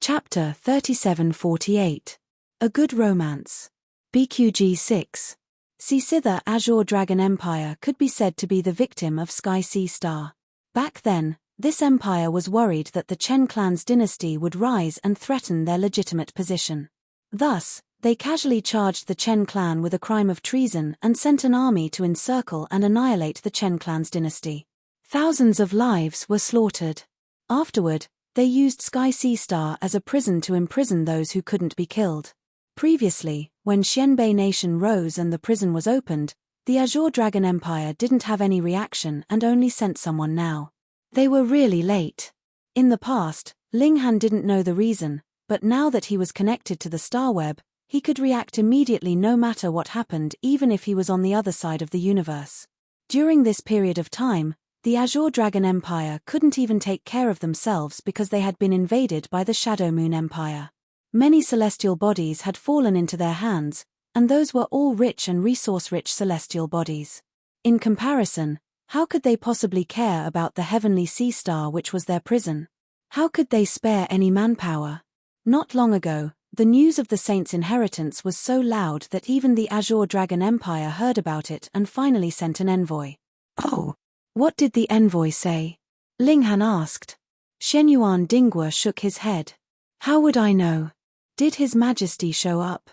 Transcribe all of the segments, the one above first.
Chapter 3748. A Good Romance. BQG 6. Sitha Azure Dragon Empire could be said to be the victim of Sky Sea Star. Back then, this empire was worried that the Chen clan's dynasty would rise and threaten their legitimate position. Thus, they casually charged the Chen clan with a crime of treason and sent an army to encircle and annihilate the Chen clan's dynasty. Thousands of lives were slaughtered. Afterward, they used Sky Sea Star as a prison to imprison those who couldn't be killed. Previously, when Xianbei Nation rose and the prison was opened, the Azure Dragon Empire didn't have any reaction and only sent someone now. They were really late. In the past, Linghan didn't know the reason, but now that he was connected to the star web, he could react immediately no matter what happened, even if he was on the other side of the universe. During this period of time, the Azure Dragon Empire couldn't even take care of themselves because they had been invaded by the Shadow Moon Empire. Many celestial bodies had fallen into their hands, and those were all rich and resource-rich celestial bodies. In comparison, how could they possibly care about the heavenly sea star which was their prison? How could they spare any manpower? Not long ago, the news of the Saint's inheritance was so loud that even the Azure Dragon Empire heard about it and finally sent an envoy. Oh! What did the envoy say? Linghan asked. Shenyuan Dinghua shook his head. How would I know? Did His Majesty show up?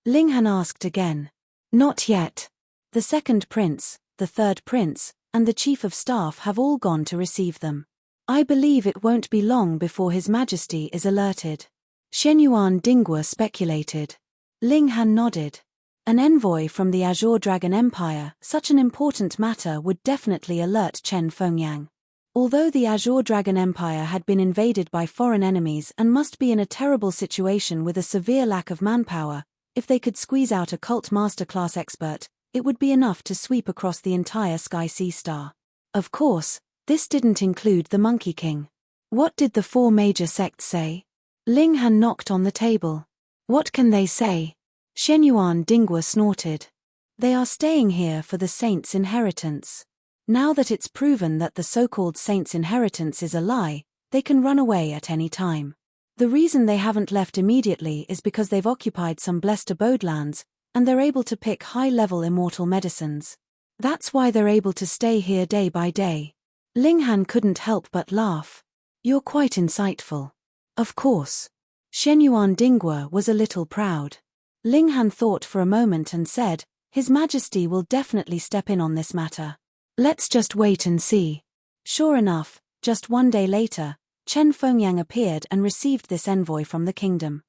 Linghan asked again. Not yet. The second prince, the third prince, and the chief of staff have all gone to receive them. I believe it won't be long before His Majesty is alerted. Shenyuan Dinghua speculated. Linghan nodded. An envoy from the Azure Dragon Empire, such an important matter would definitely alert Chen Fengyang. Although the Azure Dragon Empire had been invaded by foreign enemies and must be in a terrible situation with a severe lack of manpower, if they could squeeze out a cult masterclass expert, it would be enough to sweep across the entire Sky Sea Star. Of course, this didn't include the Monkey King. What did the four major sects say? Linghan knocked on the table. What can they say? Shenyuan Dinghua snorted. They are staying here for the Saint's inheritance. Now that it's proven that the so-called Saint's inheritance is a lie, they can run away at any time. The reason they haven't left immediately is because they've occupied some blessed abode lands, and they're able to pick high-level immortal medicines. That's why they're able to stay here day by day. Linghan couldn't help but laugh. You're quite insightful. Of course. Shenyuan Dinghua was a little proud. Linghan thought for a moment and said, His Majesty will definitely step in on this matter. Let's just wait and see. Sure enough, just one day later, Chen Fengyang appeared and received this envoy from the kingdom.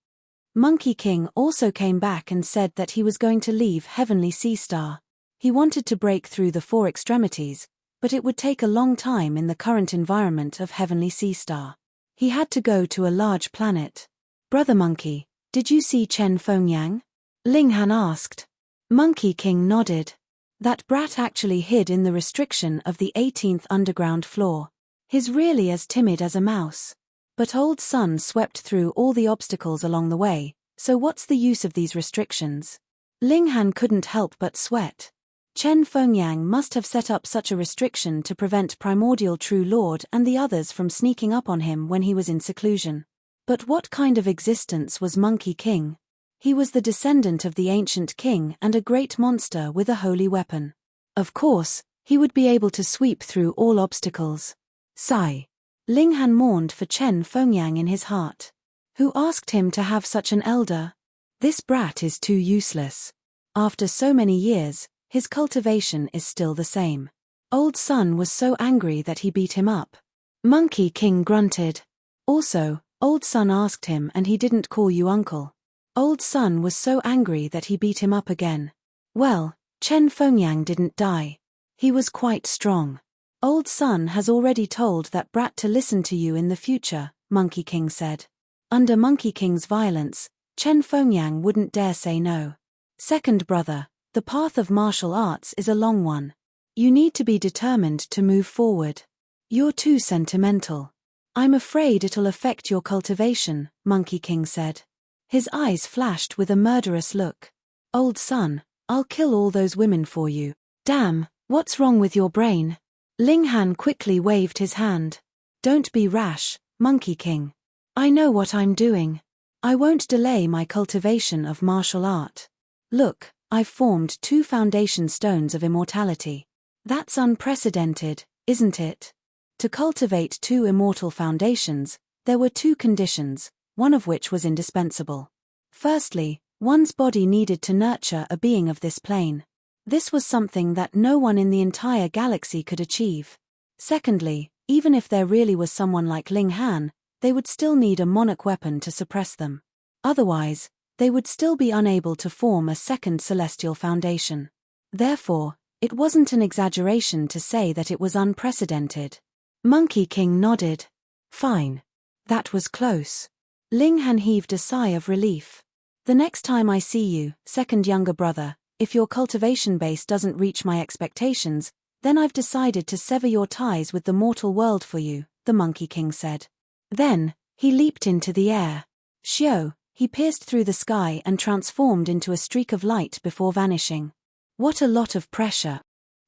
Monkey King also came back and said that he was going to leave Heavenly Sea Star. He wanted to break through the four extremities, but it would take a long time in the current environment of Heavenly Sea Star. He had to go to a large planet. Brother Monkey, did you see Chen Fengyang? Linghan asked. Monkey King nodded. That brat actually hid in the restriction of the 18th underground floor. He's really as timid as a mouse. But Old Sun swept through all the obstacles along the way, so what's the use of these restrictions? Linghan couldn't help but sweat. Chen Fengyang must have set up such a restriction to prevent Primordial True Lord and the others from sneaking up on him when he was in seclusion. But what kind of existence was Monkey King? He was the descendant of the ancient king and a great monster with a holy weapon. Of course, he would be able to sweep through all obstacles. Sigh. Linghan mourned for Chen Fengyang in his heart. Who asked him to have such an elder? This brat is too useless. After so many years, his cultivation is still the same. Old Sun was so angry that he beat him up. Monkey King grunted. Also, Old Sun asked him and he didn't call you uncle. Old Sun was so angry that he beat him up again. Well, Chen Fengyang didn't die. He was quite strong. Old Sun has already told that brat to listen to you in the future, Monkey King said. Under Monkey King's violence, Chen Fengyang wouldn't dare say no. Second brother, the path of martial arts is a long one. You need to be determined to move forward. You're too sentimental. I'm afraid it'll affect your cultivation, Monkey King said. His eyes flashed with a murderous look. Old Sun, I'll kill all those women for you. Damn, what's wrong with your brain? Linghan quickly waved his hand. Don't be rash, Monkey King. I know what I'm doing. I won't delay my cultivation of martial art. Look, I've formed 2 foundation stones of immortality. That's unprecedented, isn't it? To cultivate 2 immortal foundations, there were 2 conditions, one of which was indispensable. Firstly, one's body needed to nurture a being of this plane. This was something that no one in the entire galaxy could achieve. Secondly, even if there really was someone like Ling Han, they would still need a monarch weapon to suppress them. Otherwise, they would still be unable to form a second celestial foundation. Therefore, it wasn't an exaggeration to say that it was unprecedented. Monkey King nodded. Fine. That was close. Ling Han heaved a sigh of relief. The next time I see you, second younger brother, if your cultivation base doesn't reach my expectations, then I've decided to sever your ties with the mortal world for you, the Monkey King said. Then, he leaped into the air. Shio, he pierced through the sky and transformed into a streak of light before vanishing. What a lot of pressure.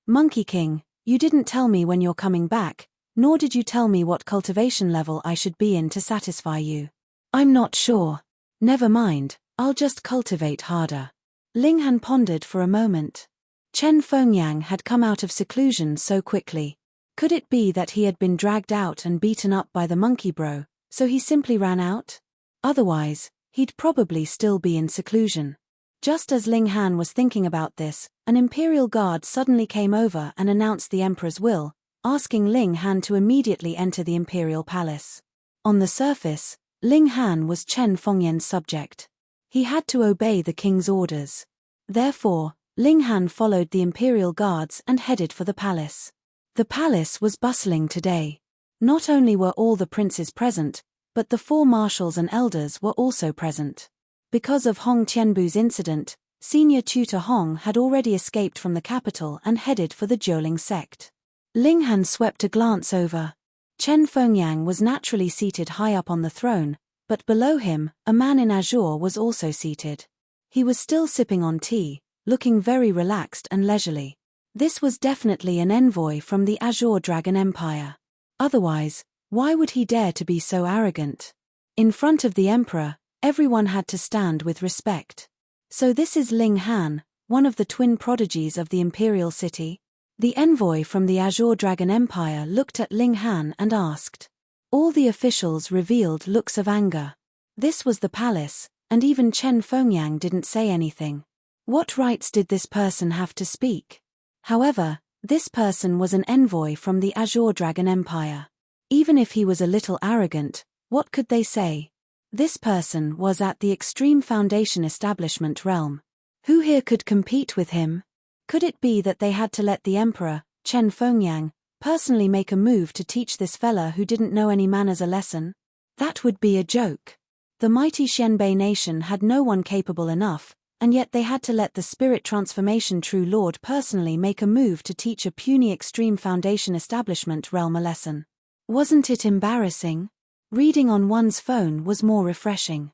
Monkey King, you didn't tell me when you're coming back, nor did you tell me what cultivation level I should be in to satisfy you. I'm not sure. Never mind, I'll just cultivate harder. Ling Han pondered for a moment. Chen Fengyang had come out of seclusion so quickly. Could it be that he had been dragged out and beaten up by the monkey bro, so he simply ran out? Otherwise, he'd probably still be in seclusion. Just as Ling Han was thinking about this, an imperial guard suddenly came over and announced the emperor's will, asking Ling Han to immediately enter the imperial palace. On the surface, Ling Han was Chen Fengyan's subject. He had to obey the king's orders. Therefore, Ling Han followed the imperial guards and headed for the palace. The palace was bustling today. Not only were all the princes present, but the 4 marshals and elders were also present. Because of Hong Tianbu's incident, senior tutor Hong had already escaped from the capital and headed for the Jiuling sect. Ling Han swept a glance over. Chen Fengyang was naturally seated high up on the throne, but below him, a man in azure was also seated. He was still sipping on tea, looking very relaxed and leisurely. This was definitely an envoy from the Azure Dragon Empire. Otherwise, why would he dare to be so arrogant? In front of the emperor, everyone had to stand with respect. So this is Ling Han, one of the twin prodigies of the imperial city? The envoy from the Azure Dragon Empire looked at Ling Han and asked. All the officials revealed looks of anger. This was the palace, and even Chen Fengyang didn't say anything. What rights did this person have to speak? However, this person was an envoy from the Azure Dragon Empire. Even if he was a little arrogant, what could they say? This person was at the Extreme Foundation Establishment realm. Who here could compete with him? Could it be that they had to let the emperor, Chen Fengyang, personally make a move to teach this fella who didn't know any manners a lesson? That would be a joke. The mighty Xianbei nation had no one capable enough, and yet they had to let the spirit transformation true lord personally make a move to teach a puny Extreme Foundation Establishment realm a lesson. Wasn't it embarrassing? Reading on one's phone was more refreshing.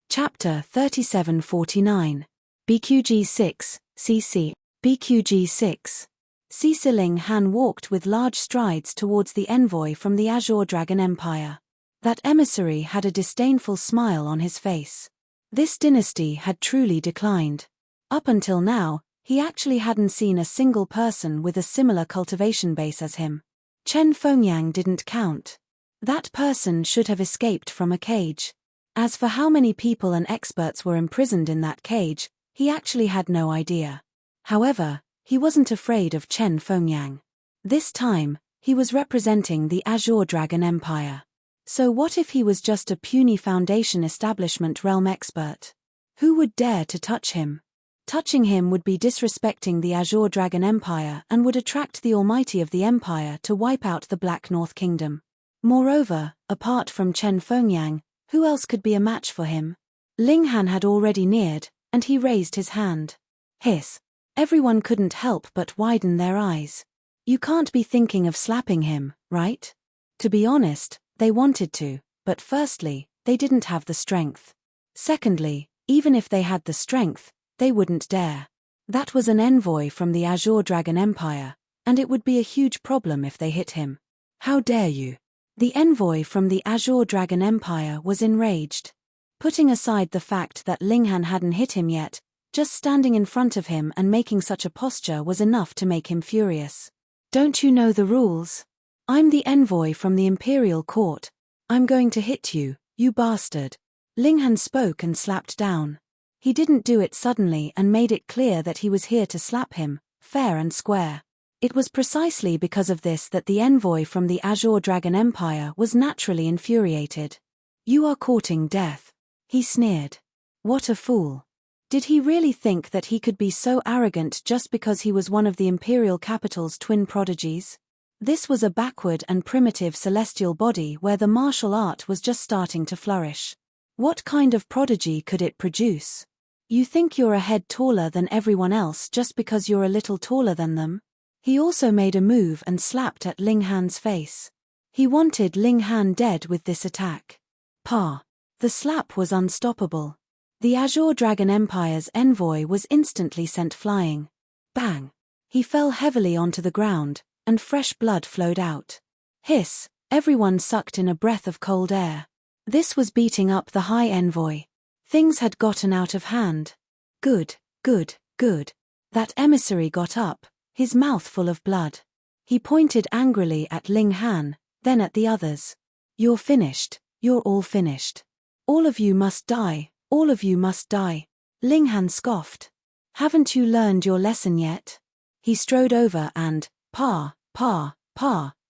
Chapter 3749. BQG 6, CC. BQG 6. CC. Ling Han walked with large strides towards the envoy from the Azure Dragon Empire. That emissary had a disdainful smile on his face. This dynasty had truly declined. Up until now, he actually hadn't seen a single person with a similar cultivation base as him. Chen Fengyang didn't count. That person should have escaped from a cage. As for how many people and experts were imprisoned in that cage, he actually had no idea. However, he wasn't afraid of Chen Fengyang. This time, he was representing the Azure Dragon Empire. So what if he was just a puny Foundation Establishment realm expert? Who would dare to touch him? Touching him would be disrespecting the Azure Dragon Empire and would attract the Almighty of the Empire to wipe out the Black North Kingdom. Moreover, apart from Chen Fengyang, who else could be a match for him? Ling Han had already neared, and he raised his hand. Hiss. Everyone couldn't help but widen their eyes. You can't be thinking of slapping him, right? To be honest, they wanted to, but firstly, they didn't have the strength. Secondly, even if they had the strength, they wouldn't dare. That was an envoy from the Azure Dragon Empire, and it would be a huge problem if they hit him. How dare you? The envoy from the Azure Dragon Empire was enraged. Putting aside the fact that Linghan hadn't hit him yet, just standing in front of him and making such a posture was enough to make him furious. Don't you know the rules? I'm the envoy from the Imperial Court. I'm going to hit you, you bastard. Linghan spoke and slapped down. He didn't do it suddenly and made it clear that he was here to slap him, fair and square. It was precisely because of this that the envoy from the Azure Dragon Empire was naturally infuriated. You are courting death. He sneered. What a fool. Did he really think that he could be so arrogant just because he was one of the Imperial capital's twin prodigies? This was a backward and primitive celestial body where the martial art was just starting to flourish. What kind of prodigy could it produce? You think you're a head taller than everyone else just because you're a little taller than them? He also made a move and slapped at Linghan's face. He wanted Linghan dead with this attack. Pa. The slap was unstoppable. The Azure Dragon Empire's envoy was instantly sent flying. Bang! He fell heavily onto the ground, and fresh blood flowed out. Hiss! Everyone sucked in a breath of cold air. This was beating up the High Envoy. Things had gotten out of hand. Good, good, good. That emissary got up, his mouth full of blood. He pointed angrily at Linghan, then at the others. You're finished, you're all finished. All of you must die. All of you must die. Linghan scoffed. Haven't you learned your lesson yet? He strode over and, pa,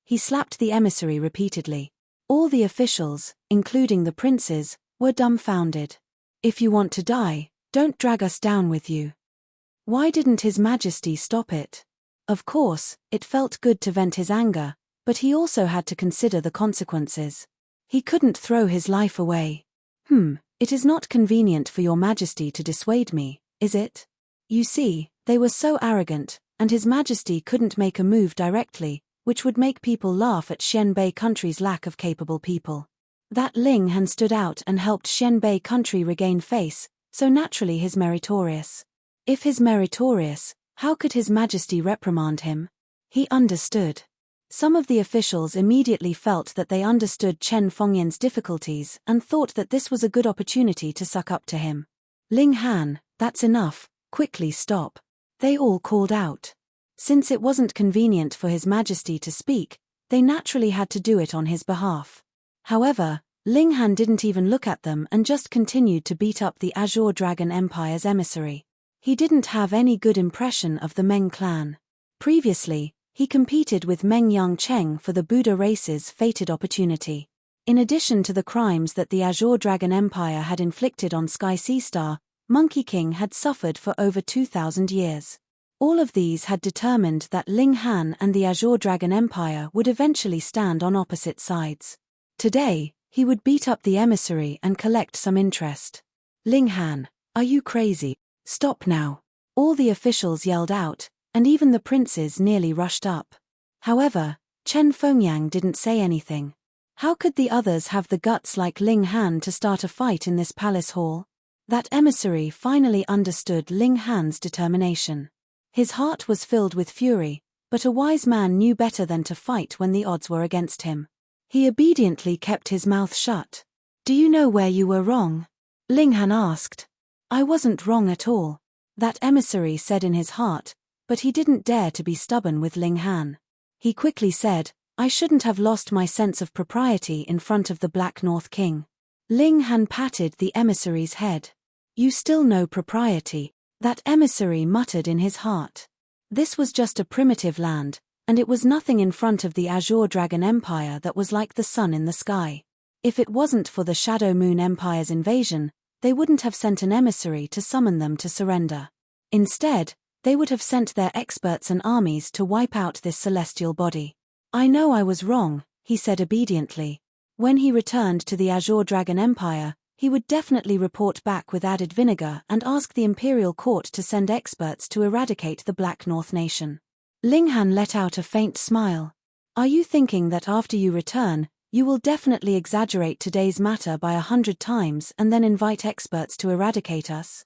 he slapped the emissary repeatedly. All the officials, including the princes, were dumbfounded. If you want to die, don't drag us down with you. Why didn't His Majesty stop it? Of course, it felt good to vent his anger, but he also had to consider the consequences. He couldn't throw his life away. It is not convenient for your Majesty to dissuade me, is it? You see, they were so arrogant, and His Majesty couldn't make a move directly, which would make people laugh at Xianbei country's lack of capable people. That Linghan stood out and helped Xianbei country regain face, so naturally he's meritorious. If he's meritorious, how could His Majesty reprimand him? He understood. Some of the officials immediately felt that they understood Chen Fengyin's difficulties and thought that this was a good opportunity to suck up to him. Linghan, that's enough, quickly stop. They all called out. Since it wasn't convenient for His Majesty to speak, they naturally had to do it on his behalf. However, Linghan didn't even look at them and just continued to beat up the Azure Dragon Empire's emissary. He didn't have any good impression of the Meng clan. Previously, he competed with Meng Yangcheng for the Buddha race's fated opportunity. In addition to the crimes that the Azure Dragon Empire had inflicted on Sky Sea Star, Monkey King had suffered for over 2,000 years. All of these had determined that Linghan and the Azure Dragon Empire would eventually stand on opposite sides. Today, he would beat up the emissary and collect some interest. Linghan, are you crazy? Stop now. All the officials yelled out, and even the princes nearly rushed up. However, Chen Fengyang didn't say anything. How could the others have the guts like Linghan to start a fight in this palace hall? That emissary finally understood Linghan's determination. His heart was filled with fury, but a wise man knew better than to fight when the odds were against him. He obediently kept his mouth shut. Do you know where you were wrong? Linghan asked. I wasn't wrong at all. That emissary said in his heart, but he didn't dare to be stubborn with Linghan. He quickly said, I shouldn't have lost my sense of propriety in front of the Black North King. Linghan patted the emissary's head. You still know propriety, that emissary muttered in his heart. This was just a primitive land, and it was nothing in front of the Azure Dragon Empire that was like the sun in the sky. If it wasn't for the Shadow Moon Empire's invasion, they wouldn't have sent an emissary to summon them to surrender. Instead, they would have sent their experts and armies to wipe out this celestial body. I know I was wrong, he said obediently. When he returned to the Azure Dragon Empire, he would definitely report back with added vinegar and ask the Imperial Court to send experts to eradicate the Black North Nation. Linghan let out a faint smile. Are you thinking that after you return, you will definitely exaggerate today's matter by 100 times and then invite experts to eradicate us?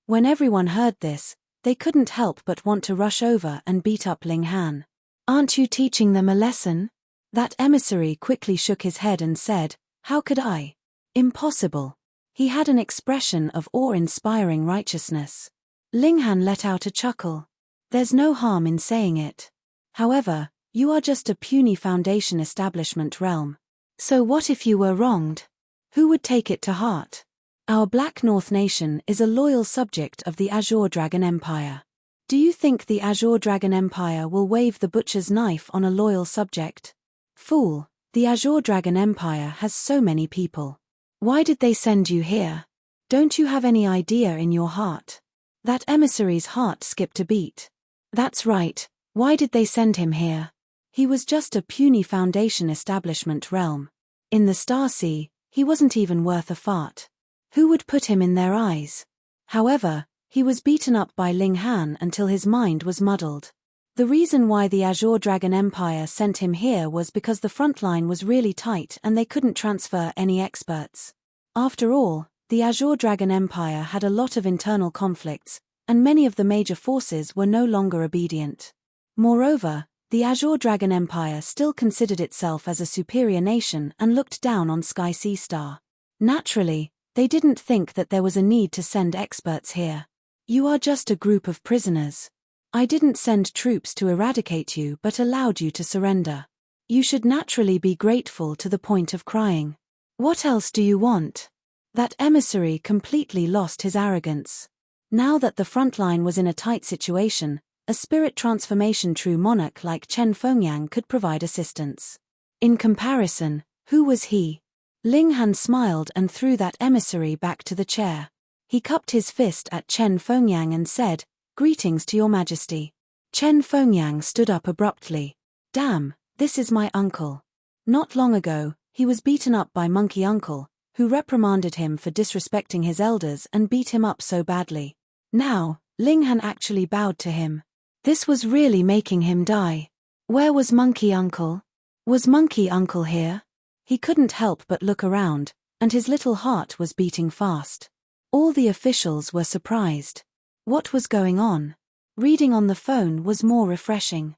When everyone heard this, they couldn't help but want to rush over and beat up Linghan. Aren't you teaching them a lesson? That emissary quickly shook his head and said, "How could I? Impossible." He had an expression of awe-inspiring righteousness. Ling Han let out a chuckle. "There's no harm in saying it. However, you are just a puny Foundation establishment realm. So what if you were wronged? Who would take it to heart? Our Black North Nation is a loyal subject of the Azure Dragon Empire. Do you think the Azure Dragon Empire will wave the butcher's knife on a loyal subject? Fool, the Azure Dragon Empire has so many people. Why did they send you here? Don't you have any idea in your heart?" That emissary's heart skipped a beat. That's right, why did they send him here? He was just a puny Foundation establishment realm. In the Star Sea, he wasn't even worth a fart. Who would put him in their eyes? However, he was beaten up by Ling Han until his mind was muddled. The reason why the Azure Dragon Empire sent him here was because the front line was really tight and they couldn't transfer any experts. After all, the Azure Dragon Empire had a lot of internal conflicts, and many of the major forces were no longer obedient. Moreover, the Azure Dragon Empire still considered itself as a superior nation and looked down on Sky Sea Star. Naturally, they didn't think that there was a need to send experts here. You are just a group of prisoners. I didn't send troops to eradicate you but allowed you to surrender. You should naturally be grateful to the point of crying. What else do you want? That emissary completely lost his arrogance. Now that the front line was in a tight situation, a spirit transformation true monarch like Chen Fengyang could provide assistance. In comparison, who was he? Ling Han smiled and threw that emissary back to the chair. He cupped his fist at Chen Fengyang and said, "Greetings to your majesty." Chen Fengyang stood up abruptly. "Damn, this is my uncle. Not long ago, he was beaten up by Monkey Uncle, who reprimanded him for disrespecting his elders and beat him up so badly. Now, Ling Han actually bowed to him. This was really making him die. Where was Monkey Uncle? Was Monkey Uncle here? He couldn't help but look around, and his little heart was beating fast. All the officials were surprised. What was going on? Reading on the phone was more refreshing.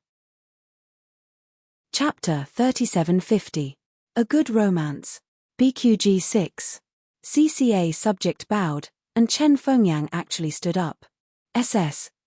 Chapter 3750. A Good Romance. BQG 6. CCA subject bowed, and Chen Fengyang actually stood up.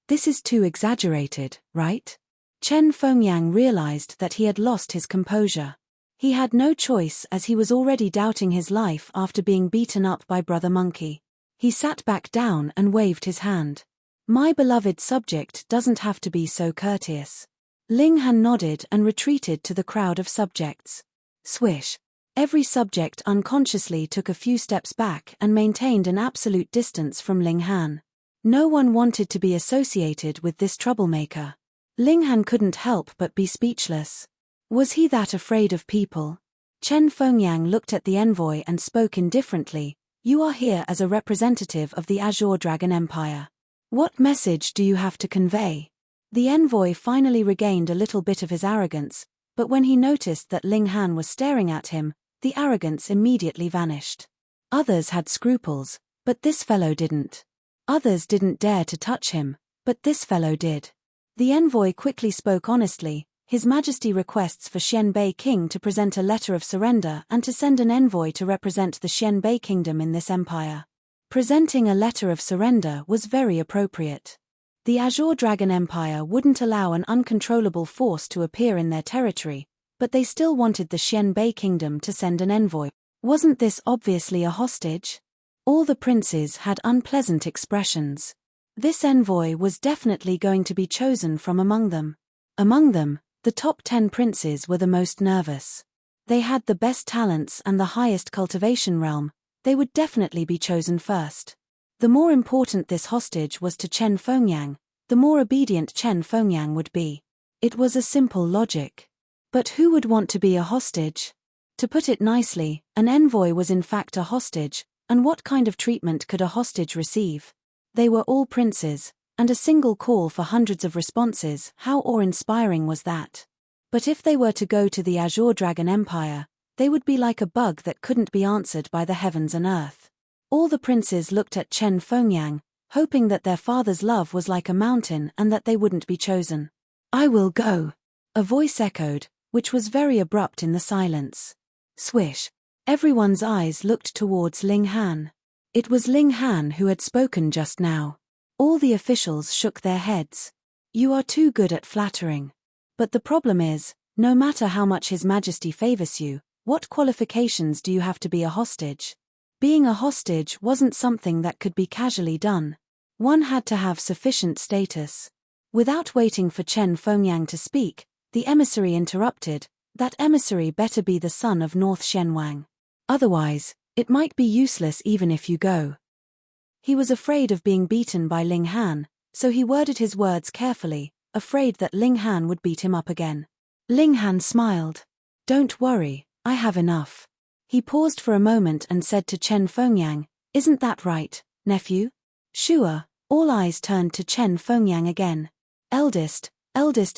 This is too exaggerated, right? Chen Fengyang realized that he had lost his composure. He had no choice as he was already doubting his life after being beaten up by Brother Monkey. He sat back down and waved his hand. My beloved subject doesn't have to be so courteous. Ling Han nodded and retreated to the crowd of subjects. Swish. Every subject unconsciously took a few steps back and maintained an absolute distance from Ling Han. No one wanted to be associated with this troublemaker. Ling Han couldn't help but be speechless. Was he that afraid of people? Chen Fengyang looked at the envoy and spoke indifferently. You are here as a representative of the Azure Dragon Empire. What message do you have to convey? The envoy finally regained a little bit of his arrogance, but when he noticed that Ling Han was staring at him, the arrogance immediately vanished. Others had scruples, but this fellow didn't. Others didn't dare to touch him, but this fellow did. The envoy quickly spoke honestly. His Majesty requests for Xianbei King to present a letter of surrender and to send an envoy to represent the Xianbei Kingdom in this empire. Presenting a letter of surrender was very appropriate. The Azure Dragon Empire wouldn't allow an uncontrollable force to appear in their territory, but they still wanted the Xianbei Kingdom to send an envoy. Wasn't this obviously a hostage? All the princes had unpleasant expressions. This envoy was definitely going to be chosen from among them. Among them, the top 10 princes were the most nervous. They had the best talents and the highest cultivation realm. They would definitely be chosen first. The more important this hostage was to Chen Fengyang, the more obedient Chen Fengyang would be. It was a simple logic. But who would want to be a hostage? To put it nicely, an envoy was in fact a hostage, and what kind of treatment could a hostage receive? They were all princes, and a single call for hundreds of responses. How awe-inspiring was that? But if they were to go to the Azure Dragon Empire, they would be like a bug that couldn't be answered by the heavens and earth. All the princes looked at Chen Fengyang, hoping that their father's love was like a mountain and that they wouldn't be chosen. I will go. A voice echoed, which was very abrupt in the silence. Swish. Everyone's eyes looked towards Ling Han. It was Ling Han who had spoken just now. All the officials shook their heads. You are too good at flattering. But the problem is, no matter how much His Majesty favors you, what qualifications do you have to be a hostage? Being a hostage wasn't something that could be casually done. One had to have sufficient status. Without waiting for Chen Fengyang to speak, the emissary interrupted. That emissary better be the son of North Shenwang. Otherwise, it might be useless even if you go. He was afraid of being beaten by Ling Han, so he worded his words carefully, afraid that Ling Han would beat him up again. Ling Han smiled. Don't worry, I have enough. He paused for a moment and said to Chen Fengyang, Isn't that right, nephew? Sure. All eyes turned to Chen Fengyang again. Eldest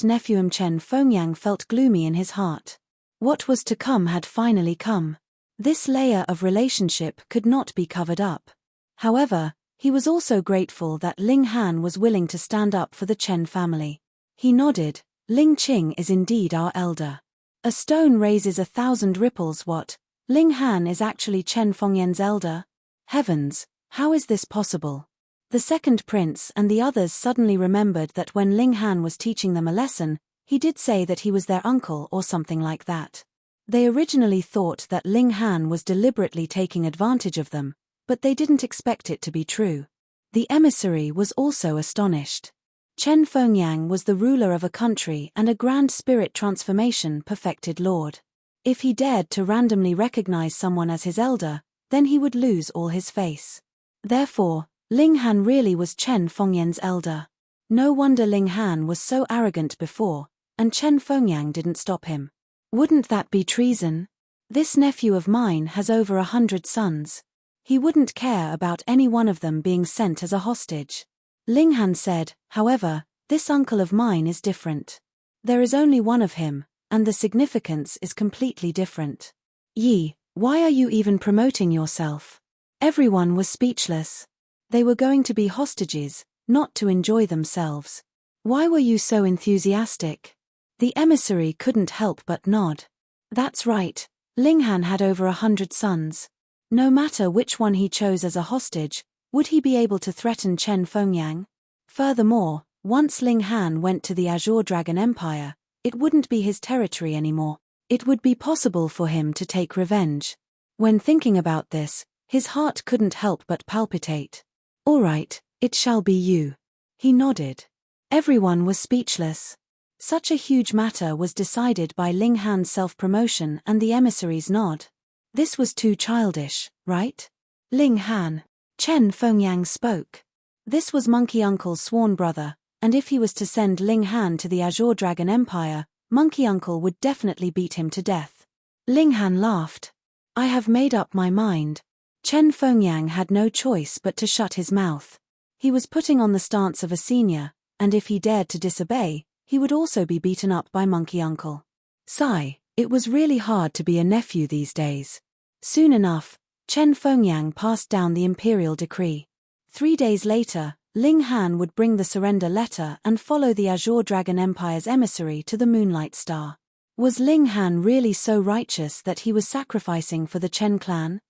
nephew. Chen Fengyang felt gloomy in his heart. What was to come had finally come. This layer of relationship could not be covered up. However, he was also grateful that Ling Han was willing to stand up for the Chen family. He nodded. Ling Qing is indeed our elder. A stone raises 1,000 ripples. What? Ling Han is actually Chen Fengyan's elder? Heavens, how is this possible? The second prince and the others suddenly remembered that when Ling Han was teaching them a lesson, he did say that he was their uncle or something like that. They originally thought that Ling Han was deliberately taking advantage of them, but they didn't expect it to be true. The emissary was also astonished. Chen Fengyang was the ruler of a country and a grand spirit transformation perfected lord. If he dared to randomly recognize someone as his elder, then he would lose all his face. Therefore, Ling Han really was Chen Fengyan's elder. No wonder Ling Han was so arrogant before, and Chen Fengyang didn't stop him. Wouldn't that be treason? This nephew of mine has over 100 sons. He wouldn't care about any one of them being sent as a hostage. Ling Han said, however, this uncle of mine is different. There is only one of him, and the significance is completely different. Yi, why are you even promoting yourself? Everyone was speechless. They were going to be hostages, not to enjoy themselves. Why were you so enthusiastic? The emissary couldn't help but nod. That's right, Ling Han had over 100 sons. No matter which one he chose as a hostage, would he be able to threaten Chen Fengyang? Furthermore, once Ling Han went to the Azure Dragon Empire, it wouldn't be his territory anymore. It would be possible for him to take revenge. When thinking about this, his heart couldn't help but palpitate. All right, it shall be you. He nodded. Everyone was speechless. Such a huge matter was decided by Ling Han's self-promotion and the emissary's nod. This was too childish, right? Ling Han. Chen Fengyang spoke. This was Monkey Uncle's sworn brother, and if he was to send Ling Han to the Azure Dragon Empire, Monkey Uncle would definitely beat him to death. Ling Han laughed. I have made up my mind. Chen Fengyang had no choice but to shut his mouth. He was putting on the stance of a senior, and if he dared to disobey, he would also be beaten up by Monkey Uncle. Sigh, it was really hard to be a nephew these days. Soon enough, Chen Fengyang passed down the imperial decree. 3 days later, Ling Han would bring the surrender letter and follow the Azure Dragon Empire's emissary to the Moonlight Star. Was Ling Han really so righteous that he was sacrificing for the Chen clan?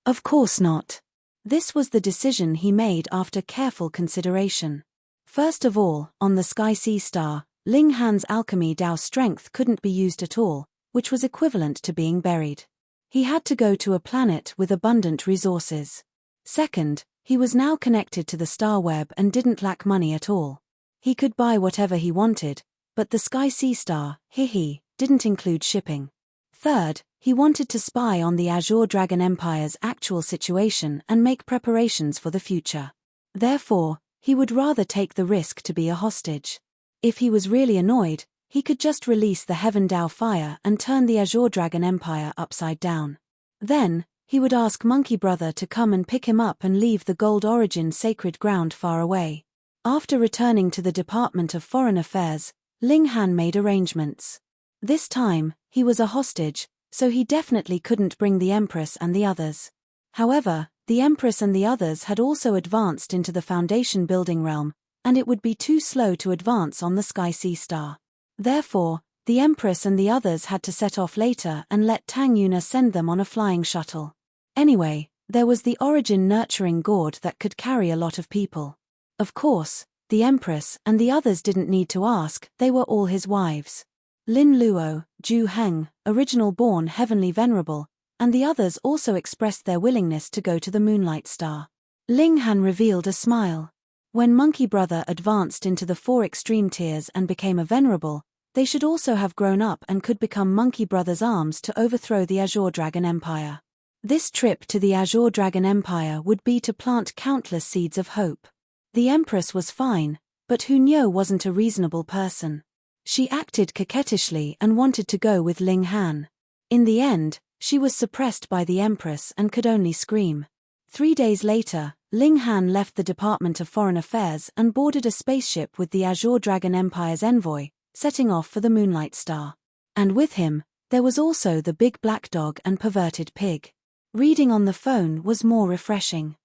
Of course not. This was the decision he made after careful consideration. First of all, on the Sky Sea Star, Ling Han's alchemy Dao strength couldn't be used at all, which was equivalent to being buried. He had to go to a planet with abundant resources. Second, he was now connected to the star web and didn't lack money at all. He could buy whatever he wanted, but the Sky Sea Star, didn't include shipping. Third, he wanted to spy on the Azure Dragon Empire's actual situation and make preparations for the future. Therefore, he would rather take the risk to be a hostage. If he was really annoyed, he could just release the Heaven Dao fire and turn the Azure Dragon Empire upside down. Then, he would ask Monkey Brother to come and pick him up and leave the Gold Origin sacred ground far away. After returning to the Department of Foreign Affairs, Ling Han made arrangements. This time, he was a hostage, so he definitely couldn't bring the Empress and the others. However, the Empress and the others had also advanced into the Foundation building realm, and it would be too slow to advance on the Sky Sea Star. Therefore, The Empress and the others had to set off later and let Tang Yuna send them on a flying shuttle. Anyway, there was the Origin nurturing gourd that could carry a lot of people. Of course, the Empress and the others didn't need to ask, they were all his wives. Lin Luo, Zhu Heng, Original Born Heavenly Venerable, and the others also expressed their willingness to go to the Moonlight Star. Ling Han revealed a smile. When Monkey Brother advanced into the 4 extreme tiers and became a Venerable, they should also have grown up and could become Monkey Brother's arms to overthrow the Azure Dragon Empire. This trip to the Azure Dragon Empire would be to plant countless seeds of hope. The Empress was fine, but Hu Niu wasn't a reasonable person. She acted coquettishly and wanted to go with Ling Han. In the end, she was suppressed by the Empress and could only scream. 3 days later, Ling Han left the Department of Foreign Affairs and boarded a spaceship with the Azure Dragon Empire's envoy, setting off for the Moonlight Star. And with him, there was also the big black dog and perverted pig. Reading on the phone was more refreshing.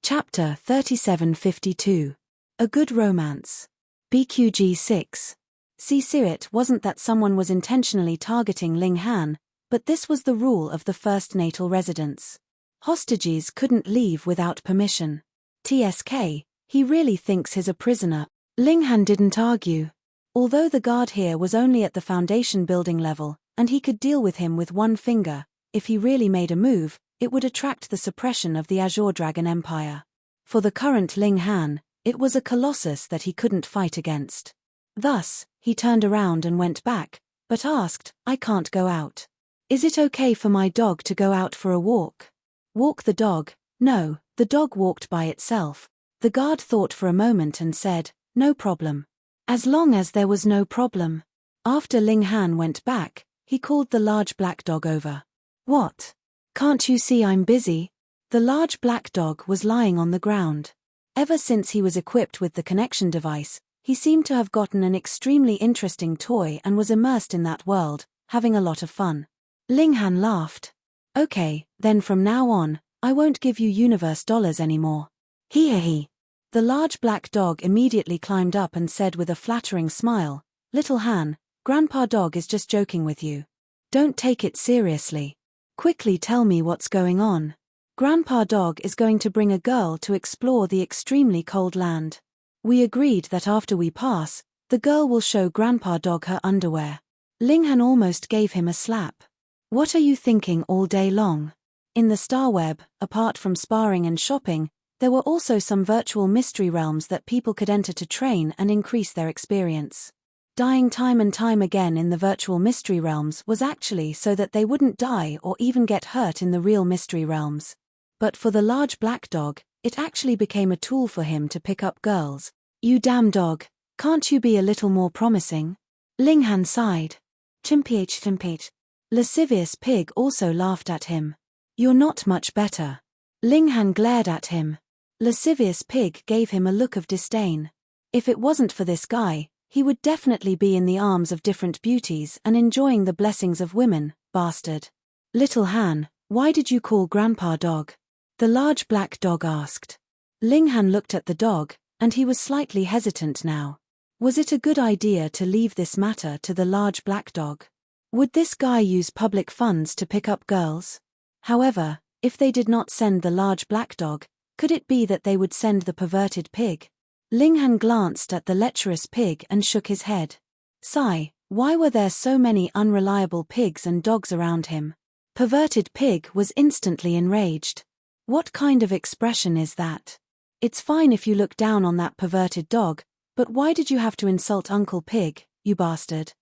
Chapter 3752. A Good Romance. BQG 6. See, it wasn't that someone was intentionally targeting Ling Han, but this was the rule of the first natal residence. Hostages couldn't leave without permission. TSK, he really thinks he's a prisoner. Ling Han didn't argue. Although the guard here was only at the foundation building level, and he could deal with him with one finger, if he really made a move, it would attract the suppression of the Azure Dragon Empire. For the current Ling Han, it was a colossus that he couldn't fight against. Thus, he turned around and went back, but asked, "I can't go out. Is it okay for my dog to go out for a walk?" Walk the dog? No, the dog walked by itself. The guard thought for a moment and said, "No problem." As long as there was no problem. After Ling Han went back, he called the large black dog over. "What? Can't you see I'm busy?" The large black dog was lying on the ground. Ever since he was equipped with the connection device, he seemed to have gotten an extremely interesting toy and was immersed in that world, having a lot of fun. Ling Han laughed. "Okay, then from now on, I won't give you universe dollars anymore." He. The large black dog immediately climbed up and said with a flattering smile, "Little Han, Grandpa Dog is just joking with you. Don't take it seriously. Quickly tell me what's going on." Grandpa Dog is going to bring a girl to explore the extremely cold land. We agreed that after we pass, the girl will show Grandpa Dog her underwear. Ling Han almost gave him a slap. What are you thinking all day long? In the Star Web, apart from sparring and shopping, there were also some virtual mystery realms that people could enter to train and increase their experience. Dying time and time again in the virtual mystery realms was actually so that they wouldn't die or even get hurt in the real mystery realms. But for the large black dog, it actually became a tool for him to pick up girls. "You damn dog, can't you be a little more promising?" Ling Han sighed. Chimph. Lascivious Pig also laughed at him. "You're not much better." Ling Han glared at him. Lascivious Pig gave him a look of disdain. If it wasn't for this guy, he would definitely be in the arms of different beauties and enjoying the blessings of women, bastard. "Little Han, why did you call Grandpa Dog?" the large black dog asked. Ling Han looked at the dog, and he was slightly hesitant now. Was it a good idea to leave this matter to the large black dog? Would this guy use public funds to pick up girls? However, if they did not send the large black dog, could it be that they would send the perverted pig? Ling Han glanced at the lecherous pig and shook his head. Sigh, why were there so many unreliable pigs and dogs around him? Perverted Pig was instantly enraged. What kind of expression is that? It's fine if you look down on that perverted dog, but why did you have to insult Uncle Pig, you bastard?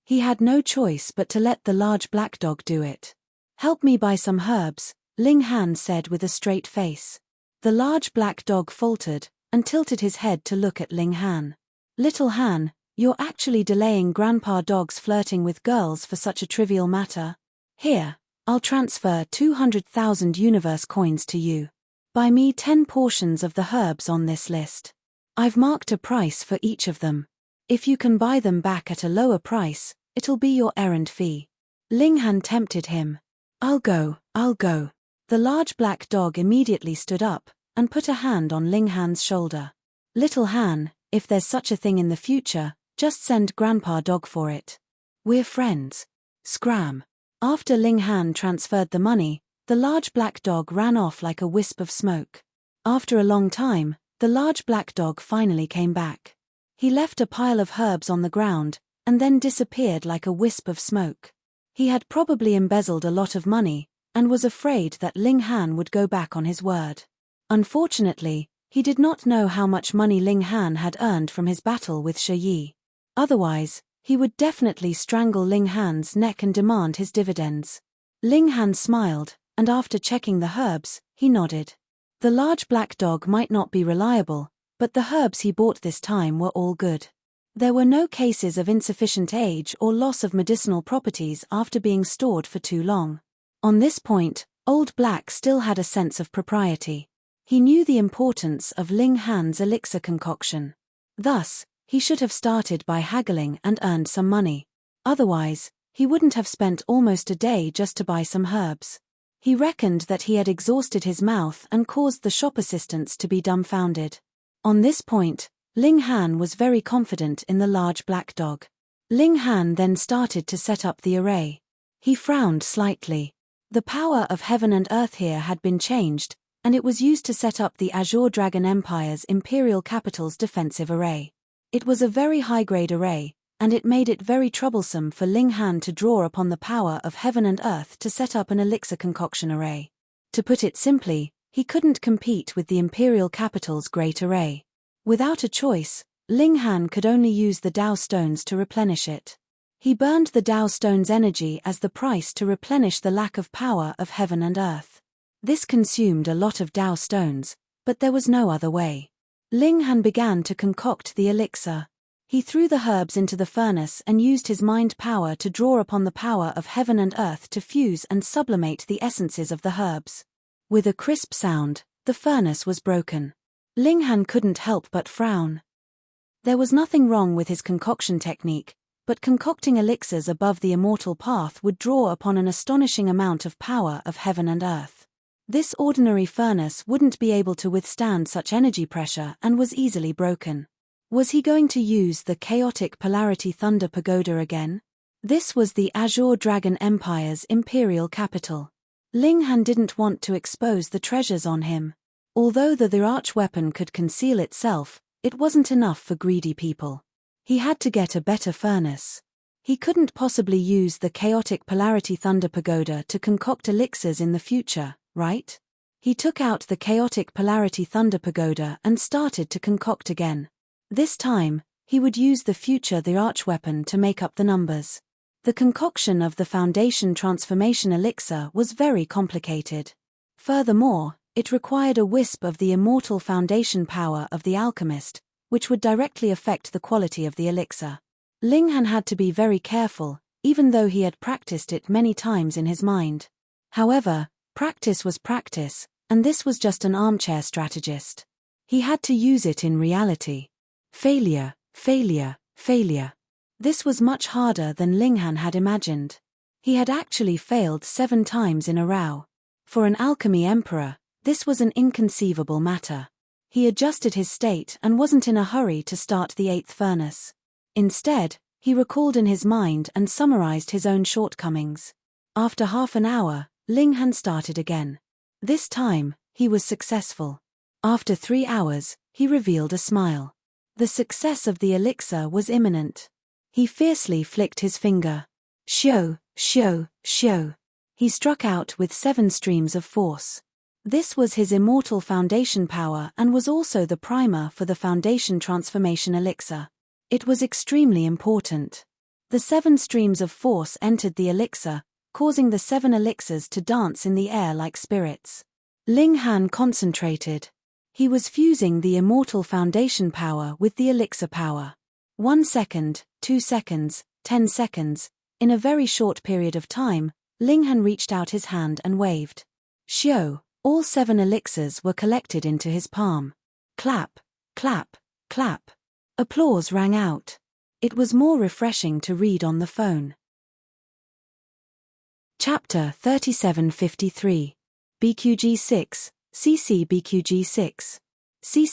He had no choice but to let the large black dog do it. "Help me buy some herbs," Ling Han said with a straight face. The large black dog faltered and tilted his head to look at Ling Han. "Little Han, you're actually delaying Grandpa Dog's flirting with girls for such a trivial matter? Here, I'll transfer 200,000 universe coins to you. Buy me 10 portions of the herbs on this list. I've marked a price for each of them. If you can buy them back at a lower price, it'll be your errand fee." Ling Han tempted him. I'll go. The large black dog immediately stood up and put a hand on Ling Han's shoulder. "Little Han, if there's such a thing in the future, Just send Grandpa Dog for it. We're friends. Scram. After Ling Han transferred the money, the large black dog ran off like a wisp of smoke. After a long time, the large black dog finally came back. He left a pile of herbs on the ground, and then disappeared like a wisp of smoke. He had probably embezzled a lot of money, and was afraid that Ling Han would go back on his word. Unfortunately, he did not know how much money Ling Han had earned from his battle with Shi Yi. Otherwise, he would definitely strangle Ling Han's neck and demand his dividends. Ling Han smiled, and after checking the herbs, he nodded. The large black dog might not be reliable, but the herbs he bought this time were all good. There were no cases of insufficient age or loss of medicinal properties after being stored for too long. On this point, Old Black still had a sense of propriety. He knew the importance of Ling Han's elixir concoction. Thus, he should have started by haggling and earned some money. Otherwise, he wouldn't have spent almost a day just to buy some herbs. He reckoned that he had exhausted his mouth and caused the shop assistants to be dumbfounded. On this point, Ling Han was very confident in the large black dog. Ling Han then started to set up the array. He frowned slightly. The power of heaven and earth here had been changed, and it was used to set up the Azure Dragon Empire's imperial capital's defensive array. It was a very high-grade array, and it made it very troublesome for Ling Han to draw upon the power of heaven and earth to set up an elixir concoction array. To put it simply, he couldn't compete with the imperial capital's great array. Without a choice, Ling Han could only use the Dao stones to replenish it. He burned the Dao stone's energy as the price to replenish the lack of power of heaven and earth. This consumed a lot of Dao stones, but there was no other way. Ling Han began to concoct the elixir. He threw the herbs into the furnace and used his mind power to draw upon the power of heaven and earth to fuse and sublimate the essences of the herbs. With a crisp sound, the furnace was broken. Ling Han couldn't help but frown. There was nothing wrong with his concoction technique, but concocting elixirs above the immortal path would draw upon an astonishing amount of power of heaven and earth. This ordinary furnace wouldn't be able to withstand such energy pressure and was easily broken. Was he going to use the chaotic polarity thunder pagoda again? This was the Azure Dragon Empire's imperial capital. Ling Han didn't want to expose the treasures on him. Although the archweapon could conceal itself, it wasn't enough for greedy people. He had to get a better furnace. He couldn't possibly use the chaotic polarity thunder pagoda to concoct elixirs in the future, right? He took out the chaotic polarity thunder pagoda and started to concoct again. This time, he would use the archweapon to make up the numbers. The concoction of the foundation transformation elixir was very complicated. Furthermore, it required a wisp of the immortal foundation power of the alchemist, which would directly affect the quality of the elixir. Ling Han had to be very careful, even though he had practiced it many times in his mind. However, practice was practice, and this was just an armchair strategist. He had to use it in reality. Failure, failure, failure. This was much harder than Ling Han had imagined. He had actually failed 7 times in a row. For an alchemy emperor, this was an inconceivable matter. He adjusted his state and wasn't in a hurry to start the 8th furnace. Instead, he recalled in his mind and summarized his own shortcomings. After half an hour, Ling Han started again. This time, he was successful. After 3 hours, he revealed a smile. The success of the elixir was imminent. He fiercely flicked his finger. Shio, shio, shio. He struck out with 7 streams of force. This was his immortal foundation power and was also the primer for the foundation transformation elixir. It was extremely important. The 7 streams of force entered the elixir, causing the 7 elixirs to dance in the air like spirits. Ling Han concentrated. He was fusing the immortal foundation power with the elixir power. 1 second, 2 seconds, 10 seconds. In a very short period of time, Ling Han reached out his hand and waved. Shio, all 7 elixirs were collected into his palm. Clap, clap, clap. Applause rang out. It was more refreshing to read on the phone. Chapter 3753. BQG6, CC BQG6.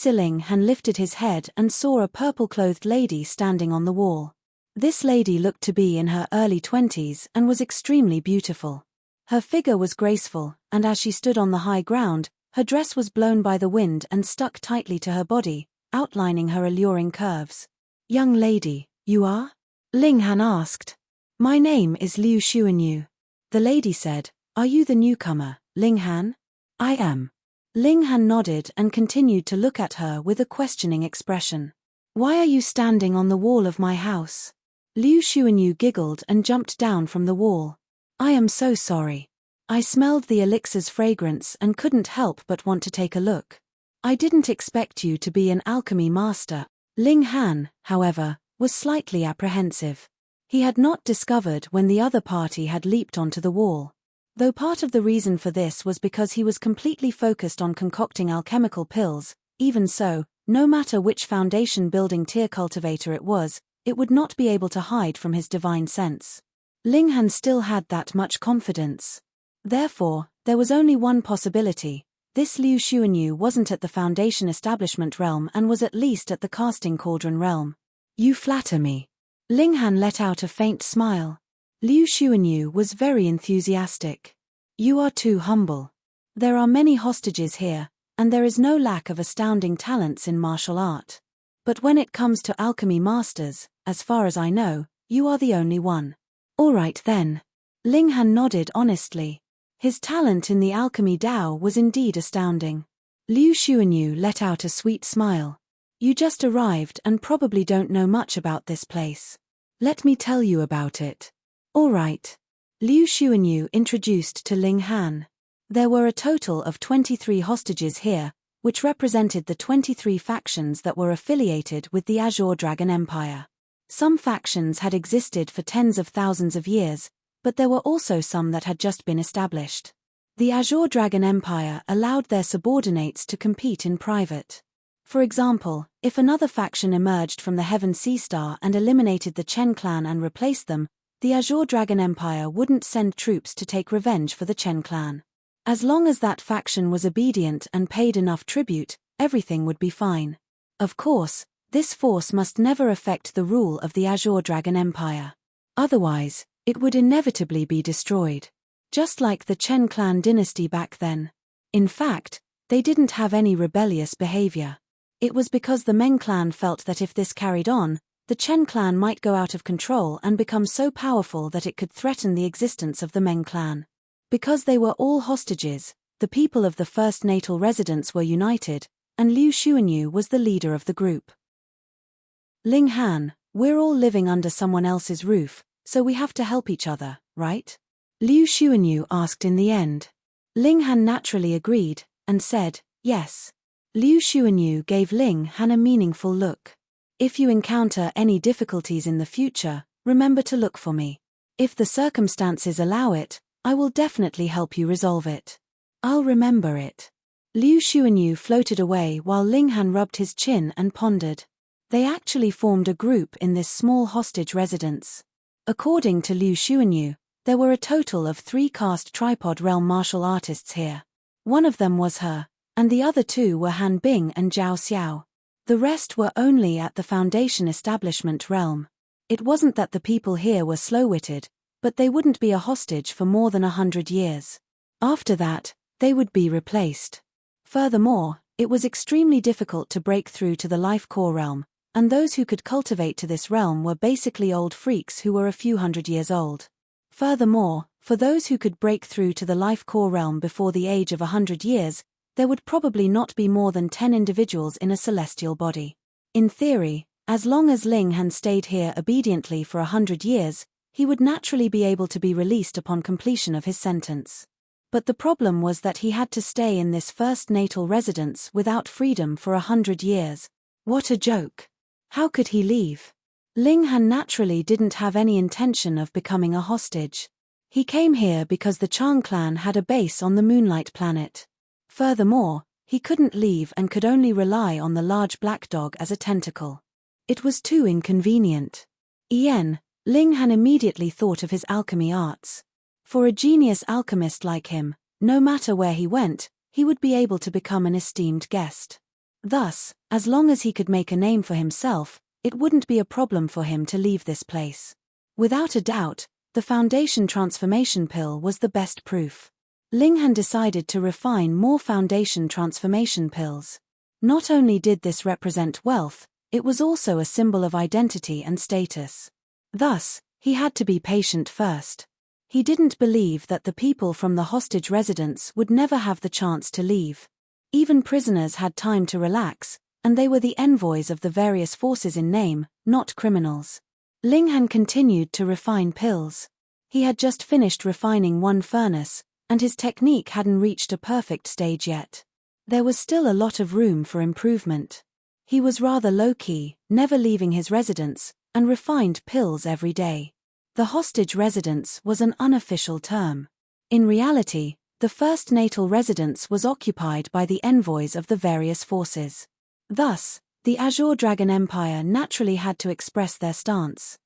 Ling Han lifted his head and saw a purple-clothed lady standing on the wall. This lady looked to be in her early 20s and was extremely beautiful. Her figure was graceful, and as she stood on the high ground, her dress was blown by the wind and stuck tightly to her body, outlining her alluring curves. "Young lady, you are?" Ling Han asked. "My name is Liu Xuanyu." The lady said, "Are you the newcomer, Ling Han?" "I am." Ling Han nodded and continued to look at her with a questioning expression. "Why are you standing on the wall of my house?" Liu Xuanyu giggled and jumped down from the wall. "I am so sorry. I smelled the elixir's fragrance and couldn't help but want to take a look. I didn't expect you to be an alchemy master." Ling Han, however, was slightly apprehensive. He had not discovered when the other party had leaped onto the wall. Though part of the reason for this was because he was completely focused on concocting alchemical pills, even so, no matter which foundation-building tier cultivator it was, it would not be able to hide from his divine sense. Ling Han still had that much confidence. Therefore, there was only one possibility. This Liu Xuanyu wasn't at the foundation establishment realm and was at least at the casting cauldron realm. "You flatter me." Ling Han let out a faint smile. Liu Xuanyu was very enthusiastic. "You are too humble. There are many hostages here, and there is no lack of astounding talents in martial art. But when it comes to alchemy masters, as far as I know, you are the only one." "All right then." Ling Han nodded honestly. His talent in the alchemy Dao was indeed astounding. Liu Xuanyu let out a sweet smile. "You just arrived and probably don't know much about this place. Let me tell you about it." "All right." Liu Xuanyu introduced to Ling Han. There were a total of 23 hostages here, which represented the 23 factions that were affiliated with the Azure Dragon Empire. Some factions had existed for tens of thousands of years, but there were also some that had just been established. The Azure Dragon Empire allowed their subordinates to compete in private. For example, if another faction emerged from the Heaven Sea Star and eliminated the Chen clan and replaced them, the Azure Dragon Empire wouldn't send troops to take revenge for the Chen clan. As long as that faction was obedient and paid enough tribute, everything would be fine. Of course, this force must never affect the rule of the Azure Dragon Empire. Otherwise, it would inevitably be destroyed. Just like the Chen clan dynasty back then. In fact, they didn't have any rebellious behavior. It was because the Meng clan felt that if this carried on, the Chen clan might go out of control and become so powerful that it could threaten the existence of the Meng clan. Because they were all hostages, the people of the first natal residence were united, and Liu Xuanyu was the leader of the group. "Ling Han, we're all living under someone else's roof, so we have to help each other, right?" Liu Xuanyu asked in the end. Ling Han naturally agreed, and said, "Yes." Liu Xuanyu gave Ling Han a meaningful look. "If you encounter any difficulties in the future, remember to look for me. If the circumstances allow it, I will definitely help you resolve it." "I'll remember it." Liu Xuanyu floated away while Ling Han rubbed his chin and pondered. They actually formed a group in this small hostage residence. According to Liu Xuanyu, there were a total of 3 caste tripod realm martial artists here. One of them was her, and the other 2 were Han Bing and Zhao Xiao. The rest were only at the foundation establishment realm. It wasn't that the people here were slow-witted, but they wouldn't be a hostage for more than 100 years. After that, they would be replaced. Furthermore, it was extremely difficult to break through to the life core realm, and those who could cultivate to this realm were basically old freaks who were a few hundred years old. Furthermore, for those who could break through to the life core realm before the age of 100 years, there would probably not be more than 10 individuals in a celestial body. In theory, as long as Ling Han stayed here obediently for 100 years, he would naturally be able to be released upon completion of his sentence. But the problem was that he had to stay in this first natal residence without freedom for 100 years. What a joke! How could he leave? Ling Han naturally didn't have any intention of becoming a hostage. He came here because the Chang clan had a base on the Moonlight planet. Furthermore, he couldn't leave and could only rely on the large black dog as a tentacle. It was too inconvenient. Ling Han immediately thought of his alchemy arts. For a genius alchemist like him, no matter where he went, he would be able to become an esteemed guest. Thus, as long as he could make a name for himself, it wouldn't be a problem for him to leave this place. Without a doubt, the foundation transformation pill was the best proof. Ling Han decided to refine more foundation transformation pills. Not only did this represent wealth, it was also a symbol of identity and status. Thus, he had to be patient first. He didn't believe that the people from the hostage residence would never have the chance to leave. Even prisoners had time to relax, and they were the envoys of the various forces in name, not criminals. Ling Han continued to refine pills. He had just finished refining one furnace, and his technique hadn't reached a perfect stage yet. There was still a lot of room for improvement. He was rather low-key, never leaving his residence, and refined pills every day. The hostage residence was an unofficial term. In reality, the first natal residence was occupied by the envoys of the various forces. Thus, the Azure Dragon Empire naturally had to express their stance.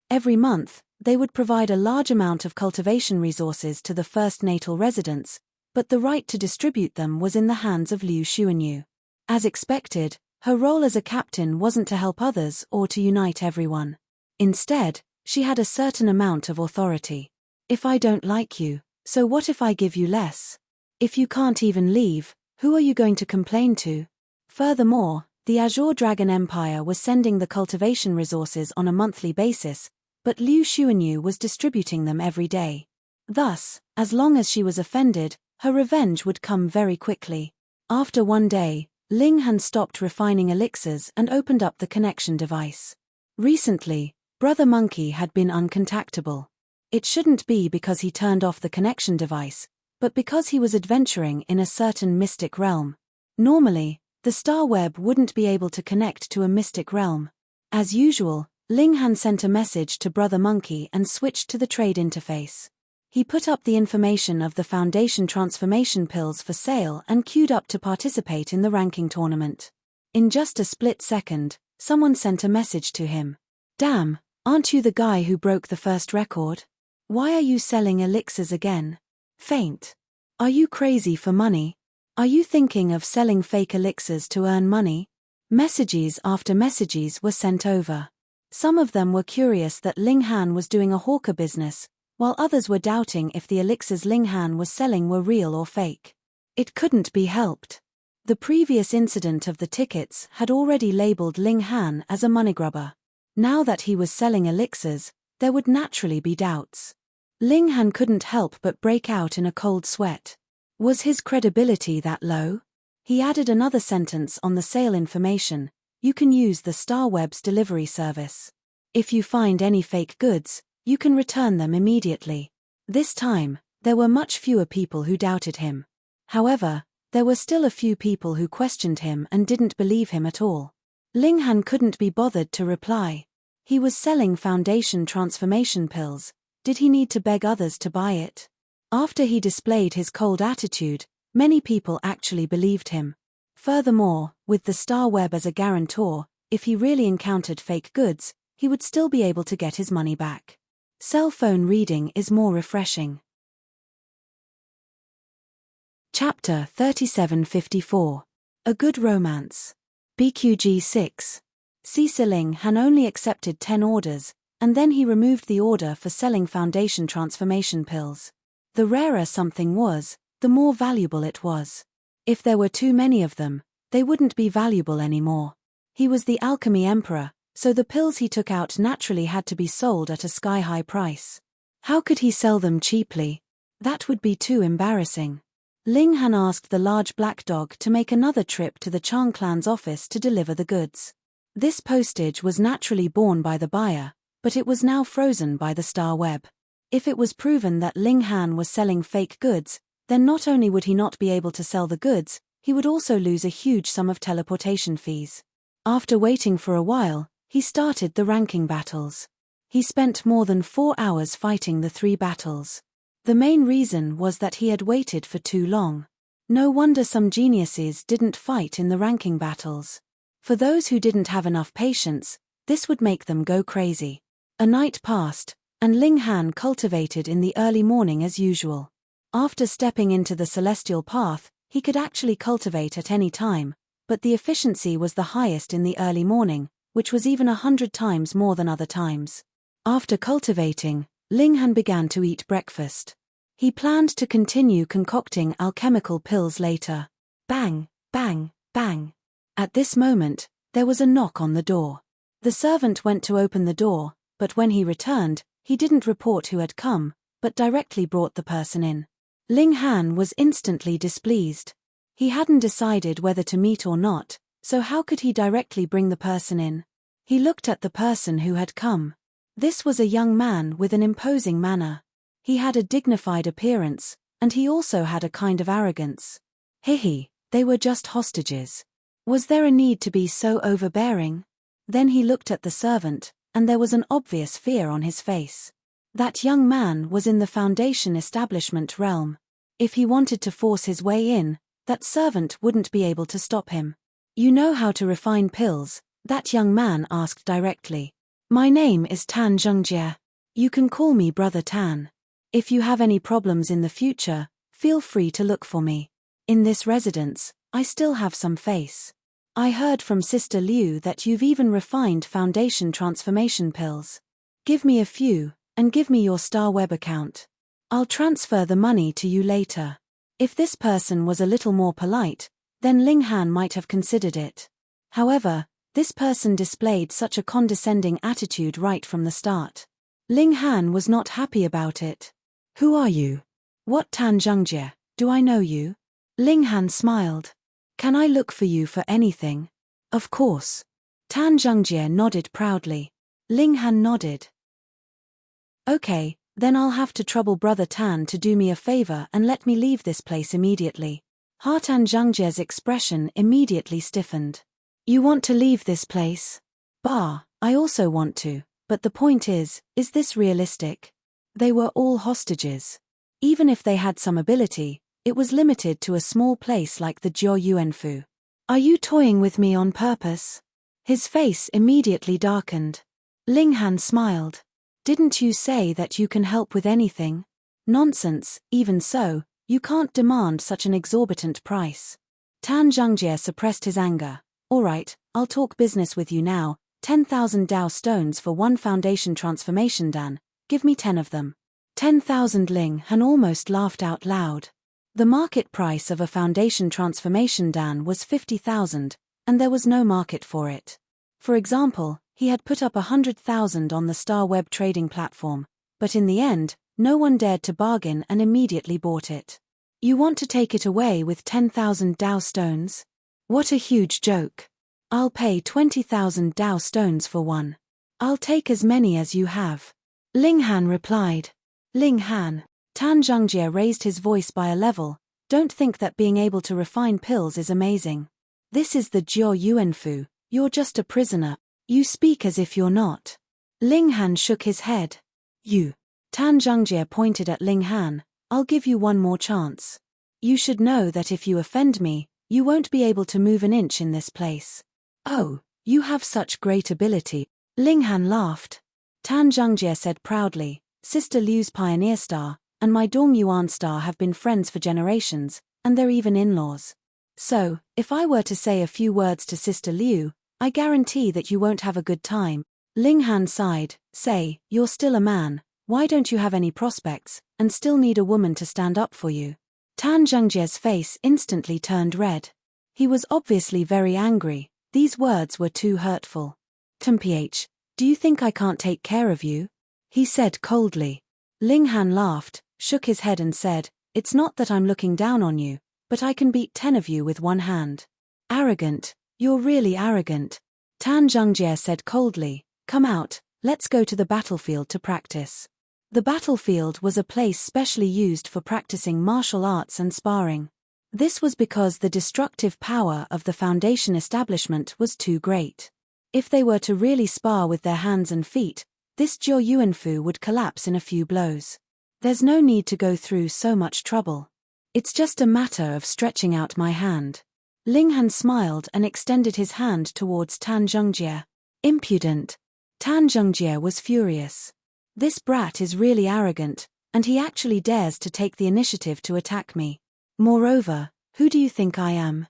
Every month, they would provide a large amount of cultivation resources to the first natal residence, but the right to distribute them was in the hands of Liu Xuanyu. As expected, her role as a captain wasn't to help others or to unite everyone. Instead, she had a certain amount of authority. If I don't like you, so what if I give you less? If you can't even leave, who are you going to complain to? Furthermore, the Azure Dragon Empire was sending the cultivation resources on a monthly basis, but Liu Xuanyu was distributing them every day. Thus, as long as she was offended, her revenge would come very quickly. After one day, Ling Han stopped refining elixirs and opened up the connection device. Recently, Brother Monkey had been uncontactable. It shouldn't be because he turned off the connection device, but because he was adventuring in a certain mystic realm. Normally, the star web wouldn't be able to connect to a mystic realm. As usual, Ling Han sent a message to Brother Monkey and switched to the trade interface. He put up the information of the foundation transformation pills for sale and queued up to participate in the ranking tournament. In just a split second, someone sent a message to him. Damn, aren't you the guy who broke the first record? Why are you selling elixirs again? Faint. Are you crazy for money? Are you thinking of selling fake elixirs to earn money? Messages after messages were sent over. Some of them were curious that Ling Han was doing a hawker business, while others were doubting if the elixirs Ling Han was selling were real or fake. It couldn't be helped. The previous incident of the tickets had already labeled Ling Han as a moneygrubber. Now that he was selling elixirs, there would naturally be doubts. Ling Han couldn't help but break out in a cold sweat. Was his credibility that low? He added another sentence on the sale information: you can use the Star Web's delivery service. If you find any fake goods, you can return them immediately. This time, there were much fewer people who doubted him. However, there were still a few people who questioned him and didn't believe him at all. Ling Han couldn't be bothered to reply. He was selling foundation transformation pills. Did he need to beg others to buy it? After he displayed his cold attitude, many people actually believed him. Furthermore, with the Star Web as a guarantor, if he really encountered fake goods, he would still be able to get his money back. Cell phone reading is more refreshing. Chapter 3754. A Good Romance. BQG 6. Ling Han only accepted 10 orders, and then he removed the order for selling foundation transformation pills. The rarer something was, the more valuable it was. If there were too many of them, they wouldn't be valuable anymore. He was the Alchemy Emperor, so the pills he took out naturally had to be sold at a sky-high price. How could he sell them cheaply? That would be too embarrassing. Ling Han asked the large black dog to make another trip to the Chang clan's office to deliver the goods. This postage was naturally borne by the buyer, but it was now frozen by the Star Web. If it was proven that Ling Han was selling fake goods, then not only would he not be able to sell the goods, he would also lose a huge sum of teleportation fees. After waiting for a while, he started the ranking battles. He spent more than 4 hours fighting the 3 battles. The main reason was that he had waited for too long. No wonder some geniuses didn't fight in the ranking battles. For those who didn't have enough patience, this would make them go crazy. A night passed, and Ling Han cultivated in the early morning as usual. After stepping into the celestial path, he could actually cultivate at any time, but the efficiency was the highest in the early morning, which was even 100 times more than other times. After cultivating, Ling Han began to eat breakfast. He planned to continue concocting alchemical pills later. Bang, bang, bang. At this moment, there was a knock on the door. The servant went to open the door, but when he returned, he didn't report who had come, but directly brought the person in. Ling Han was instantly displeased. He hadn't decided whether to meet or not, so how could he directly bring the person in? He looked at the person who had come. This was a young man with an imposing manner. He had a dignified appearance, and he also had a kind of arrogance. Hihi, they were just hostages. Was there a need to be so overbearing? Then he looked at the servant, and there was an obvious fear on his face. That young man was in the foundation establishment realm. If he wanted to force his way in, that servant wouldn't be able to stop him. You know how to refine pills? That young man asked directly. My name is Tan Zhengjie. You can call me Brother Tan. If you have any problems in the future, feel free to look for me. In this residence, I still have some face. I heard from Sister Liu that you've even refined foundation transformation pills. Give me a few, and give me your Star Web account. I'll transfer the money to you later. If this person was a little more polite, then Ling Han might have considered it. However, this person displayed such a condescending attitude right from the start. Ling Han was not happy about it. Who are you? What Tan Zhengjie, do I know you? Ling Han smiled. Can I look for you for anything? Of course. Tan Zhengjie nodded proudly. Ling Han nodded. Okay, then I'll have to trouble Brother Tan to do me a favor and let me leave this place immediately. Tan Zhengjie's expression immediately stiffened. You want to leave this place? Bah, I also want to, but the point is this realistic? They were all hostages. Even if they had some ability, it was limited to a small place like the Jiao Yuanfu. Are you toying with me on purpose? His face immediately darkened. Ling Han smiled. Didn't you say that you can help with anything? Nonsense, even so, you can't demand such an exorbitant price. Tan Zhengjie suppressed his anger. Alright, I'll talk business with you now. 10,000 Dao stones for one foundation transformation dan. Give me 10 of them. 10,000 Ling Han almost laughed out loud. The market price of a foundation transformation dan was 50,000, and there was no market for it. For example, he had put up 100,000 on the Star Web trading platform, but in the end, no one dared to bargain and immediately bought it. You want to take it away with 10,000 Dao stones? What a huge joke. I'll pay 20,000 Dao stones for one. I'll take as many as you have. Ling Han replied. Ling Han. Tan Zhengjie raised his voice by a level. Don't think that being able to refine pills is amazing. This is the Jiao Yuanfu, you're just a prisoner. You speak as if you're not. Ling Han shook his head. You. Tan Zhengjie pointed at Ling Han. I'll give you one more chance. You should know that if you offend me, you won't be able to move an inch in this place. Oh, you have such great ability. Ling Han laughed. Tan Zhengjie said proudly, Sister Liu's Pioneer Star, and my Dong Yuan Star have been friends for generations, and they're even in-laws. So, if I were to say a few words to Sister Liu, I guarantee that you won't have a good time. Ling Han sighed. Say, you're still a man, why don't you have any prospects, and still need a woman to stand up for you? Tan Zhengjie's face instantly turned red. He was obviously very angry. These words were too hurtful. Temph, do you think I can't take care of you? He said coldly. Ling Han laughed, shook his head and said, It's not that I'm looking down on you, but I can beat 10 of you with one hand. Arrogant, you're really arrogant. Tan Zhengjie said coldly, Come out, let's go to the battlefield to practice. The battlefield was a place specially used for practicing martial arts and sparring. This was because the destructive power of the Foundation establishment was too great. If they were to really spar with their hands and feet, this Jiao Yuanfu would collapse in a few blows. There's no need to go through so much trouble. It's just a matter of stretching out my hand. Ling Han smiled and extended his hand towards Tan Zhengjie. Impudent. Tan Zhengjie was furious. This brat is really arrogant, and he actually dares to take the initiative to attack me. Moreover, who do you think I am?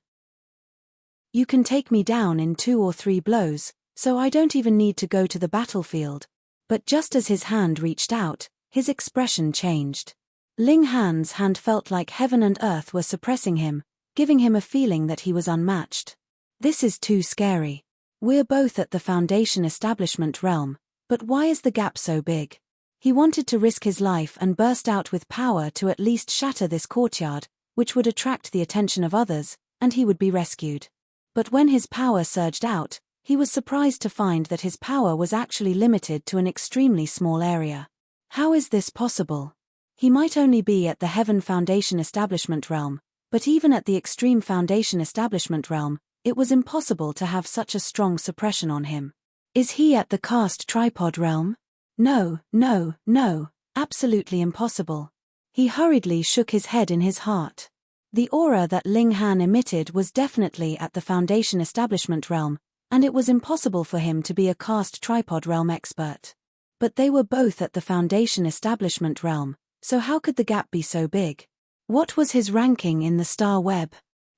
You can take me down in 2 or 3 blows, so I don't even need to go to the battlefield. But just as his hand reached out, his expression changed. Ling Han's hand felt like heaven and earth were suppressing him, giving him a feeling that he was unmatched. This is too scary. We're both at the Foundation establishment realm, but why is the gap so big? He wanted to risk his life and burst out with power to at least shatter this courtyard, which would attract the attention of others, and he would be rescued. But when his power surged out, he was surprised to find that his power was actually limited to an extremely small area. How is this possible? He might only be at the Heaven Foundation establishment realm, but even at the Extreme Foundation establishment realm, it was impossible to have such a strong suppression on him. Is he at the cast tripod realm? No, no, no, absolutely impossible. He hurriedly shook his head in his heart. The aura that Ling Han emitted was definitely at the Foundation establishment realm, and it was impossible for him to be a cast tripod realm expert. But they were both at the Foundation establishment realm, so how could the gap be so big? What was his ranking in the star web?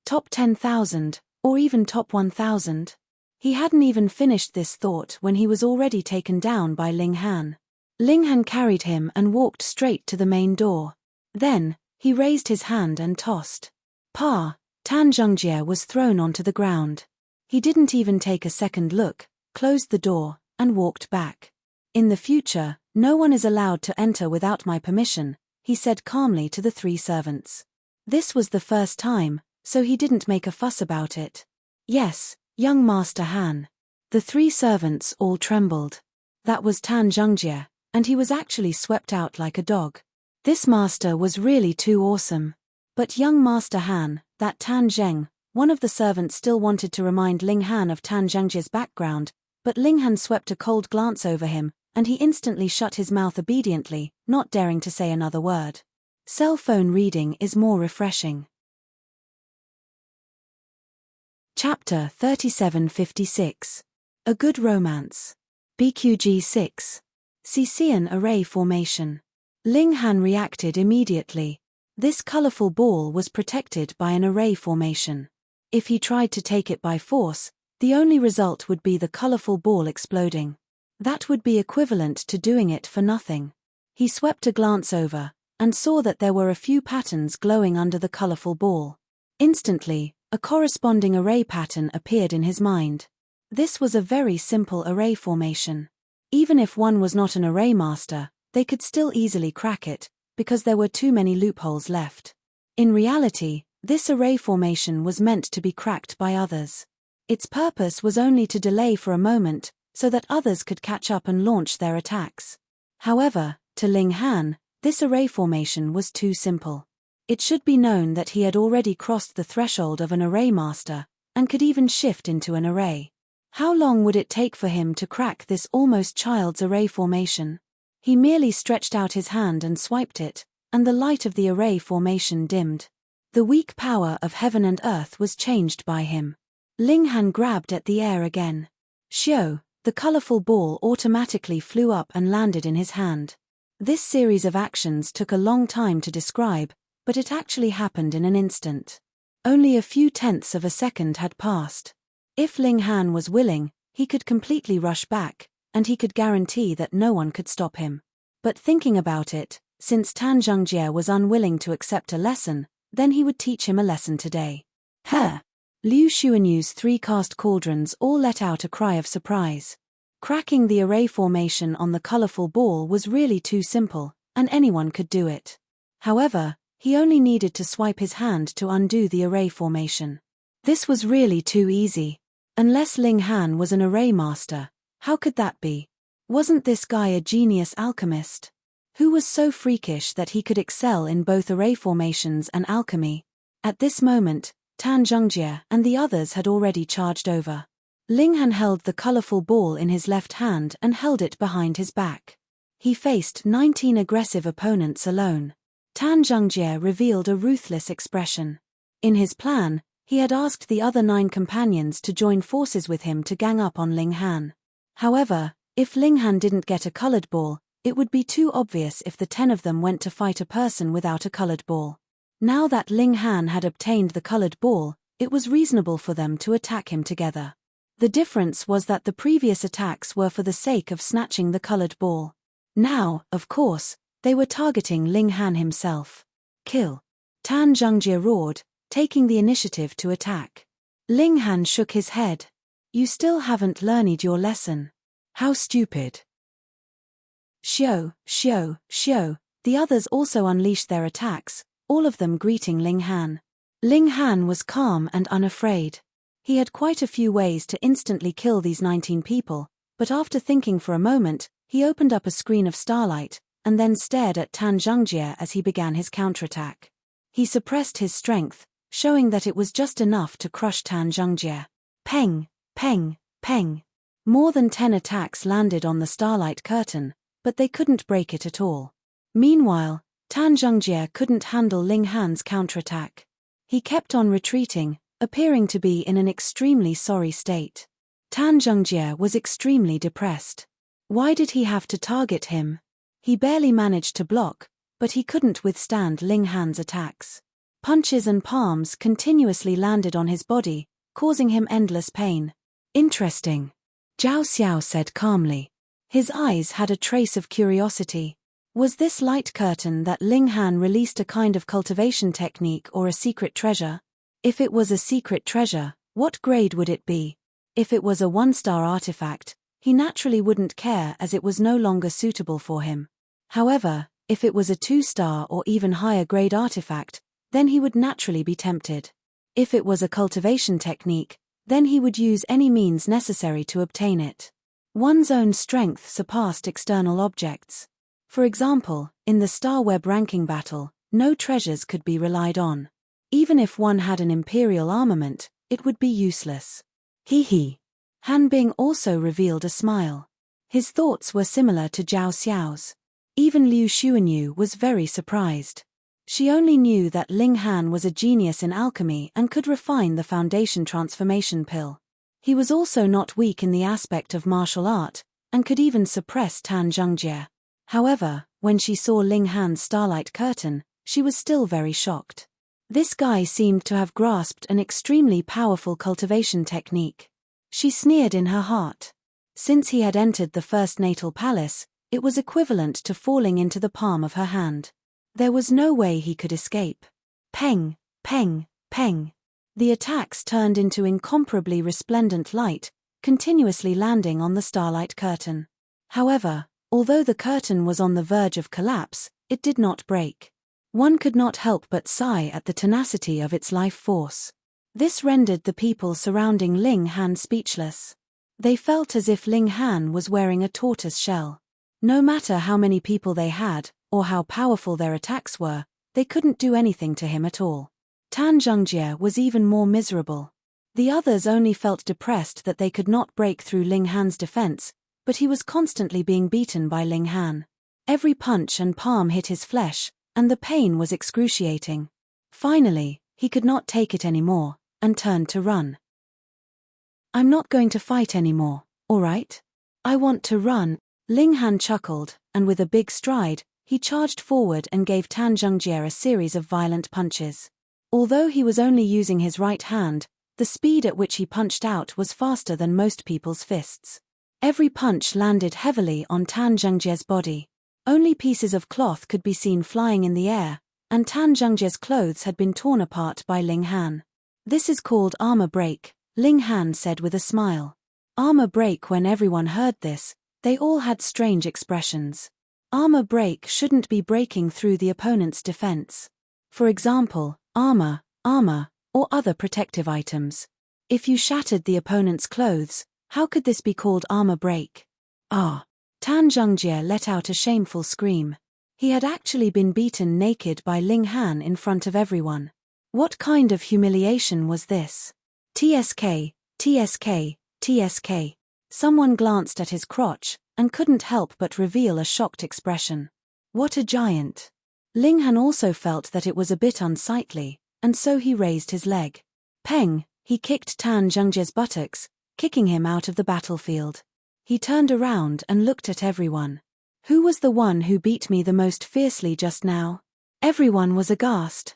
Top 10,000, or even top 1,000? He hadn't even finished this thought when he was already taken down by Ling Han. Ling Han carried him and walked straight to the main door. Then, he raised his hand and tossed. Tan Zhengjie was thrown onto the ground. He didn't even take a second look, closed the door, and walked back. In the future, no one is allowed to enter without my permission, he said calmly to the 3 servants. This was the first time, so he didn't make a fuss about it. Yes, young Master Han. The 3 servants all trembled. That was Tan Zhengjie, and he was actually swept out like a dog. This master was really too awesome. But young Master Han, that Tan Zheng, one of the servants still wanted to remind Ling Han of Tan Zhengjie's background, but Ling Han swept a cold glance over him, and he instantly shut his mouth obediently, not daring to say another word. Cell phone reading is more refreshing. Chapter 3756. A Good Romance. BQG 6. Caesian Array Formation. Ling Han reacted immediately. This colorful ball was protected by an array formation. If he tried to take it by force, the only result would be the colorful ball exploding. That would be equivalent to doing it for nothing. He swept a glance over, and saw that there were a few patterns glowing under the colorful ball. Instantly, a corresponding array pattern appeared in his mind. This was a very simple array formation. Even if one was not an array master, they could still easily crack it, because there were too many loopholes left. In reality, this array formation was meant to be cracked by others. Its purpose was only to delay for a moment, so that others could catch up and launch their attacks. However, to Ling Han, this array formation was too simple. It should be known that he had already crossed the threshold of an array master, and could even shift into an array. How long would it take for him to crack this almost child's array formation? He merely stretched out his hand and swiped it, and the light of the array formation dimmed. The weak power of heaven and earth was changed by him. Ling Han grabbed at the air again. Xiao, the colorful ball automatically flew up and landed in his hand. This series of actions took a long time to describe, but it actually happened in an instant. Only a few tenths of a second had passed. If Ling Han was willing, he could completely rush back, and he could guarantee that no one could stop him. But thinking about it, since Tan Zhengjie was unwilling to accept a lesson, then he would teach him a lesson today. Liu Xuanyu's 3 cast cauldrons all let out a cry of surprise. Cracking the array formation on the colorful ball was really too simple, and anyone could do it. However, he only needed to swipe his hand to undo the array formation. This was really too easy. Unless Ling Han was an array master, how could that be? Wasn't this guy a genius alchemist? Who was so freakish that he could excel in both array formations and alchemy? At this moment, Tan Zhengjie and the others had already charged over. Ling Han held the colorful ball in his left hand and held it behind his back. He faced 19 aggressive opponents alone. Tan Zhengjie revealed a ruthless expression. In his plan, he had asked the other 9 companions to join forces with him to gang up on Ling Han. However, if Ling Han didn't get a colored ball, it would be too obvious if the 10 of them went to fight a person without a colored ball. Now that Ling Han had obtained the colored ball, it was reasonable for them to attack him together. The difference was that the previous attacks were for the sake of snatching the colored ball. Now, of course, they were targeting Ling Han himself. Kill! Tan Zhengjie roared, taking the initiative to attack. Ling Han shook his head. You still haven't learned your lesson. How stupid. Xiao, Xiao, Xiao. The others also unleashed their attacks, all of them greeting Ling Han. Ling Han was calm and unafraid. He had quite a few ways to instantly kill these 19 people, but after thinking for a moment, he opened up a screen of starlight, and then stared at Tan Zhengjie as he began his counterattack. He suppressed his strength, showing that it was just enough to crush Tan Zhengjie. Peng, peng, peng. More than 10 attacks landed on the starlight curtain, but they couldn't break it at all. Meanwhile, Tan Zhengjie couldn't handle Ling Han's counterattack. He kept on retreating, appearing to be in an extremely sorry state. Tan Zhengjie was extremely depressed. Why did he have to target him? He barely managed to block, but he couldn't withstand Ling Han's attacks. Punches and palms continuously landed on his body, causing him endless pain. Interesting. Zhao Xiao said calmly. His eyes had a trace of curiosity. Was this light curtain that Ling Han released a kind of cultivation technique or a secret treasure? If it was a secret treasure, what grade would it be? If it was a 1-star artifact, he naturally wouldn't care as it was no longer suitable for him. However, if it was a 2-star or even higher grade artifact, then he would naturally be tempted. If it was a cultivation technique, then he would use any means necessary to obtain it. One's own strength surpassed external objects. For example, in the Star Web ranking battle, no treasures could be relied on. Even if one had an imperial armament, it would be useless. Hee. Han Bing also revealed a smile. His thoughts were similar to Zhao Xiao's. Even Liu Xuanyu was very surprised. She only knew that Ling Han was a genius in alchemy and could refine the foundation transformation pill. He was also not weak in the aspect of martial art, and could even suppress Tan Zhengjie. However, when she saw Ling Han's starlight curtain, she was still very shocked. This guy seemed to have grasped an extremely powerful cultivation technique. She sneered in her heart. Since he had entered the first natal palace, it was equivalent to falling into the palm of her hand. There was no way he could escape. Peng, peng, peng. The attacks turned into incomparably resplendent light, continuously landing on the starlight curtain. However, although the curtain was on the verge of collapse, it did not break. One could not help but sigh at the tenacity of its life force. This rendered the people surrounding Ling Han speechless. They felt as if Ling Han was wearing a tortoise shell. No matter how many people they had, or how powerful their attacks were, they couldn't do anything to him at all. Tan Zhengjie was even more miserable. The others only felt depressed that they could not break through Ling Han's defense, but he was constantly being beaten by Ling Han. Every punch and palm hit his flesh, and the pain was excruciating. Finally, he could not take it anymore, and turned to run. I'm not going to fight anymore, all right? I want to run. Ling Han chuckled, and with a big stride, he charged forward and gave Tan Zhengjie a series of violent punches. Although he was only using his right hand, the speed at which he punched out was faster than most people's fists. Every punch landed heavily on Tan Zhengjie's body. Only pieces of cloth could be seen flying in the air, and Tan Zhengjie's clothes had been torn apart by Ling Han. This is called armor break, Ling Han said with a smile. Armor break. When everyone heard this, they all had strange expressions. Armor break shouldn't be breaking through the opponent's defense. For example, armor, or other protective items. If you shattered the opponent's clothes, how could this be called armor break? Ah! Tan Zhengjie let out a shameful scream. He had actually been beaten naked by Ling Han in front of everyone. What kind of humiliation was this? TSK, TSK, TSK. Someone glanced at his crotch, and couldn't help but reveal a shocked expression. What a giant! Ling Han also felt that it was a bit unsightly, and so he raised his leg. Peng! He kicked Tan Zhengjie's buttocks, kicking him out of the battlefield. He turned around and looked at everyone. Who was the one who beat me the most fiercely just now? Everyone was aghast.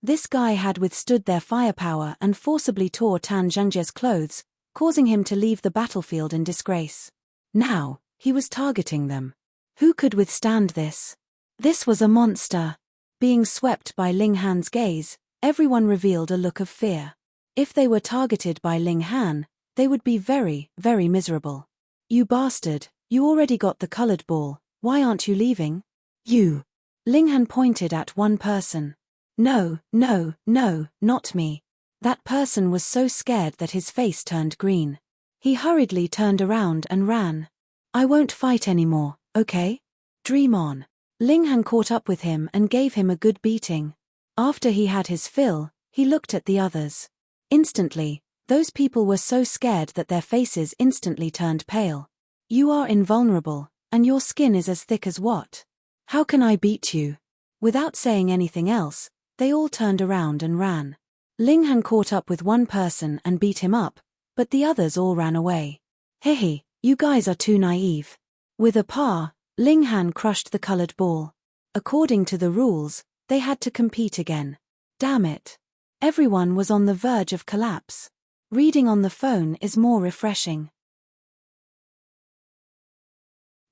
This guy had withstood their firepower and forcibly tore Tan Zhengjia's clothes, causing him to leave the battlefield in disgrace. Now, he was targeting them. Who could withstand this? This was a monster. Being swept by Ling Han's gaze, everyone revealed a look of fear. If they were targeted by Ling Han, they would be very, very miserable. You bastard, you already got the colored ball, why aren't you leaving? You. Ling Han pointed at one person. No, no, no, not me. That person was so scared that his face turned green. He hurriedly turned around and ran. I won't fight anymore, okay? Dream on. Ling Han caught up with him and gave him a good beating. After he had his fill, he looked at the others. Instantly, those people were so scared that their faces instantly turned pale. You are invulnerable, and your skin is as thick as what? How can I beat you? Without saying anything else, they all turned around and ran. Ling Han caught up with one person and beat him up, but the others all ran away. Hehe, you guys are too naive. With a paw, Ling Han crushed the colored ball. According to the rules, they had to compete again. Damn it. Everyone was on the verge of collapse. Reading on the phone is more refreshing.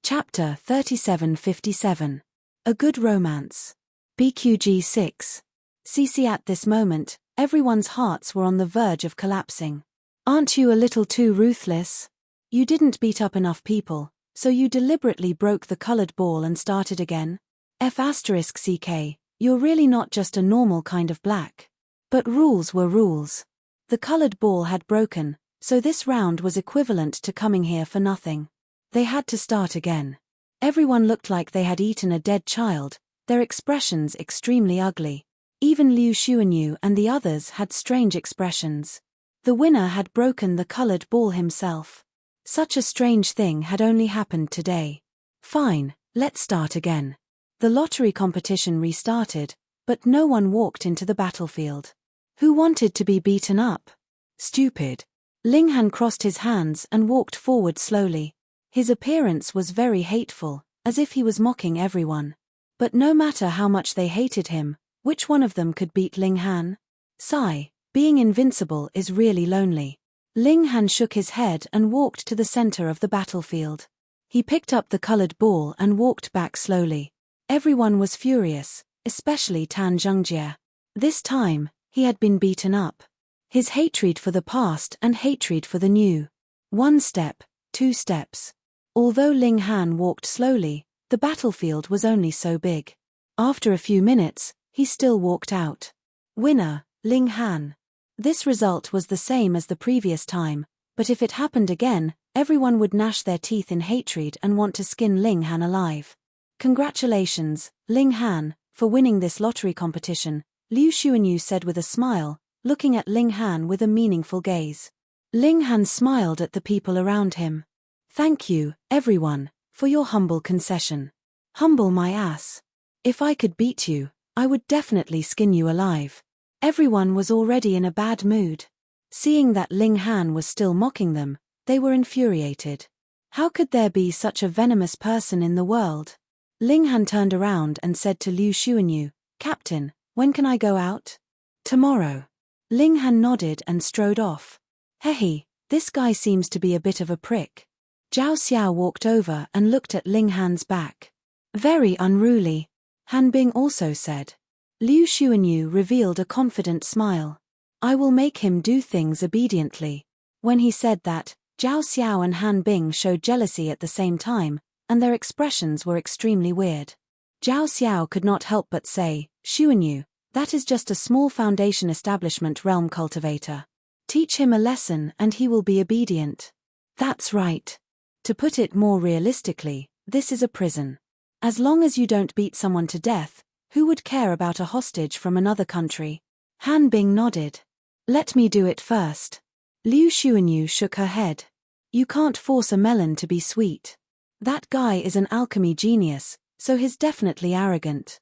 Chapter 3757. A Good Romance. BQG 6. CC. At this moment, everyone's hearts were on the verge of collapsing. Aren't you a little too ruthless? You didn't beat up enough people, so you deliberately broke the colored ball and started again? F***CK, you're really not just a normal kind of black. But rules were rules. The colored ball had broken, so this round was equivalent to coming here for nothing. They had to start again. Everyone looked like they had eaten a dead child, their expressions extremely ugly. Even Liu Xuanyu and the others had strange expressions. The winner had broken the colored ball himself. Such a strange thing had only happened today. Fine, let's start again. The lottery competition restarted, but no one walked into the battlefield. Who wanted to be beaten up? Stupid. Ling Han crossed his hands and walked forward slowly. His appearance was very hateful, as if he was mocking everyone. But no matter how much they hated him, which one of them could beat Ling Han? Sigh, being invincible is really lonely. Ling Han shook his head and walked to the center of the battlefield. He picked up the colored ball and walked back slowly. Everyone was furious, especially Tan Zhengjie. This time, he had been beaten up. His hatred for the past and hatred for the new. 1 step, 2 steps. Although Ling Han walked slowly, the battlefield was only so big. After a few minutes, he still walked out. Winner, Ling Han. This result was the same as the previous time, but if it happened again, everyone would gnash their teeth in hatred and want to skin Ling Han alive. Congratulations, Ling Han, for winning this lottery competition, Liu Xuanyu said with a smile, looking at Ling Han with a meaningful gaze. Ling Han smiled at the people around him. Thank you, everyone, for your humble concession. Humble my ass. If I could beat you, I would definitely skin you alive. Everyone was already in a bad mood. Seeing that Ling Han was still mocking them, they were infuriated. How could there be such a venomous person in the world? Ling Han turned around and said to Liu Xuanyu, Captain, when can I go out? Tomorrow. Ling Han nodded and strode off. Hehe, this guy seems to be a bit of a prick. Zhao Xiao walked over and looked at Ling Han's back. Very unruly. Han Bing also said. Liu Xuanyu revealed a confident smile. I will make him do things obediently. When he said that, Zhao Xiao and Han Bing showed jealousy at the same time, and their expressions were extremely weird. Zhao Xiao could not help but say, Xuanyu, that is just a small foundation establishment realm cultivator. Teach him a lesson and he will be obedient. That's right. To put it more realistically, this is a prison. As long as you don't beat someone to death, who would care about a hostage from another country? Han Bing nodded. Let me do it first. Liu Xuanyu shook her head. You can't force a melon to be sweet. That guy is an alchemy genius, so he's definitely arrogant.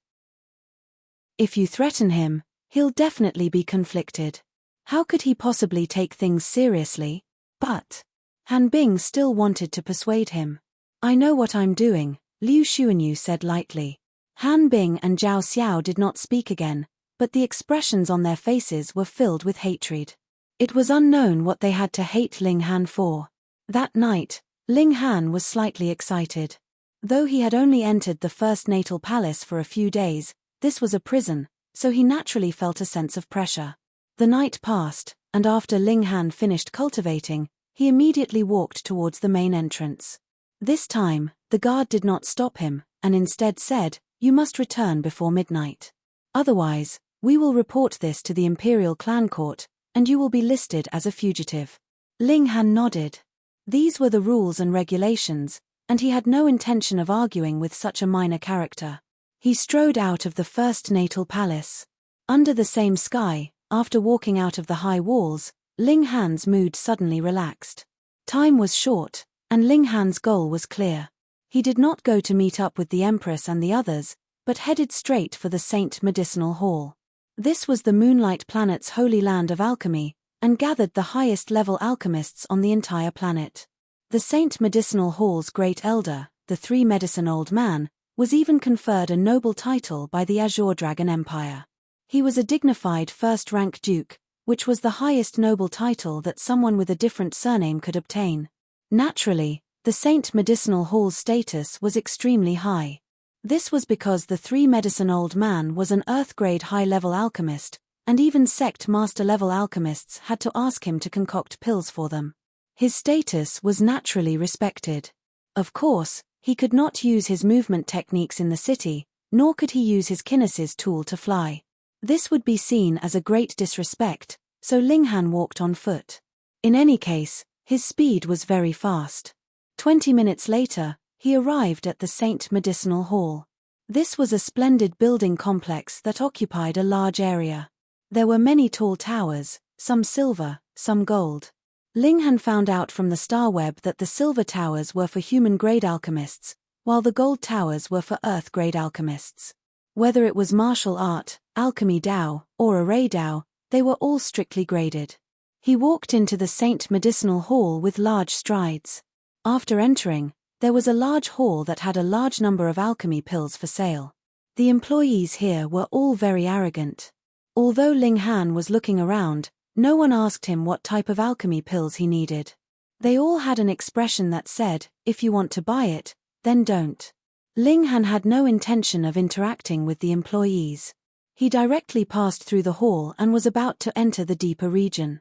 If you threaten him, he'll definitely be conflicted. How could he possibly take things seriously? But Han Bing still wanted to persuade him. I know what I'm doing, Liu Xuanyu said lightly. Han Bing and Zhao Xiao did not speak again, but the expressions on their faces were filled with hatred. It was unknown what they had to hate Ling Han for. That night, Ling Han was slightly excited. Though he had only entered the first natal palace for a few days, this was a prison, so he naturally felt a sense of pressure. The night passed, and after Ling Han finished cultivating, he immediately walked towards the main entrance. This time, the guard did not stop him, and instead said, "You must return before midnight. Otherwise, we will report this to the Imperial Clan Court, and you will be listed as a fugitive." Ling Han nodded. These were the rules and regulations, and he had no intention of arguing with such a minor character. He strode out of the first natal palace. Under the same sky, after walking out of the high walls, Ling Han's mood suddenly relaxed. Time was short, and Ling Han's goal was clear. He did not go to meet up with the Empress and the others, but headed straight for the Saint Medicinal Hall. This was the Moonlight Planet's holy land of alchemy, and gathered the highest-level alchemists on the entire planet. The Saint Medicinal Hall's great elder, the Three-Medicine Old Man, was even conferred a noble title by the Azure Dragon Empire. He was a dignified first-rank duke, which was the highest noble title that someone with a different surname could obtain. Naturally, the Saint Medicinal Hall's status was extremely high. This was because the Three-Medicine Old Man was an Earth-grade high-level alchemist, and even sect master-level alchemists had to ask him to concoct pills for them. His status was naturally respected. Of course, he could not use his movement techniques in the city, nor could he use his kinesis tool to fly. This would be seen as a great disrespect, so Ling Han walked on foot. In any case, his speed was very fast. 20 minutes later, he arrived at the Saint Medicinal Hall. This was a splendid building complex that occupied a large area. There were many tall towers, some silver, some gold. Ling Han found out from the star web that the silver towers were for human-grade alchemists, while the gold towers were for Earth-grade alchemists. Whether it was martial art, alchemy Dao, or array Dao, they were all strictly graded. He walked into the Saint Medicinal Hall with large strides. After entering, there was a large hall that had a large number of alchemy pills for sale. The employees here were all very arrogant. Although Ling Han was looking around, no one asked him what type of alchemy pills he needed. They all had an expression that said, "If you want to buy it, then don't." Ling Han had no intention of interacting with the employees. He directly passed through the hall and was about to enter the deeper region.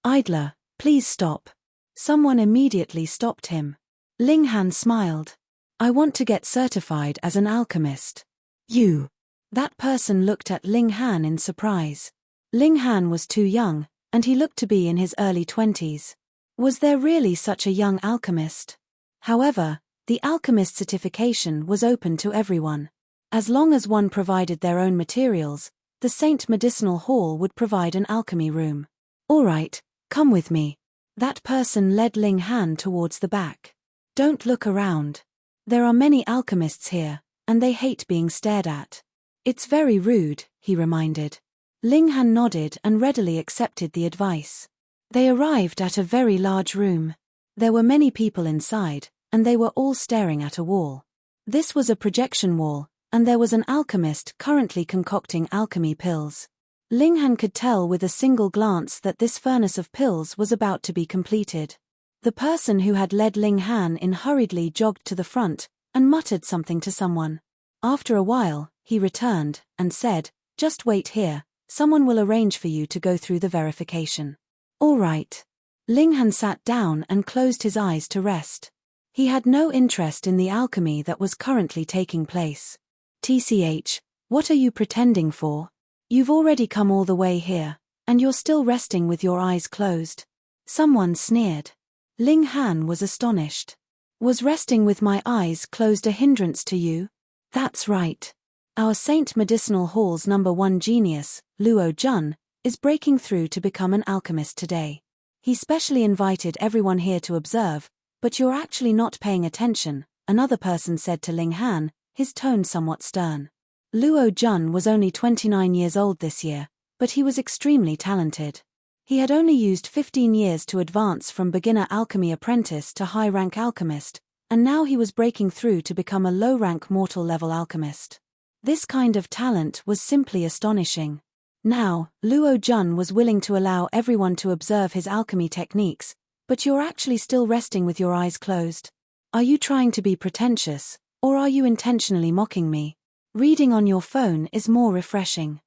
"Idler, please stop." Someone immediately stopped him. Ling Han smiled. "I want to get certified as an alchemist." "You?" That person looked at Ling Han in surprise. Ling Han was too young, and he looked to be in his early 20s. Was there really such a young alchemist? However, the alchemist certification was open to everyone. As long as one provided their own materials, the Saint Medicinal Hall would provide an alchemy room. "All right, come with me." That person led Ling Han towards the back. "Don't look around. There are many alchemists here, and they hate being stared at." "It's very rude," he reminded. Ling Han nodded and readily accepted the advice. They arrived at a very large room. There were many people inside, and they were all staring at a wall. This was a projection wall, and there was an alchemist currently concocting alchemy pills. Ling Han could tell with a single glance that this furnace of pills was about to be completed. The person who had led Ling Han in hurriedly jogged to the front and muttered something to someone. After a while, he returned and said, "Just wait here, someone will arrange for you to go through the verification." "All right." Ling Han sat down and closed his eyes to rest. He had no interest in the alchemy that was currently taking place. "TCH, what are you pretending for? You've already come all the way here, and you're still resting with your eyes closed." Someone sneered. Ling Han was astonished. "Was resting with my eyes closed a hindrance to you?" "That's right. Our Saint Medicinal Hall's #1 genius, Luo Jun, is breaking through to become an alchemist today. He specially invited everyone here to observe, but you're actually not paying attention," another person said to Ling Han, his tone somewhat stern. Luo Jun was only 29 years old this year, but he was extremely talented. He had only used 15 years to advance from beginner alchemy apprentice to high-rank alchemist, and now he was breaking through to become a low-rank mortal-level alchemist. This kind of talent was simply astonishing. Now, Luo Jun was willing to allow everyone to observe his alchemy techniques, but you're actually still resting with your eyes closed. Are you trying to be pretentious, or are you intentionally mocking me? Reading on your phone is more refreshing.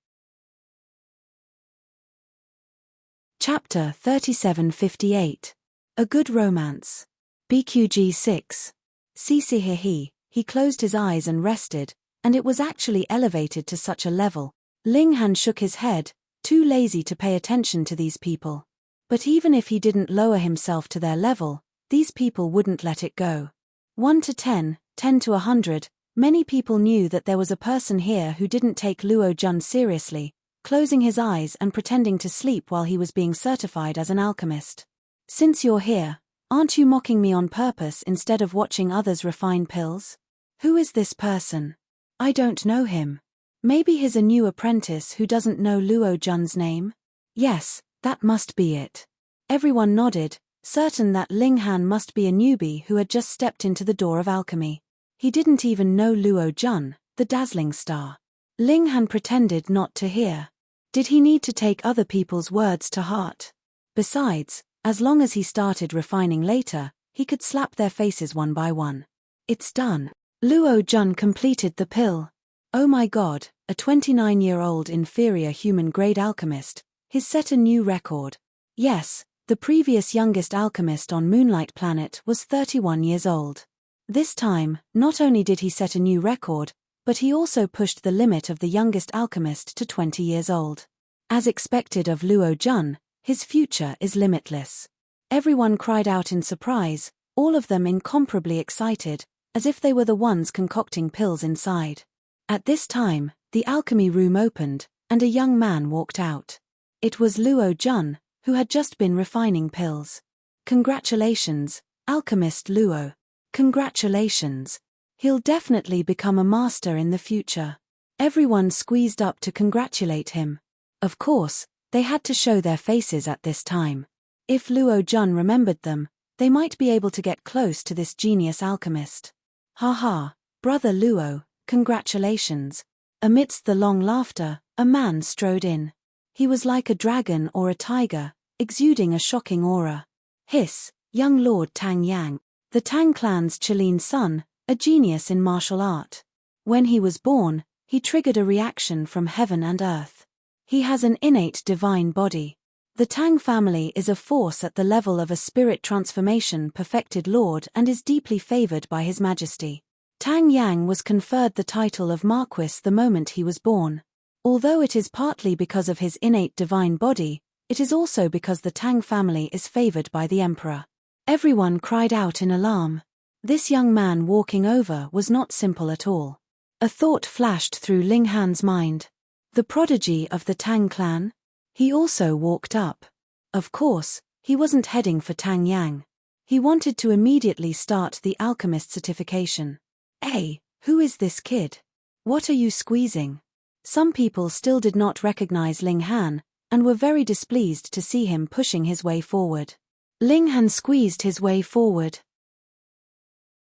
Chapter 3758. A Good Romance. BQG 6. He closed his eyes and rested, and it was actually elevated to such a level. Ling Han shook his head, too lazy to pay attention to these people. But even if he didn't lower himself to their level, these people wouldn't let it go. 1 to 10, 10 to 100, many people knew that there was a person here who didn't take Luo Jun seriously, closing his eyes and pretending to sleep while he was being certified as an alchemist. Since you're here, aren't you mocking me on purpose instead of watching others refine pills? Who is this person? I don't know him. Maybe he's a new apprentice who doesn't know Luo Jun's name? Yes, that must be it. Everyone nodded, certain that Ling Han must be a newbie who had just stepped into the door of alchemy. He didn't even know Luo Jun, the dazzling star. Ling Han pretended not to hear. Did he need to take other people's words to heart? Besides, as long as he started refining later, he could slap their faces one by one. It's done. Luo Jun completed the pill. Oh my god, a 29-year-old inferior human-grade alchemist, he's set a new record. Yes, the previous youngest alchemist on Moonlight Planet was 31 years old. This time, not only did he set a new record, but he also pushed the limit of the youngest alchemist to 20 years old. As expected of Luo Jun, his future is limitless. Everyone cried out in surprise, all of them incomparably excited, as if they were the ones concocting pills inside. At this time, the alchemy room opened, and a young man walked out. It was Luo Jun, who had just been refining pills. Congratulations, Alchemist Luo. Congratulations. He'll definitely become a master in the future. Everyone squeezed up to congratulate him. Of course, they had to show their faces at this time. If Luo Jun remembered them, they might be able to get close to this genius alchemist. Haha, brother Luo, congratulations. Amidst the long laughter, a man strode in. He was like a dragon or a tiger, exuding a shocking aura. Hiss, young Lord Tang Yang, the Tang clan's Qilin son, a genius in martial art. When he was born, he triggered a reaction from heaven and earth. He has an innate divine body. The Tang family is a force at the level of a spirit transformation perfected lord and is deeply favored by His Majesty. Tang Yang was conferred the title of Marquis the moment he was born. Although it is partly because of his innate divine body, it is also because the Tang family is favored by the emperor. Everyone cried out in alarm. This young man walking over was not simple at all. A thought flashed through Ling Han's mind. The prodigy of the Tang clan? He also walked up. Of course, he wasn't heading for Tang Yang. He wanted to immediately start the alchemist certification. Hey, who is this kid? What are you squeezing? Some people still did not recognize Ling Han, and were very displeased to see him pushing his way forward. Ling Han squeezed his way forward.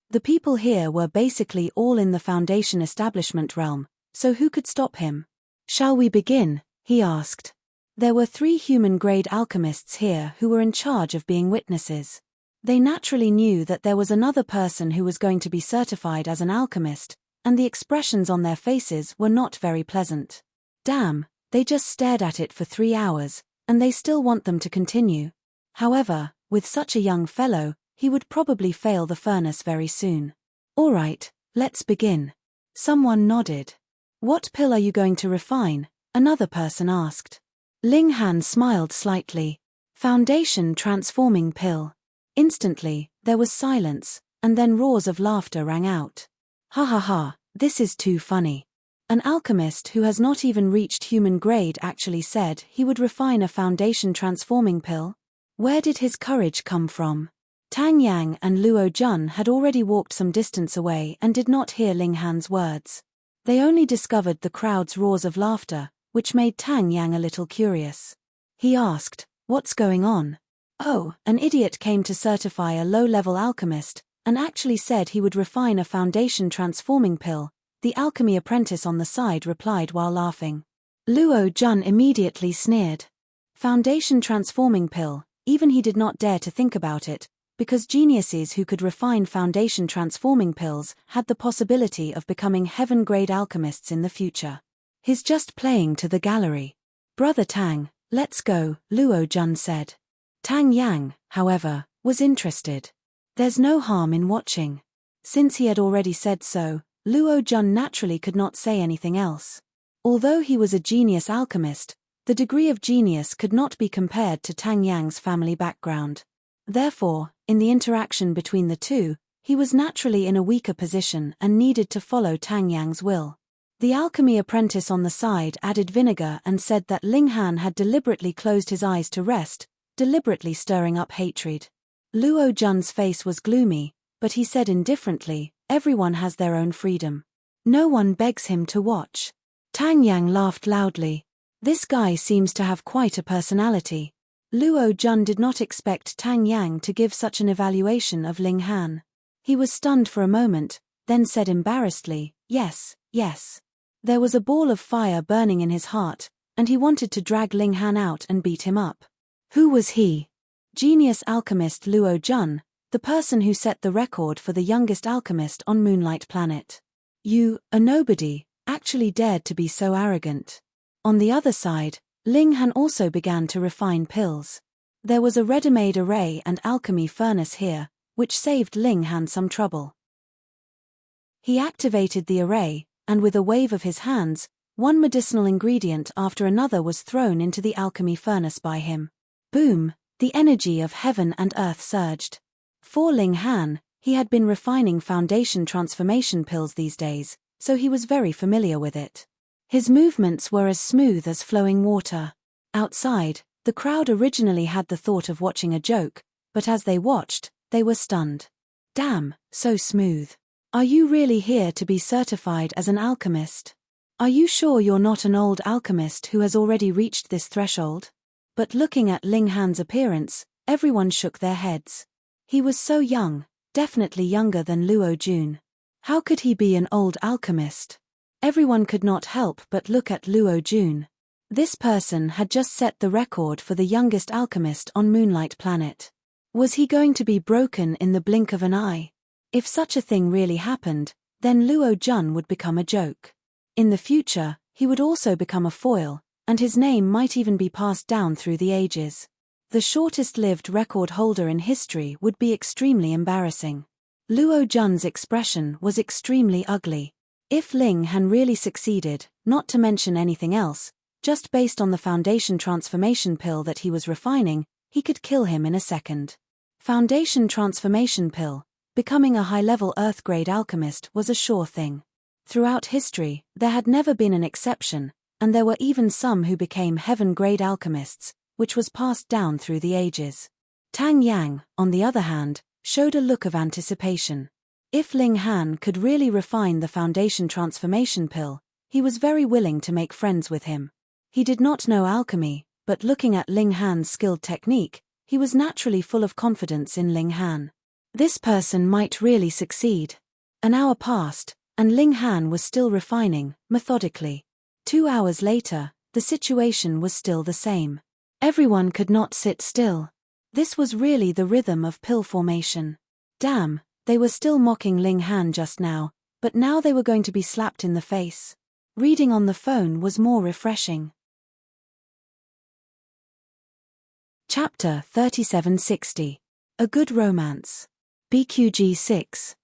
The people here were basically all in the Foundation establishment realm, so who could stop him? Shall we begin? He asked. There were 3 human-grade alchemists here who were in charge of being witnesses. They naturally knew that there was another person who was going to be certified as an alchemist, and the expressions on their faces were not very pleasant. Damn, they just stared at it for 3 hours, and they still want them to continue. However, with such a young fellow, he would probably fail the furnace very soon. All right, let's begin. Someone nodded. What pill are you going to refine? Another person asked. Ling Han smiled slightly. Foundation transforming pill. Instantly, there was silence, and then roars of laughter rang out. Ha ha ha, this is too funny. An alchemist who has not even reached human grade actually said he would refine a foundation transforming pill? Where did his courage come from? Tang Yang and Luo Jun had already walked some distance away and did not hear Ling Han's words. They only discovered the crowd's roars of laughter, which made Tang Yang a little curious. He asked, "What's going on?" Oh, an idiot came to certify a low-level alchemist, and actually said he would refine a foundation transforming pill. the alchemy apprentice on the side replied while laughing. Luo Jun immediately sneered. Foundation transforming pill, even he did not dare to think about it, because geniuses who could refine foundation transforming pills had the possibility of becoming heaven-grade alchemists in the future. He's just playing to the gallery. Brother Tang, let's go, Luo Jun said. Tang Yang, however, was interested. There's no harm in watching. Since he had already said so, Luo Jun naturally could not say anything else. Although he was a genius alchemist, the degree of genius could not be compared to Tang Yang's family background. Therefore, in the interaction between the two, he was naturally in a weaker position and needed to follow Tang Yang's will. The alchemy apprentice on the side added vinegar and said that Ling Han had deliberately closed his eyes to rest, deliberately stirring up hatred. Luo Jun's face was gloomy, but he said indifferently, everyone has their own freedom. No one begs him to watch. Tang Yang laughed loudly. This guy seems to have quite a personality. Luo Jun did not expect Tang Yang to give such an evaluation of Ling Han. He was stunned for a moment, then said embarrassedly, yes, yes. There was a ball of fire burning in his heart, and he wanted to drag Ling Han out and beat him up. Who was he? Genius alchemist Luo Jun, the person who set the record for the youngest alchemist on Moonlight Planet. You, a nobody, actually dared to be so arrogant. On the other side, Ling Han also began to refine pills. There was a ready-made array and alchemy furnace here, which saved Ling Han some trouble. He activated the array, and with a wave of his hands, one medicinal ingredient after another was thrown into the alchemy furnace by him. Boom! The energy of heaven and earth surged. For Ling Han, he had been refining foundation transformation pills these days, so he was very familiar with it. His movements were as smooth as flowing water. Outside, the crowd originally had the thought of watching a joke, but as they watched, they were stunned. Damn, so smooth. Are you really here to be certified as an alchemist? Are you sure you're not an old alchemist who has already reached this threshold? But looking at Ling Han's appearance, everyone shook their heads. He was so young, definitely younger than Luo Jun. How could he be an old alchemist? Everyone could not help but look at Luo Jun. This person had just set the record for the youngest alchemist on Moonlight Planet. Was he going to be broken in the blink of an eye? If such a thing really happened, then Luo Jun would become a joke. In the future, he would also become a foil, and his name might even be passed down through the ages. The shortest-lived record holder in history would be extremely embarrassing. Luo Jun's expression was extremely ugly. If Ling Han really succeeded, not to mention anything else, just based on the foundation transformation pill that he was refining, he could kill him in a second. Foundation transformation pill, becoming a high-level Earth-grade alchemist was a sure thing. Throughout history, there had never been an exception, and there were even some who became heaven-grade alchemists, which was passed down through the ages. Tang Yang, on the other hand, showed a look of anticipation. If Ling Han could really refine the foundation transformation pill, he was very willing to make friends with him. He did not know alchemy, but looking at Ling Han's skilled technique, he was naturally full of confidence in Ling Han. This person might really succeed. An hour passed, and Ling Han was still refining, methodically. 2 hours later, the situation was still the same. Everyone could not sit still. This was really the rhythm of pill formation. Damn, they were still mocking Ling Han just now, but now they were going to be slapped in the face. Reading on the phone was more refreshing. Chapter 3760. A Good Romance. BQG 6.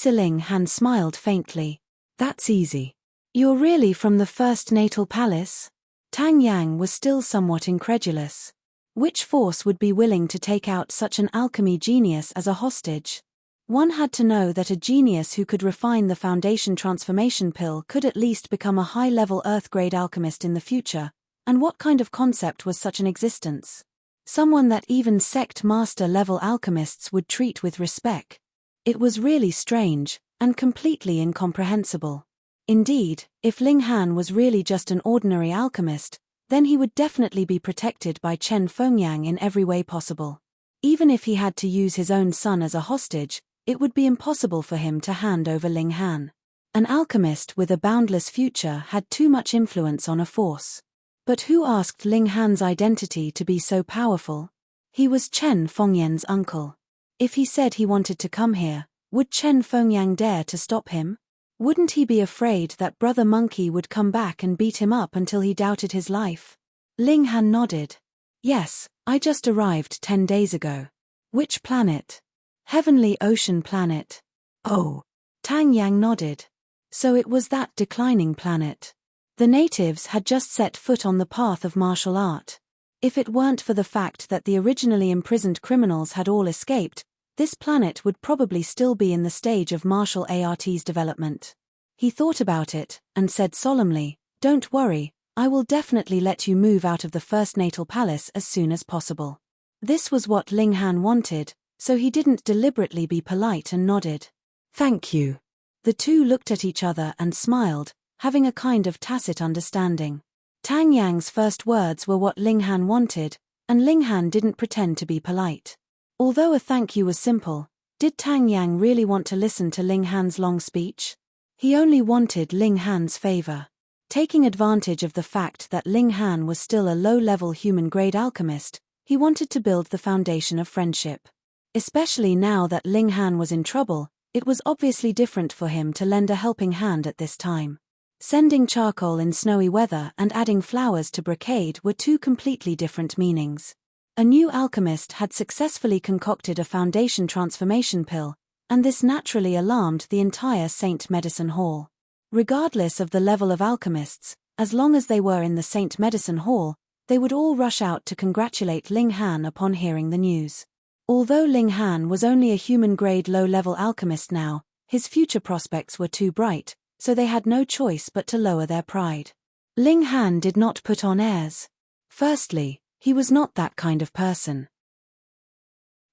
Ling Han smiled faintly. That's easy. You're really from the first natal palace? Tang Yang was still somewhat incredulous. Which force would be willing to take out such an alchemy genius as a hostage? One had to know that a genius who could refine the foundation transformation pill could at least become a high-level Earth-grade alchemist in the future, and what kind of concept was such an existence? Someone that even sect master-level alchemists would treat with respect. It was really strange, and completely incomprehensible. Indeed, if Ling Han was really just an ordinary alchemist, then he would definitely be protected by Chen Fengyang in every way possible. Even if he had to use his own son as a hostage, it would be impossible for him to hand over Ling Han. An alchemist with a boundless future had too much influence on a force. But who asked Ling Han's identity to be so powerful? He was Chen Fengyan's uncle. If he said he wanted to come here, would Chen Fengyang dare to stop him? Wouldn't he be afraid that Brother Monkey would come back and beat him up until he doubted his life? Ling Han nodded. Yes, I just arrived 10 days ago. Which planet? Heavenly Ocean Planet. Oh. Tang Yang nodded. So it was that declining planet. The natives had just set foot on the path of martial art. If it weren't for the fact that the originally imprisoned criminals had all escaped, this planet would probably still be in the stage of martial arts development. He thought about it, and said solemnly, "Don't worry, I will definitely let you move out of the first natal palace as soon as possible." This was what Ling Han wanted, so he didn't deliberately be polite and nodded. "Thank you." The two looked at each other and smiled, having a kind of tacit understanding. Tang Yang's first words were what Ling Han wanted, and Ling Han didn't pretend to be polite. Although a thank you was simple, did Tang Yang really want to listen to Ling Han's long speech? He only wanted Ling Han's favor. Taking advantage of the fact that Ling Han was still a low-level human-grade alchemist, he wanted to build the foundation of friendship. Especially now that Ling Han was in trouble, it was obviously different for him to lend a helping hand at this time. Sending charcoal in snowy weather and adding flowers to brocade were two completely different meanings. A new alchemist had successfully concocted a foundation transformation pill, and this naturally alarmed the entire Saint Medicine Hall. Regardless of the level of alchemists, as long as they were in the Saint Medicine Hall, they would all rush out to congratulate Ling Han upon hearing the news. Although Ling Han was only a human-grade low-level alchemist now, his future prospects were too bright, so they had no choice but to lower their pride. Ling Han did not put on airs. Firstly, he was not that kind of person.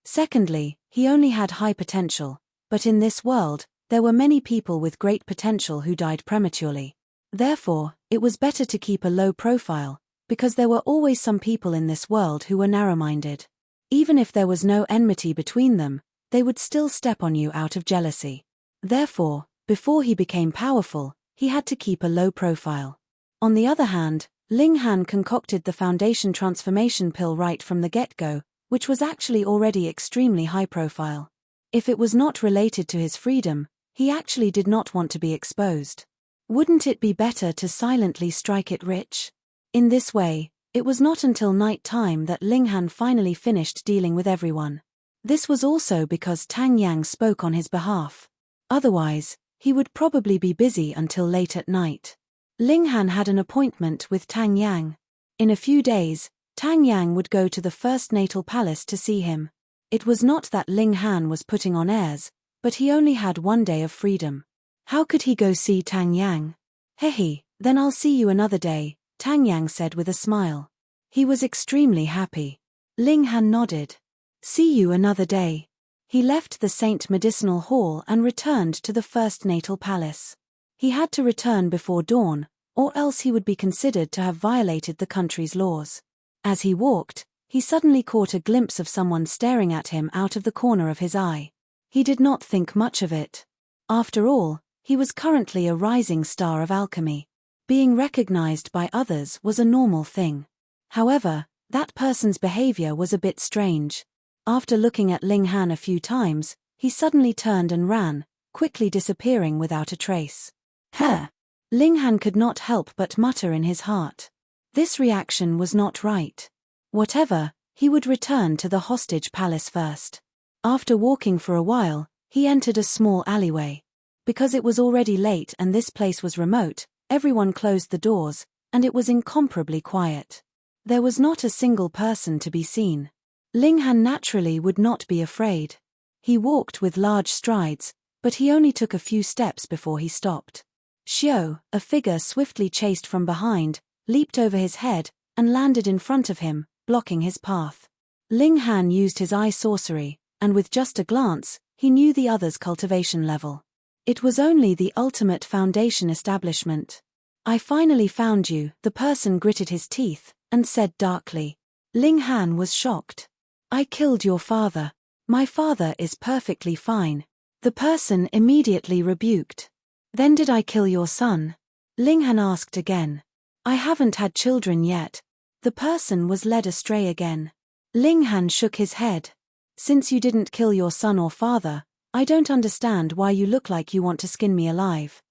Secondly, he only had high potential, but in this world, there were many people with great potential who died prematurely. Therefore, it was better to keep a low profile, because there were always some people in this world who were narrow-minded. Even if there was no enmity between them, they would still step on you out of jealousy. Therefore, before he became powerful, he had to keep a low profile. On the other hand, Ling Han concocted the foundation transformation pill right from the get-go, which was actually already extremely high profile. If it was not related to his freedom, he actually did not want to be exposed. Wouldn't it be better to silently strike it rich? In this way, it was not until night time that Ling Han finally finished dealing with everyone. This was also because Tang Yang spoke on his behalf. Otherwise, he would probably be busy until late at night. Ling Han had an appointment with Tang Yang. In a few days, Tang Yang would go to the first natal palace to see him. It was not that Ling Han was putting on airs, but he only had 1 day of freedom. How could he go see Tang Yang? "Hehe, then I'll see you another day," Tang Yang said with a smile. He was extremely happy. Ling Han nodded. "See you another day." He left the Saint Medicinal Hall and returned to the first natal palace. He had to return before dawn, or else he would be considered to have violated the country's laws. As he walked, he suddenly caught a glimpse of someone staring at him out of the corner of his eye. He did not think much of it. After all, he was currently a rising star of alchemy. Being recognized by others was a normal thing. However, that person's behavior was a bit strange. After looking at Ling Han a few times, he suddenly turned and ran, quickly disappearing without a trace. "Huh!" Ling Han could not help but mutter in his heart. This reaction was not right. Whatever, he would return to the hostage palace first. After walking for a while, he entered a small alleyway. Because it was already late and this place was remote, everyone closed the doors, and it was incomparably quiet. There was not a single person to be seen. Ling Han naturally would not be afraid. He walked with large strides, but he only took a few steps before he stopped. Xiao, a figure swiftly chased from behind, leaped over his head, and landed in front of him, blocking his path. Ling Han used his eye sorcery, and with just a glance, he knew the other's cultivation level. It was only the ultimate foundation establishment. "I finally found you," the person gritted his teeth, and said darkly. Ling Han was shocked. "I killed your father. My father is perfectly fine." The person immediately rebuked. Then did I kill your son? Ling Han asked again. I haven't had children yet. The person was led astray again. Ling Han shook his head. Since you didn't kill your son or father, I don't understand why you look like you want to skin me alive.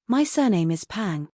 My surname is Pang.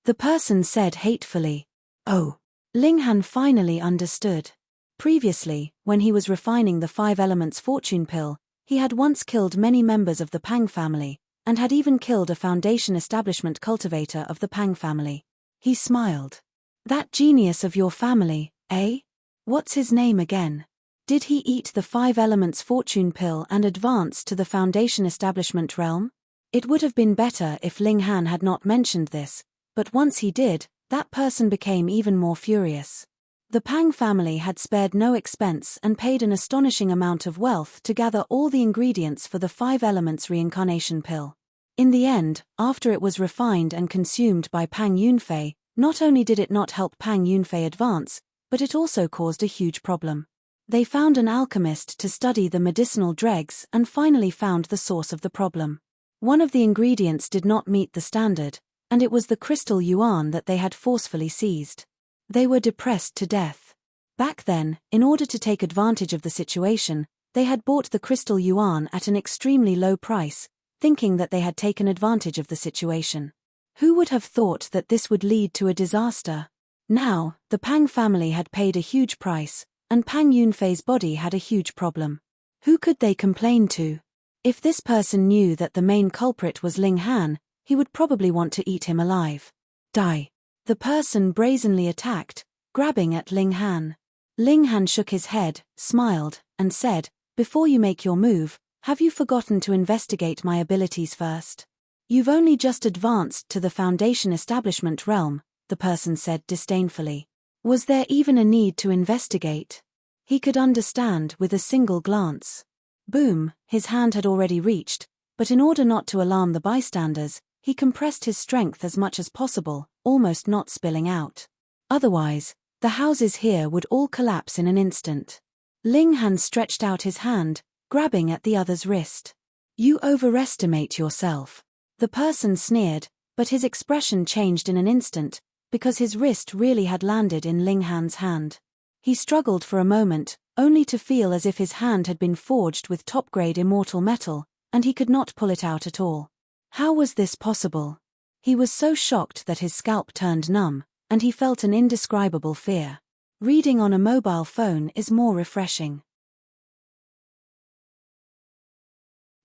The person said hatefully. Oh. Ling Han finally understood. Previously, when he was refining the 5 elements fortune pill, he had once killed many members of the Pang family, and had even killed a foundation establishment cultivator of the Pang family. He smiled. That genius of your family, eh? What's his name again? Did he eat the 5 elements fortune pill and advance to the foundation establishment realm? It would have been better if Ling Han had not mentioned this, but once he did, that person became even more furious. The Pang family had spared no expense and paid an astonishing amount of wealth to gather all the ingredients for the 5 elements reincarnation pill. In the end, after it was refined and consumed by Pang Yunfei, not only did it not help Pang Yunfei advance, but it also caused a huge problem. They found an alchemist to study the medicinal dregs and finally found the source of the problem. One of the ingredients did not meet the standard, and it was the crystal yuan that they had forcefully seized. They were depressed to death. Back then, in order to take advantage of the situation, they had bought the crystal yuan at an extremely low price, thinking that they had taken advantage of the situation. Who would have thought that this would lead to a disaster? Now, the Pang family had paid a huge price, and Pang Yunfei's body had a huge problem. Who could they complain to? If this person knew that the main culprit was Ling Han, he would probably want to eat him alive. Die. The person brazenly attacked, grabbing at Ling Han. Ling Han shook his head, smiled, and said, Before you make your move, have you forgotten to investigate my abilities first? You've only just advanced to the foundation establishment realm, the person said disdainfully. Was there even a need to investigate? He could understand with a single glance. Boom, his hand had already reached, but in order not to alarm the bystanders, he compressed his strength as much as possible, almost not spilling out. Otherwise, the houses here would all collapse in an instant. Ling Han stretched out his hand, grabbing at the other's wrist. You overestimate yourself. The person sneered, but his expression changed in an instant, because his wrist really had landed in Ling Han's hand. He struggled for a moment, only to feel as if his hand had been forged with top-grade immortal metal, and he could not pull it out at all. How was this possible? He was so shocked that his scalp turned numb, and he felt an indescribable fear. Reading on a mobile phone is more refreshing.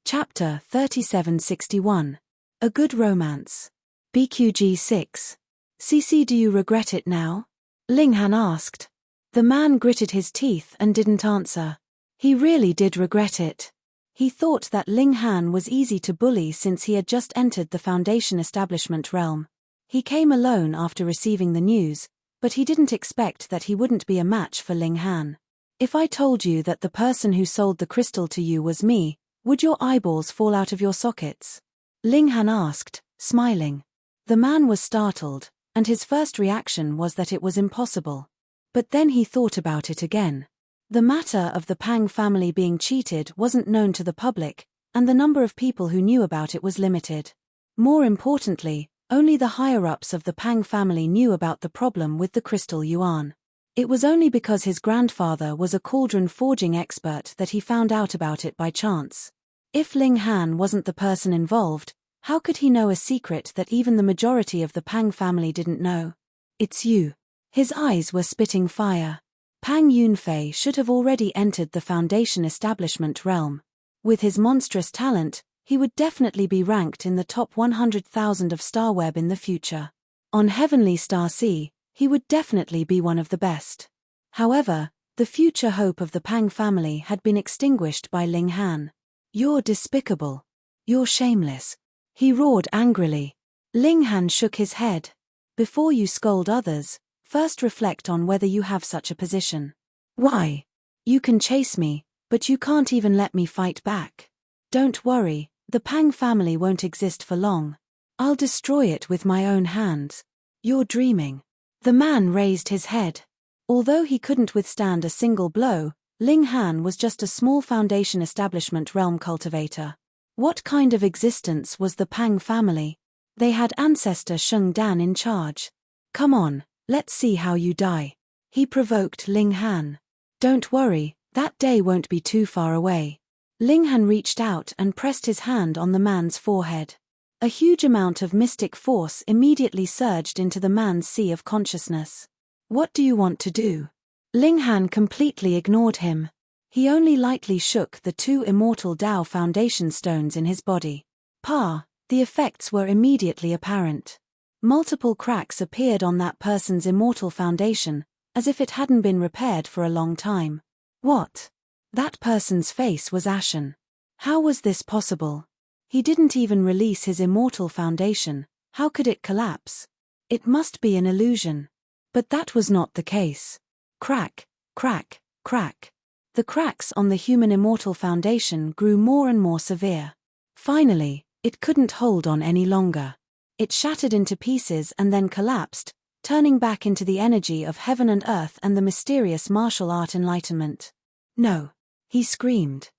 Chapter 3761. A Good Romance. BQG 6. CC, do you regret it now? Ling Han asked. The man gritted his teeth and didn't answer. He really did regret it. He thought that Ling Han was easy to bully since he had just entered the foundation establishment realm. He came alone after receiving the news, but he didn't expect that he wouldn't be a match for Ling Han. If I told you that the person who sold the crystal to you was me, would your eyeballs fall out of your sockets? Ling Han asked, smiling. The man was startled, and his first reaction was that it was impossible. But then he thought about it again. The matter of the Pang family being cheated wasn't known to the public, and the number of people who knew about it was limited. More importantly, only the higher-ups of the Pang family knew about the problem with the crystal yuan. It was only because his grandfather was a cauldron forging expert that he found out about it by chance. If Ling Han wasn't the person involved, how could he know a secret that even the majority of the Pang family didn't know? It's you. His eyes were spitting fire. Pang Yunfei should have already entered the foundation establishment realm. With his monstrous talent, he would definitely be ranked in the top 100,000 of StarWeb in the future. On Heavenly Star Sea, he would definitely be one of the best. However, the future hope of the Pang family had been extinguished by Ling Han. You're despicable. You're shameless. He roared angrily. Ling Han shook his head. Before you scold others, first reflect on whether you have such a position. Why? You can chase me, but you can't even let me fight back. Don't worry, the Pang family won't exist for long. I'll destroy it with my own hands. You're dreaming. The man raised his head. Although he couldn't withstand a single blow, Ling Han was just a small foundation establishment realm cultivator. What kind of existence was the Pang family? They had ancestor Sheng Dan in charge. Come on, let's see how you die. He provoked Ling Han. Don't worry, that day won't be too far away. Ling Han reached out and pressed his hand on the man's forehead. A huge amount of mystic force immediately surged into the man's sea of consciousness. What do you want to do? Ling Han completely ignored him. He only lightly shook the 2 immortal Tao foundation stones in his body. The effects were immediately apparent. Multiple cracks appeared on that person's immortal foundation, as if it hadn't been repaired for a long time. What? That person's face was ashen. How was this possible? He didn't even release his immortal foundation. How could it collapse? It must be an illusion. But that was not the case. Crack, crack, crack. The cracks on the human immortal foundation grew more and more severe. Finally, it couldn't hold on any longer. It shattered into pieces and then collapsed, turning back into the energy of heaven and earth and the mysterious martial art enlightenment. No! He screamed.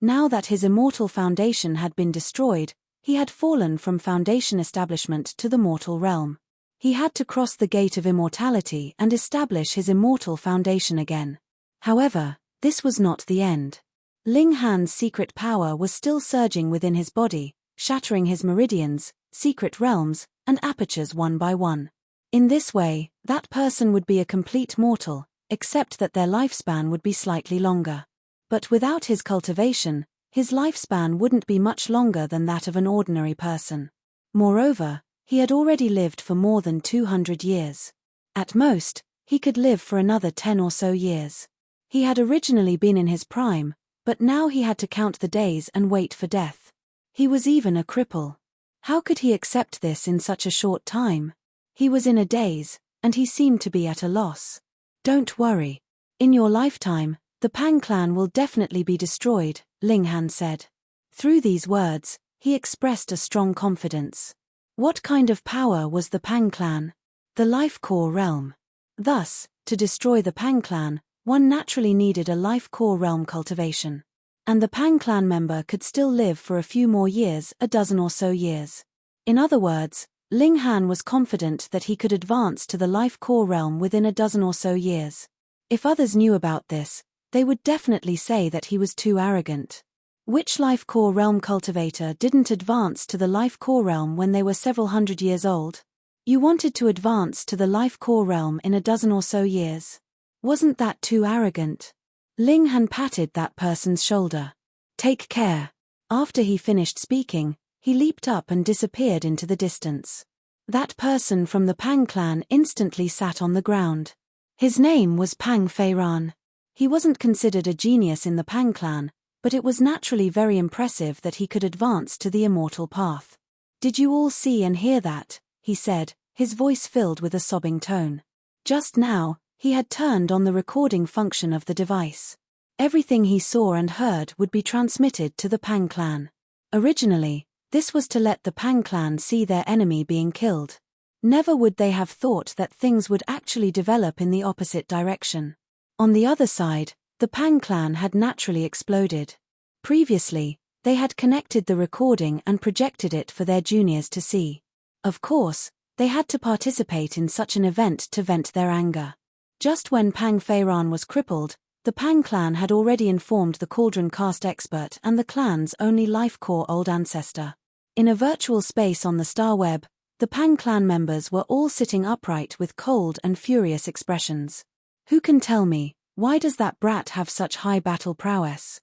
Now that his immortal foundation had been destroyed, he had fallen from foundation establishment to the mortal realm. He had to cross the gate of immortality and establish his immortal foundation again. However, this was not the end. Ling Han's secret power was still surging within his body, shattering his meridians, secret realms, and apertures one by one. In this way, that person would be a complete mortal, except that their lifespan would be slightly longer. But without his cultivation, his lifespan wouldn't be much longer than that of an ordinary person. Moreover, he had already lived for more than 200 years. At most, he could live for another 10 or so years. He had originally been in his prime, but now he had to count the days and wait for death. He was even a cripple. How could he accept this in such a short time? He was in a daze, and he seemed to be at a loss. Don't worry. In your lifetime, the Pang clan will definitely be destroyed, Ling Han said. Through these words, he expressed a strong confidence. What kind of power was the Pang clan? The life core realm. Thus, to destroy the Pang clan, one naturally needed a life core realm cultivation. And the Pang clan member could still live for a few more years, a dozen or so years. In other words, Ling Han was confident that he could advance to the life core realm within a dozen or so years. If others knew about this, they would definitely say that he was too arrogant. Which life core realm cultivator didn't advance to the life core realm when they were several hundred years old? You wanted to advance to the life core realm in a dozen or so years. Wasn't that too arrogant? Ling Han patted that person's shoulder. Take care. After he finished speaking, he leaped up and disappeared into the distance. That person from the Pang clan instantly sat on the ground. His name was Pang Feiran. He wasn't considered a genius in the Pang clan, but it was naturally very impressive that he could advance to the immortal path. Did you all see and hear that? He said, his voice filled with a sobbing tone. Just now, he had turned on the recording function of the device. Everything he saw and heard would be transmitted to the Pang clan. Originally, this was to let the Pang clan see their enemy being killed. Never would they have thought that things would actually develop in the opposite direction. On the other side, the Pang clan had naturally exploded. Previously, they had connected the recording and projected it for their juniors to see. Of course, they had to participate in such an event to vent their anger. Just when Pang Feiran was crippled, the Pang clan had already informed the Cauldron Cast expert and the clan's only life core old ancestor. In a virtual space on the star web, the Pang clan members were all sitting upright with cold and furious expressions. Who can tell me, why does that brat have such high battle prowess?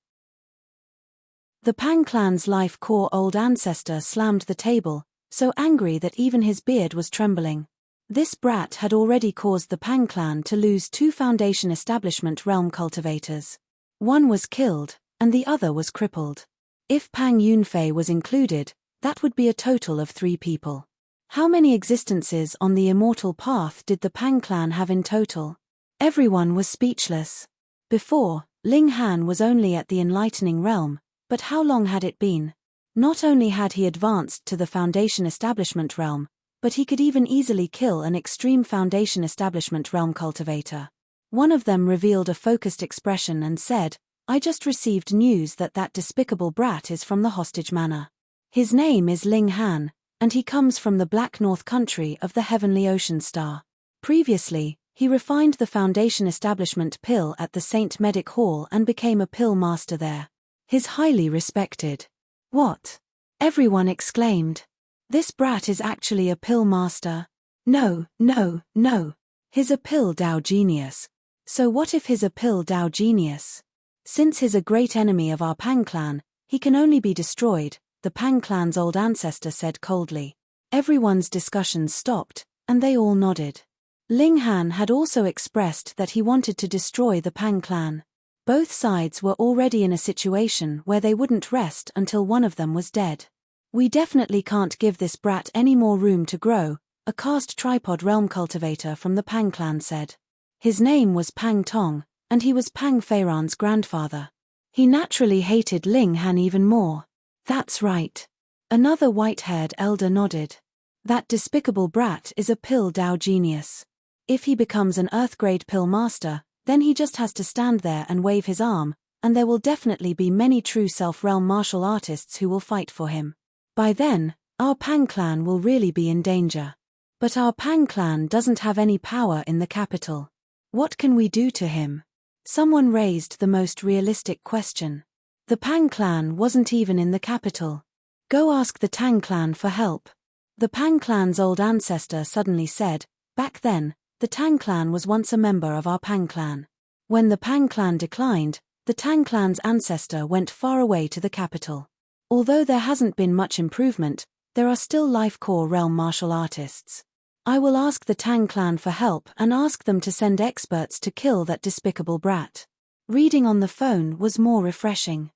The Pang clan's life core old ancestor slammed the table, so angry that even his beard was trembling. This brat had already caused the Pang clan to lose 2 foundation establishment realm cultivators. One was killed, and the other was crippled. If Pang Yunfei was included, that would be a total of 3 people. How many existences on the immortal path did the Pang clan have in total? Everyone was speechless. Before, Ling Han was only at the enlightening realm, but how long had it been? Not only had he advanced to the foundation establishment realm, but he could even easily kill an extreme foundation establishment realm cultivator. One of them revealed a focused expression and said, I just received news that that despicable brat is from the hostage manor. His name is Ling Han, and he comes from the Black North country of the Heavenly Ocean Star. Previously, he refined the Foundation establishment pill at the St. Medic Hall and became a pill master there. His highly respected. What? Everyone exclaimed. This brat is actually a pill master. No. He's a pill Dao genius. So what if he's a pill Dao genius? Since he's a great enemy of our Pang clan, he can only be destroyed, the Pang clan's old ancestor said coldly. Everyone's discussions stopped, and they all nodded. Ling Han had also expressed that he wanted to destroy the Pang clan. Both sides were already in a situation where they wouldn't rest until one of them was dead. We definitely can't give this brat any more room to grow, a cast tripod realm cultivator from the Pang clan said. His name was Pang Tong, and he was Pang Feiran's grandfather. He naturally hated Ling Han even more. That's right. Another white-haired elder nodded. That despicable brat is a pill Dao genius. If he becomes an Earth-grade pill master, then he just has to stand there and wave his arm, and there will definitely be many true self-realm martial artists who will fight for him. By then, our Pang clan will really be in danger. But our Pang clan doesn't have any power in the capital. What can we do to him? Someone raised the most realistic question. The Pang clan wasn't even in the capital. Go ask the Tang clan for help. The Pang clan's old ancestor suddenly said, back then, the Tang clan was once a member of our Pang clan. When the Pang clan declined, the Tang clan's ancestor went far away to the capital. Although there hasn't been much improvement, there are still life core realm martial artists. I will ask the Tang clan for help and ask them to send experts to kill that despicable brat. Reading on the phone was more refreshing.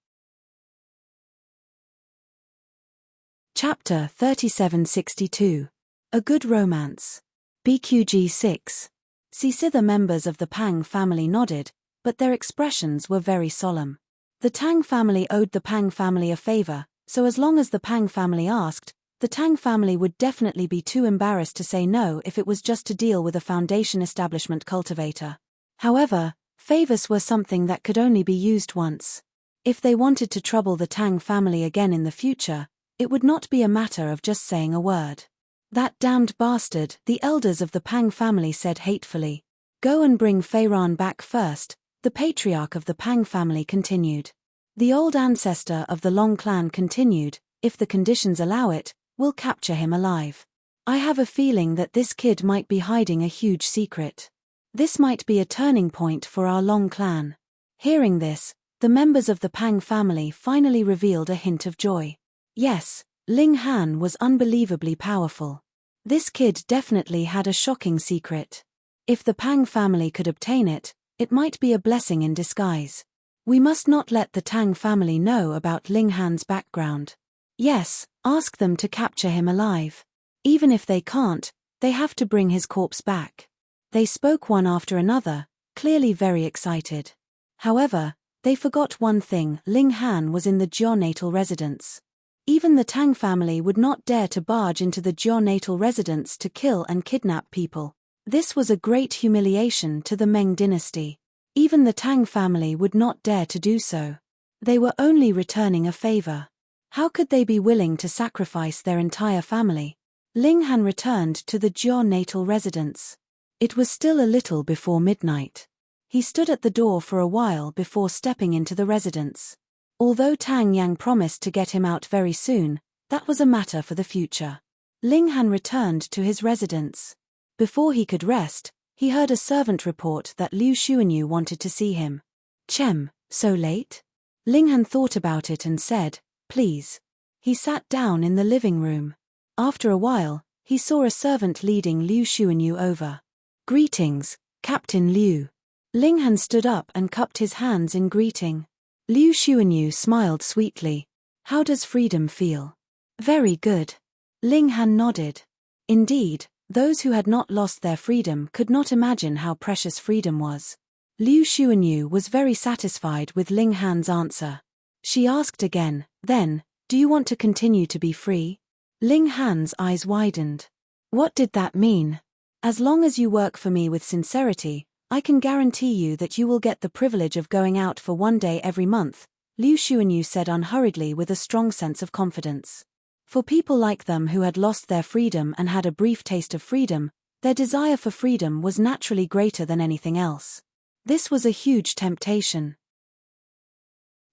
Chapter 3762. A Good Romance. BQG 6. The members of the Pang family nodded, but their expressions were very solemn. The Tang family owed the Pang family a favor, so as long as the Pang family asked, the Tang family would definitely be too embarrassed to say no if it was just to deal with a Foundation establishment cultivator. However, favors were something that could only be used once. If they wanted to trouble the Tang family again in the future, it would not be a matter of just saying a word. That damned bastard, the elders of the Pang family said hatefully. Go and bring Feiran back first, the patriarch of the Pang family continued. The old ancestor of the Long clan continued, if the conditions allow it, we'll capture him alive. I have a feeling that this kid might be hiding a huge secret. This might be a turning point for our Long clan. Hearing this, the members of the Pang family finally revealed a hint of joy. Yes, Ling Han was unbelievably powerful. This kid definitely had a shocking secret. If the Pang family could obtain it, it might be a blessing in disguise. We must not let the Tang family know about Ling Han's background. Yes, ask them to capture him alive. Even if they can't, they have to bring his corpse back. They spoke one after another, clearly very excited. However, they forgot one thing: Ling Han was in the Jiao natal residence. Even the Tang family would not dare to barge into the Jiao natal residence to kill and kidnap people. This was a great humiliation to the Meng dynasty. Even the Tang family would not dare to do so. They were only returning a favor. How could they be willing to sacrifice their entire family? Ling Han returned to the Jiao natal residence. It was still a little before midnight. He stood at the door for a while before stepping into the residence. Although Tang Yang promised to get him out very soon, that was a matter for the future. Ling Han returned to his residence. Before he could rest, he heard a servant report that Liu Xuanyu wanted to see him. Chem, so late? Ling Han thought about it and said, please. He sat down in the living room. After a while, he saw a servant leading Liu Xuanyu over. Greetings, Captain Liu. Ling Han stood up and cupped his hands in greeting. Liu Xuanyu smiled sweetly. How does freedom feel? Very good. Ling Han nodded. Indeed, those who had not lost their freedom could not imagine how precious freedom was. Liu Xuanyu was very satisfied with Ling Han's answer. She asked again, then, do you want to continue to be free? Ling Han's eyes widened. What did that mean? As long as you work for me with sincerity, I can guarantee you that you will get the privilege of going out for one day every month, Liu Xuanyu said unhurriedly with a strong sense of confidence. For people like them who had lost their freedom and had a brief taste of freedom, their desire for freedom was naturally greater than anything else. This was a huge temptation.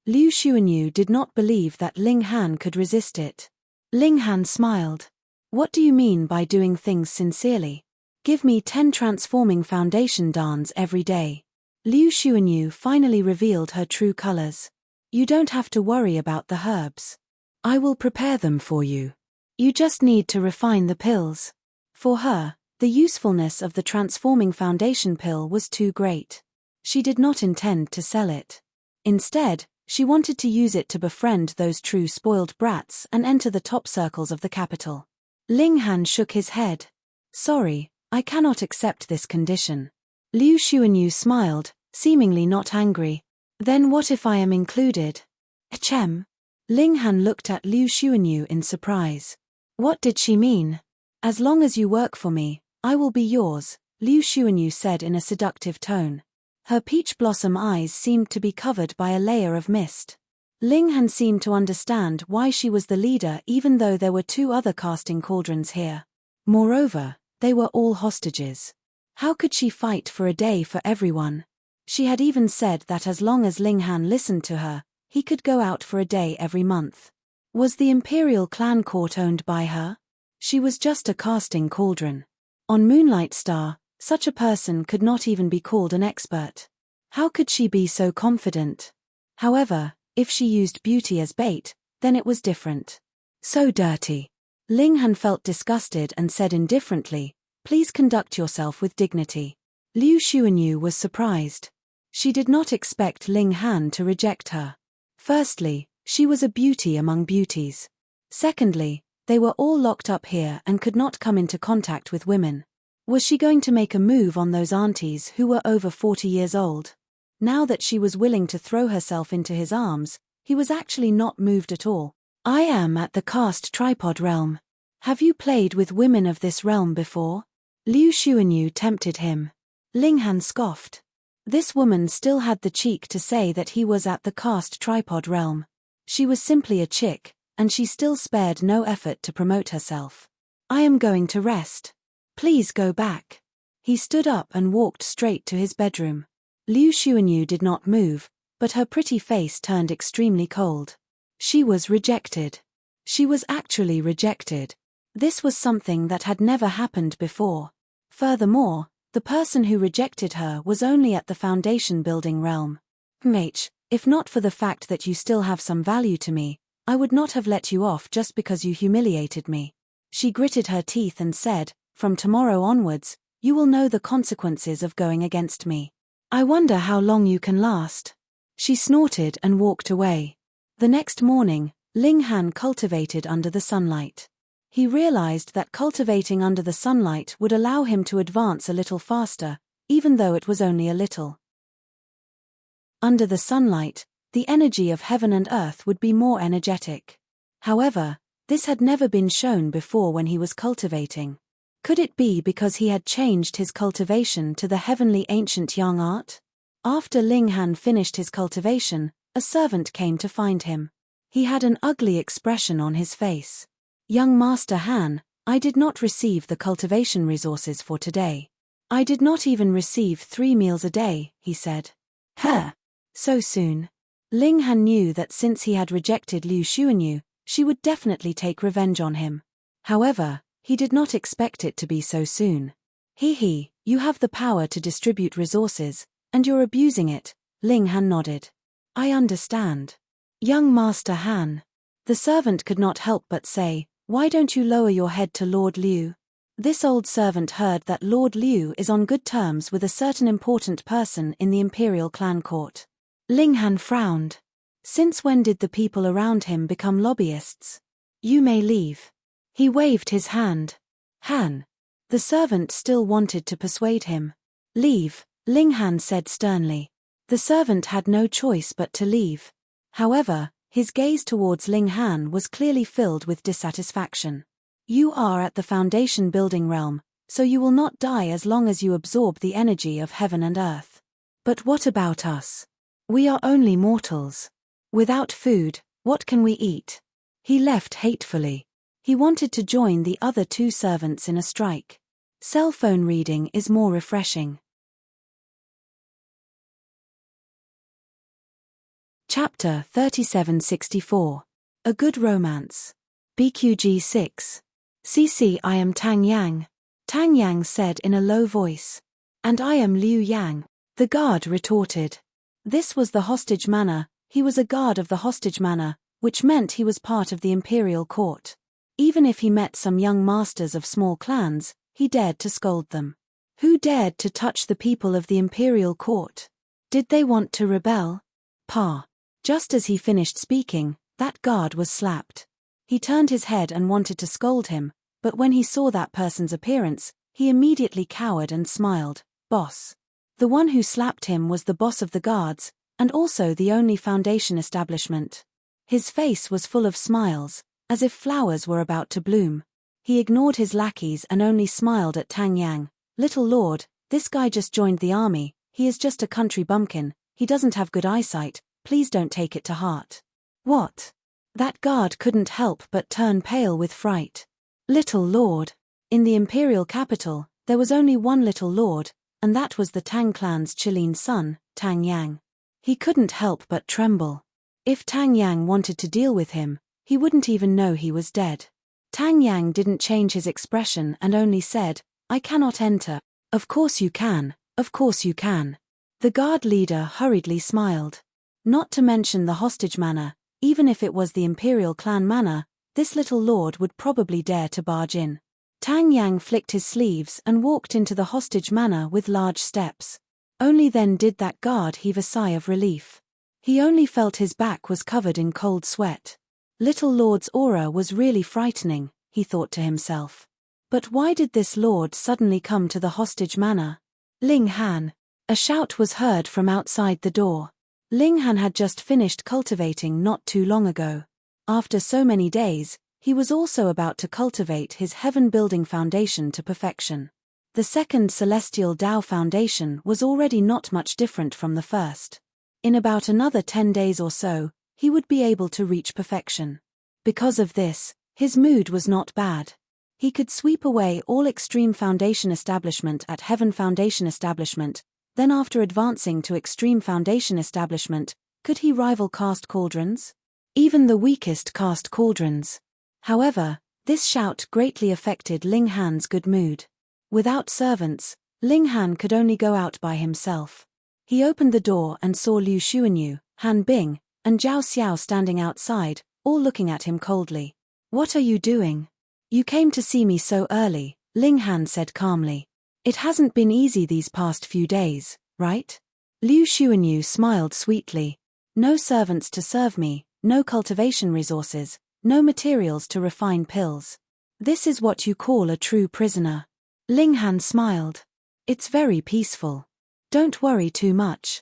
Liu Xuanyu did not believe that Ling Han could resist it. Ling Han smiled. What do you mean by doing things sincerely? Give me 10 transforming foundation dons every day. Liu Xuanyu finally revealed her true colors. You don't have to worry about the herbs. I will prepare them for you. You just need to refine the pills. For her, the usefulness of the transforming foundation pill was too great. She did not intend to sell it. Instead, she wanted to use it to befriend those true spoiled brats and enter the top circles of the capital. Ling Han shook his head. Sorry, I cannot accept this condition. Liu Xuanyu smiled, seemingly not angry. Then what if I am included? Ahem. Ling Han looked at Liu Xuanyu in surprise. What did she mean? As long as you work for me, I will be yours, Liu Xuanyu said in a seductive tone. Her peach blossom eyes seemed to be covered by a layer of mist. Ling Han seemed to understand why she was the leader even though there were 2 other casting cauldrons here. Moreover, they were all hostages. How could she fight for a day for everyone? She had even said that as long as Ling Han listened to her, he could go out for a day every month. Was the Imperial clan court owned by her? She was just a casting cauldron. On Moonlight Star, such a person could not even be called an expert. How could she be so confident? However, if she used beauty as bait, then it was different. So dirty. Ling Han felt disgusted and said indifferently, please conduct yourself with dignity. Liu Xuanyu was surprised. She did not expect Ling Han to reject her. Firstly, she was a beauty among beauties. Secondly, they were all locked up here and could not come into contact with women. Was she going to make a move on those aunties who were over 40 years old? Now that she was willing to throw herself into his arms, he was actually not moved at all. I am at the caste tripod realm. Have you played with women of this realm before? Liu Xuanyu tempted him. Ling Han scoffed. This woman still had the cheek to say that he was at the caste tripod realm. She was simply a chick, and she still spared no effort to promote herself. I am going to rest. Please go back. He stood up and walked straight to his bedroom. Liu Xuanyu did not move, but her pretty face turned extremely cold. She was rejected. She was actually rejected. This was something that had never happened before. Furthermore, the person who rejected her was only at the foundation building realm. Mate, if not for the fact that you still have some value to me, I would not have let you off just because you humiliated me. She gritted her teeth and said, from tomorrow onwards, you will know the consequences of going against me. I wonder how long you can last. She snorted and walked away. The next morning, Ling Han cultivated under the sunlight. He realized that cultivating under the sunlight would allow him to advance a little faster, even though it was only a little. Under the sunlight, the energy of heaven and earth would be more energetic. However, this had never been shown before when he was cultivating. Could it be because he had changed his cultivation to the heavenly ancient yang art? After Ling Han finished his cultivation, a servant came to find him. He had an ugly expression on his face. Young Master Han, I did not receive the cultivation resources for today. I did not even receive 3 meals a day, he said. Huh. So soon. Ling Han knew that since he had rejected Liu Xuanyu, she would definitely take revenge on him. However, he did not expect it to be so soon. You have the power to distribute resources, and you're abusing it, Ling Han nodded. I understand. Young Master Han. The servant could not help but say, why don't you lower your head to Lord Liu? This old servant heard that Lord Liu is on good terms with a certain important person in the Imperial clan court. Ling Han frowned. Since when did the people around him become lobbyists? You may leave. He waved his hand. Han. The servant still wanted to persuade him. Leave, Ling Han said sternly. The servant had no choice but to leave. However, his gaze towards Ling Han was clearly filled with dissatisfaction. You are at the foundation building realm, so you will not die as long as you absorb the energy of heaven and earth. But what about us? We are only mortals. Without food, what can we eat? He left hatefully. He wanted to join the other two servants in a strike. Cell phone reading is more refreshing. Chapter 3764. A Good Romance. BQG 6. CC, I am Tang Yang. Tang Yang said in a low voice. And I am Liu Yang. The guard retorted. This was the hostage manor. He was a guard of the hostage manor, which meant he was part of the imperial court. Even if he met some young masters of small clans, he dared to scold them. Who dared to touch the people of the imperial court? Did they want to rebel? Pa. Just as he finished speaking, that guard was slapped. He turned his head and wanted to scold him, but when he saw that person's appearance, he immediately cowered and smiled. Boss. The one who slapped him was the boss of the guards, and also the only Foundation establishment. His face was full of smiles, as if flowers were about to bloom. He ignored his lackeys and only smiled at Tang Yang. Little lord, this guy just joined the army, he is just a country bumpkin, he doesn't have good eyesight, please don't take it to heart. What? That guard couldn't help but turn pale with fright. Little lord. In the imperial capital, there was only one little lord, and that was the Tang clan's Chilean son, Tang Yang. He couldn't help but tremble. If Tang Yang wanted to deal with him, he wouldn't even know he was dead. Tang Yang didn't change his expression and only said, I cannot enter. Of course you can, of course you can. The guard leader hurriedly smiled. Not to mention the hostage manor, even if it was the imperial clan manor, this little lord would probably dare to barge in. Tang Yang flicked his sleeves and walked into the hostage manor with large steps. Only then did that guard heave a sigh of relief. He only felt his back was covered in cold sweat. Little lord's aura was really frightening, he thought to himself. But why did this lord suddenly come to the hostage manor? Ling Han. A shout was heard from outside the door. Ling Han had just finished cultivating not too long ago. After so many days, he was also about to cultivate his heaven-building foundation to perfection. The second celestial Tao foundation was already not much different from the first. In about another 10 days or so, he would be able to reach perfection. Because of this, his mood was not bad. He could sweep away all extreme foundation establishment at heaven foundation establishment, then after advancing to extreme foundation establishment, could he rival caste cauldrons? Even the weakest caste cauldrons. However, this shout greatly affected Ling Han's good mood. Without servants, Ling Han could only go out by himself. He opened the door and saw Liu Xuanyu, Han Bing, and Zhao Xiao standing outside, all looking at him coldly. What are you doing? You came to see me so early, Ling Han said calmly. It hasn't been easy these past few days, right? Liu Xuanyu smiled sweetly. No servants to serve me, no cultivation resources, no materials to refine pills. This is what you call a true prisoner. Ling Han smiled. It's very peaceful. Don't worry too much.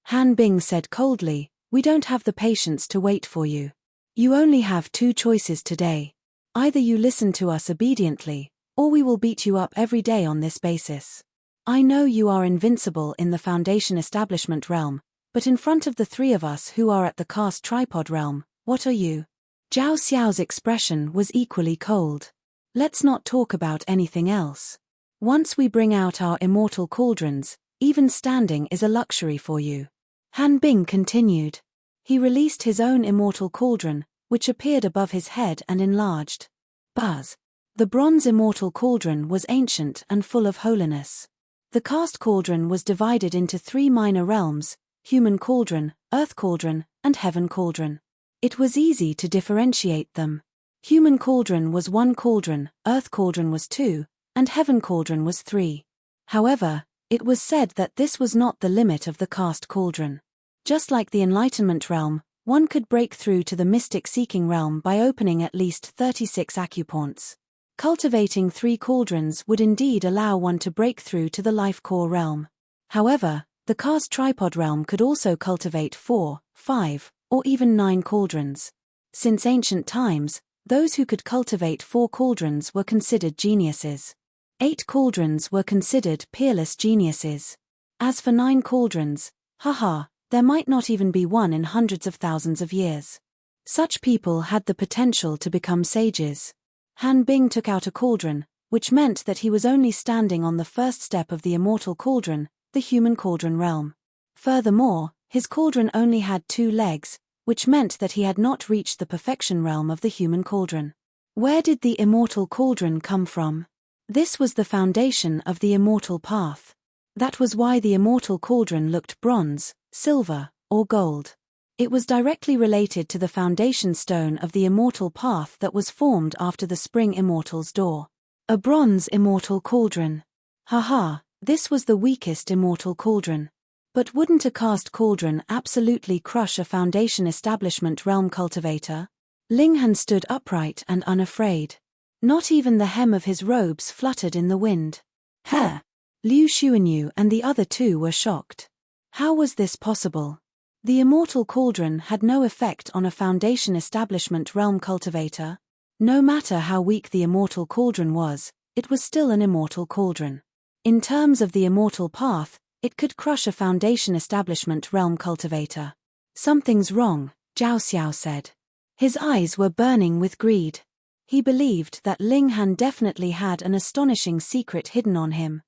Han Bing said coldly, we don't have the patience to wait for you. You only have two choices today. Either you listen to us obediently, or we will beat you up every day on this basis. I know you are invincible in the Foundation Establishment realm, but in front of the three of us who are at the caste tripod realm, what are you? Zhao Xiao's expression was equally cold. Let's not talk about anything else. Once we bring out our immortal cauldrons, even standing is a luxury for you. Han Bing continued. He released his own immortal cauldron, which appeared above his head and enlarged. Buzz. The bronze immortal cauldron was ancient and full of holiness. The caste cauldron was divided into 3 minor realms: human cauldron, earth cauldron, and heaven cauldron. It was easy to differentiate them. Human cauldron was 1 cauldron, earth cauldron was 2, and heaven cauldron was 3. However, it was said that this was not the limit of the caste cauldron. Just like the enlightenment realm, one could break through to the mystic-seeking realm by opening at least 36 acupoints. Cultivating 3 cauldrons would indeed allow one to break through to the life core realm. However, the caste tripod realm could also cultivate 4, 5, or even 9 cauldrons. Since ancient times, Those who could cultivate 4 cauldrons were considered geniuses. 8 cauldrons were considered peerless geniuses. As for 9 cauldrons, haha, there might not even be one in hundreds of thousands of years. Such people had the potential to become sages. Han Bing took out a cauldron, which meant that he was only standing on the first step of the immortal cauldron, the human cauldron realm. Furthermore, his cauldron only had 2 legs, which meant that he had not reached the perfection realm of the human cauldron. Where did the immortal cauldron come from? This was the foundation of the immortal path. That was why the immortal cauldron looked bronze, silver, or gold. It was directly related to the foundation stone of the immortal path that was formed after the spring immortal's door. A bronze immortal cauldron. Haha, this was the weakest immortal cauldron. But wouldn't a cast cauldron absolutely crush a foundation establishment realm cultivator? Ling Han stood upright and unafraid. Not even the hem of his robes fluttered in the wind. Heh! Liu Xuanyu and the other 2 were shocked. How was this possible? The immortal cauldron had no effect on a foundation establishment realm cultivator. No matter how weak the immortal cauldron was, it was still an immortal cauldron. In terms of the immortal path, it could crush a foundation establishment realm cultivator. Something's wrong, Zhao Xiao said. His eyes were burning with greed. He believed that Ling Han definitely had an astonishing secret hidden on him.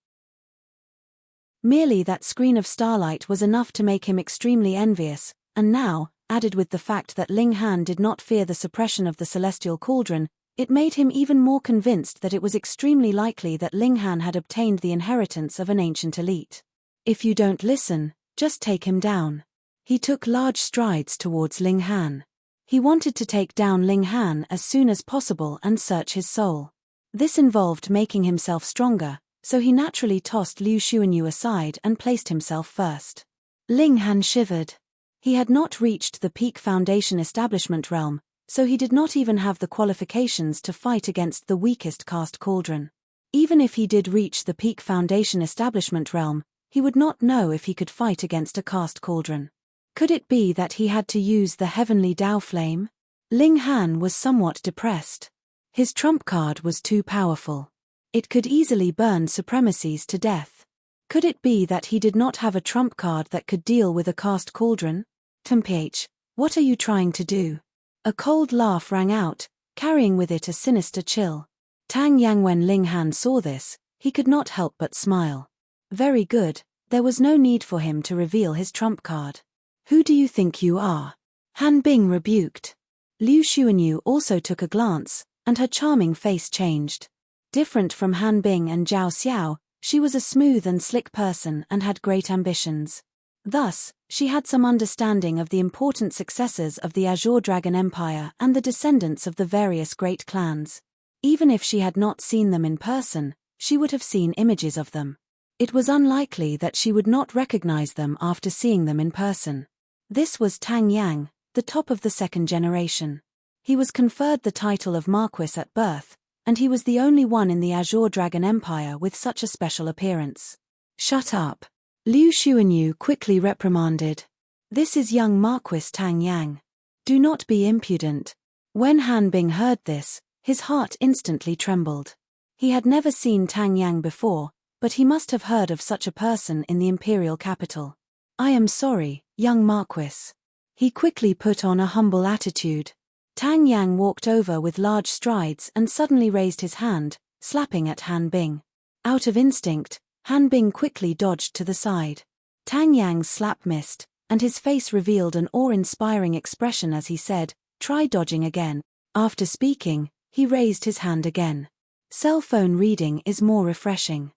Merely that screen of starlight was enough to make him extremely envious, and now, added with the fact that Ling Han did not fear the suppression of the celestial cauldron, it made him even more convinced that it was extremely likely that Ling Han had obtained the inheritance of an ancient elite. If you don't listen, just take him down. He took large strides towards Ling Han. He wanted to take down Ling Han as soon as possible and search his soul. This involved making himself stronger, so he naturally tossed Liu Xuanyu aside and placed himself first. Ling Han shivered. He had not reached the peak foundation establishment realm, so he did not even have the qualifications to fight against the weakest cast cauldron. Even if he did reach the peak foundation establishment realm, he would not know if he could fight against a cast cauldron. Could it be that he had to use the heavenly Dao flame? Ling Han was somewhat depressed. His trump card was too powerful. It could easily burn supremacies to death. Could it be that he did not have a trump card that could deal with a cast cauldron? Temph, what are you trying to do? A cold laugh rang out, carrying with it a sinister chill. Tang Yang. When Ling Han saw this, he could not help but smile. Very good, there was no need for him to reveal his trump card. Who do you think you are? Han Bing rebuked. Liu Xuanyu also took a glance, and her charming face changed. Different from Han Bing and Zhao Xiao, she was a smooth and slick person and had great ambitions. Thus, she had some understanding of the important successors of the Azure Dragon Empire and the descendants of the various great clans. Even if she had not seen them in person, she would have seen images of them. It was unlikely that she would not recognize them after seeing them in person. This was Tang Yang, the top of the 2nd generation. He was conferred the title of Marquis at birth, and he was the only one in the Azure Dragon Empire with such a special appearance. Shut up. Liu Xuanyu quickly reprimanded. This is young Marquis Tang Yang. Do not be impudent. When Han Bing heard this, his heart instantly trembled. He had never seen Tang Yang before, but he must have heard of such a person in the imperial capital. I am sorry, young Marquis. He quickly put on a humble attitude. Tang Yang walked over with large strides and suddenly raised his hand, slapping at Han Bing. Out of instinct, Han Bing quickly dodged to the side. Tang Yang's slap missed, and his face revealed an awe-inspiring expression as he said, "Try dodging again." After speaking, he raised his hand again. Cell phone reading is more refreshing.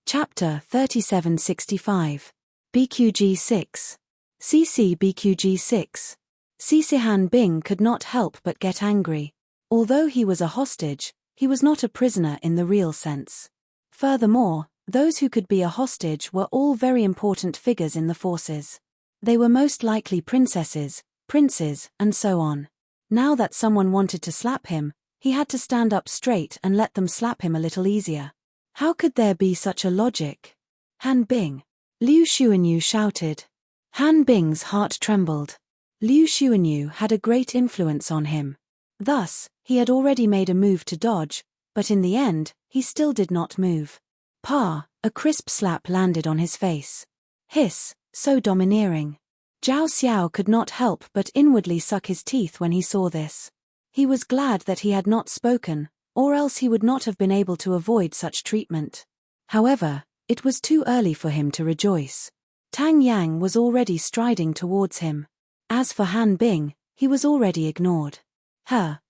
Chapter 3765. BQG6. CC BQG6. CC Han Bing could not help but get angry. Although he was a hostage, he was not a prisoner in the real sense. Furthermore, those who could be a hostage were all very important figures in the forces. They were most likely princesses, princes, and so on. Now that someone wanted to slap him, he had to stand up straight and let them slap him a little easier. How could there be such a logic? Han Bing. Liu Xuanyu shouted. Han Bing's heart trembled. Liu Xuanyu had a great influence on him. Thus, he had already made a move to dodge, but in the end, he still did not move. Pa, a crisp slap landed on his face. Hiss, so domineering. Zhao Xiao could not help but inwardly suck his teeth when he saw this. He was glad that he had not spoken, or else he would not have been able to avoid such treatment. However, it was too early for him to rejoice. Tang Yang was already striding towards him. As for Han Bing, he was already ignored.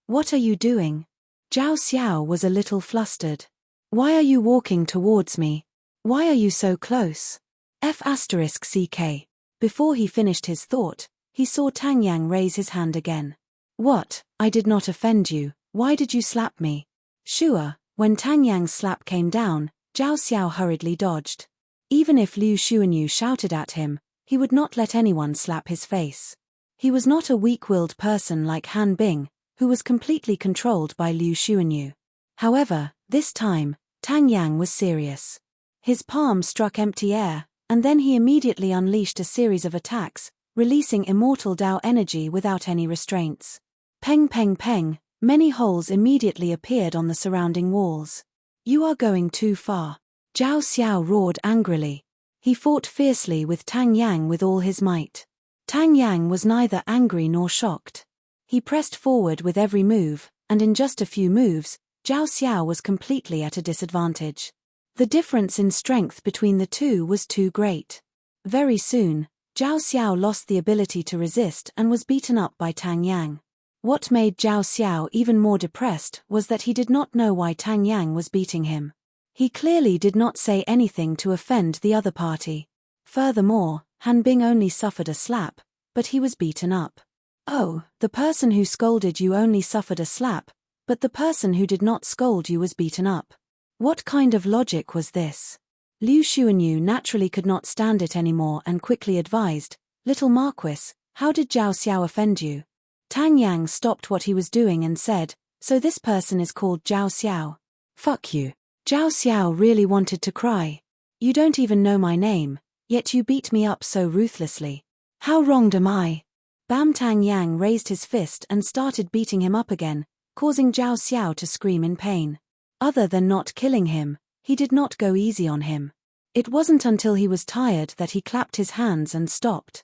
What are you doing? Zhao Xiao was a little flustered. Why are you walking towards me? Why are you so close? F***ck. Before he finished his thought, he saw Tang Yang raise his hand again. What? I did not offend you, why did you slap me? Sure, when Tang Yang's slap came down, Zhao Xiao hurriedly dodged. Even if Liu Xuanyu shouted at him, he would not let anyone slap his face. He was not a weak-willed person like Han Bing, who was completely controlled by Liu Xuanyu. However, this time, Tang Yang was serious. His palm struck empty air, and then he immediately unleashed a series of attacks, releasing immortal Dao energy without any restraints. Peng peng peng, many holes immediately appeared on the surrounding walls. You are going too far. Zhao Xiao roared angrily. He fought fiercely with Tang Yang with all his might. Tang Yang was neither angry nor shocked. He pressed forward with every move, and in just a few moves, Zhao Xiao was completely at a disadvantage. The difference in strength between the two was too great. Very soon, Zhao Xiao lost the ability to resist and was beaten up by Tang Yang. What made Zhao Xiao even more depressed was that he did not know why Tang Yang was beating him. He clearly did not say anything to offend the other party. Furthermore, Han Bing only suffered a slap, but he was beaten up. Oh, the person who scolded you only suffered a slap, but the person who did not scold you was beaten up. What kind of logic was this? Liu Xuanyu naturally could not stand it anymore and quickly advised, Little Marquis, how did Zhao Xiao offend you? Tang Yang stopped what he was doing and said, so this person is called Zhao Xiao. Fuck you. Zhao Xiao really wanted to cry. You don't even know my name, yet you beat me up so ruthlessly. How wronged am I? Bam. Tang Yang raised his fist and started beating him up again, causing Zhao Xiao to scream in pain. Other than not killing him, he did not go easy on him. It wasn't until he was tired that he clapped his hands and stopped.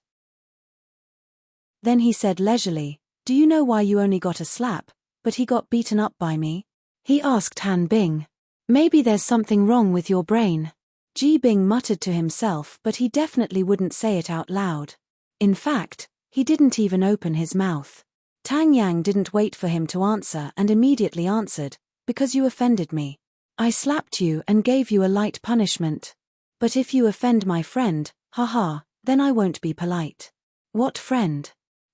Then he said leisurely, do you know why you only got a slap, but he got beaten up by me? He asked Han Bing. Maybe there's something wrong with your brain. Ji Bing muttered to himself, but he definitely wouldn't say it out loud. In fact, he didn't even open his mouth. Tang Yang didn't wait for him to answer and immediately answered, because you offended me. I slapped you and gave you a light punishment. But if you offend my friend, haha, then I won't be polite. What friend?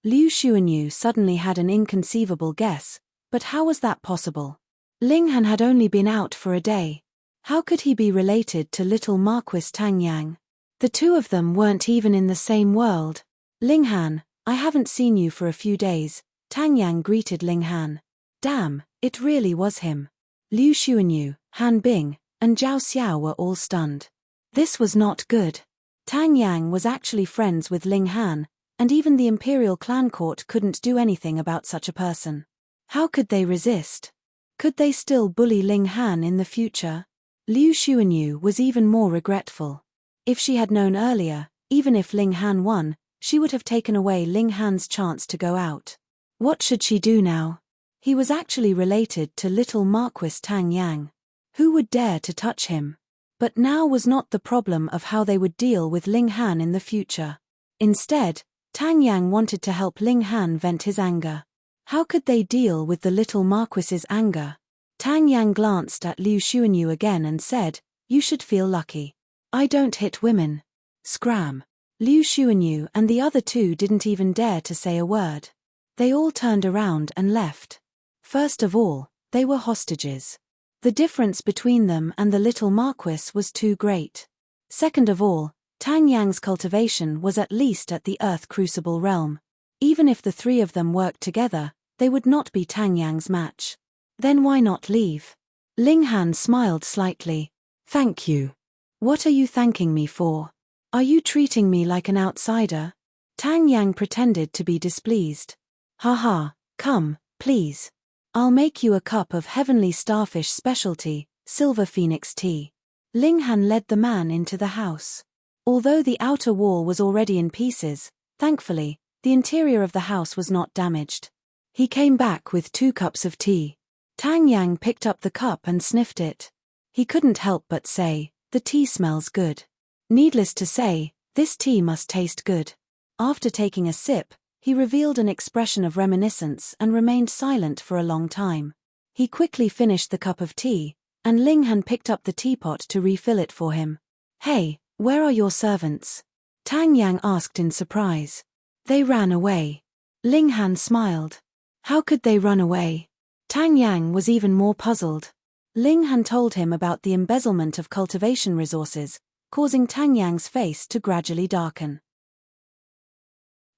Liu Xuanyu suddenly had an inconceivable guess, but how was that possible? Ling Han had only been out for a day. How could he be related to little Marquis Tang Yang? The two of them weren't even in the same world. Ling Han, I haven't seen you for a few days, Tang Yang greeted Ling Han. Damn, it really was him. Liu Xuanyu, Han Bing, and Zhao Xiao were all stunned. This was not good. Tang Yang was actually friends with Ling Han, and even the Imperial Clan Court couldn't do anything about such a person. How could they resist? Could they still bully Ling Han in the future? Liu Xuanyu was even more regretful. If she had known earlier, even if Ling Han won, she would have taken away Ling Han's chance to go out. What should she do now? He was actually related to little Marquis Tang Yang. Who would dare to touch him? But now was not the problem of how they would deal with Ling Han in the future. Instead, Tang Yang wanted to help Ling Han vent his anger. How could they deal with the little Marquis's anger? Tang Yang glanced at Liu Xuanyu again and said, you should feel lucky. I don't hit women. Scram. Liu Xuanyu and the other two didn't even dare to say a word. They all turned around and left. First of all, they were hostages. The difference between them and the little Marquis was too great. Second of all, Tang Yang's cultivation was at least at the Earth Crucible realm. Even if the three of them worked together, they would not be Tang Yang's match. Then why not leave? Ling Han smiled slightly. Thank you. What are you thanking me for? Are you treating me like an outsider? Tang Yang pretended to be displeased. Haha, come, please. I'll make you a cup of heavenly starfish specialty, silver phoenix tea. Ling Han led the man into the house. Although the outer wall was already in pieces, thankfully, the interior of the house was not damaged. He came back with 2 cups of tea. Tang Yang picked up the cup and sniffed it. He couldn't help but say, "The tea smells good." Needless to say, this tea must taste good. After taking a sip, he revealed an expression of reminiscence and remained silent for a long time. He quickly finished the cup of tea, and Ling Han picked up the teapot to refill it for him. "Hey, where are your servants?" Tang Yang asked in surprise. "They ran away." Ling Han smiled. "How could they run away?" Tang Yang was even more puzzled. Ling Han told him about the embezzlement of cultivation resources, causing Tang Yang's face to gradually darken.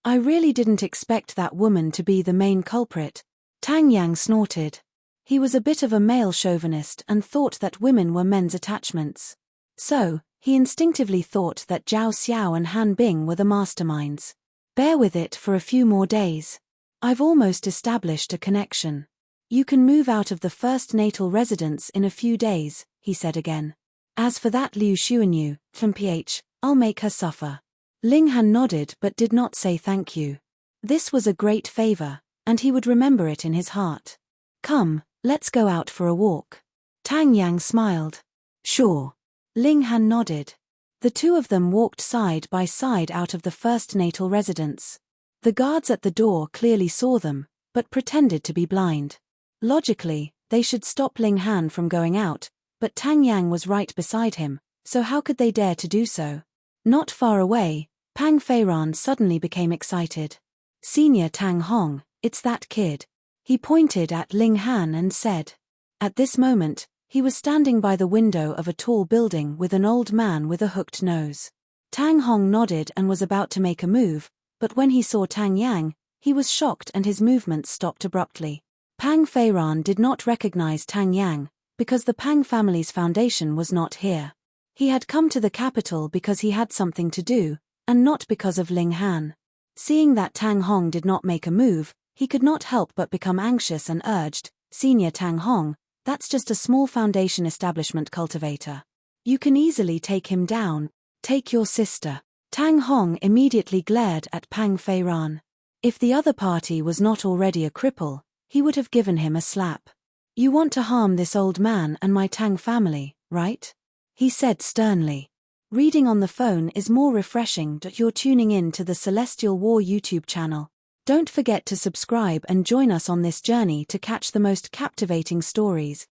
"I really didn't expect that woman to be the main culprit," Tang Yang snorted. He was a bit of a male chauvinist and thought that women were men's attachments. So, he instinctively thought that Zhao Xiao and Han Bing were the masterminds. "Bear with it for a few more days. I've almost established a connection. You can move out of the first natal residence in a few days," he said again. "As for that Liu Xuanyu, I'll make her suffer." Ling Han nodded but did not say thank you. This was a great favor, and he would remember it in his heart. "Come, let's go out for a walk." Tang Yang smiled. "Sure." Ling Han nodded. The 2 of them walked side by side out of the first natal residence. The guards at the door clearly saw them, but pretended to be blind. Logically, they should stop Ling Han from going out, but Tang Yang was right beside him, so how could they dare to do so? Not far away, Pang Feiran suddenly became excited. "Senior Tang Hong, it's that kid." He pointed at Ling Han and said. At this moment, he was standing by the window of a tall building with an old man with a hooked nose. Tang Hong nodded and was about to make a move, but when he saw Tang Yang, he was shocked and his movements stopped abruptly. Pang Feiran did not recognize Tang Yang, because the Pang family's foundation was not here. He had come to the capital because he had something to do, and not because of Ling Han. Seeing that Tang Hong did not make a move, he could not help but become anxious and urged, "Senior Tang Hong, that's just a small foundation establishment cultivator. You can easily take him down. Take your sister." Tang Hong immediately glared at Pang Feiran. If the other party was not already a cripple, he would have given him a slap. "You want to harm this old man and my Tang family, right?" he said sternly. Reading on the phone is more refreshing. You're tuning in to the Celestial War YouTube channel. Don't forget to subscribe and join us on this journey to catch the most captivating stories.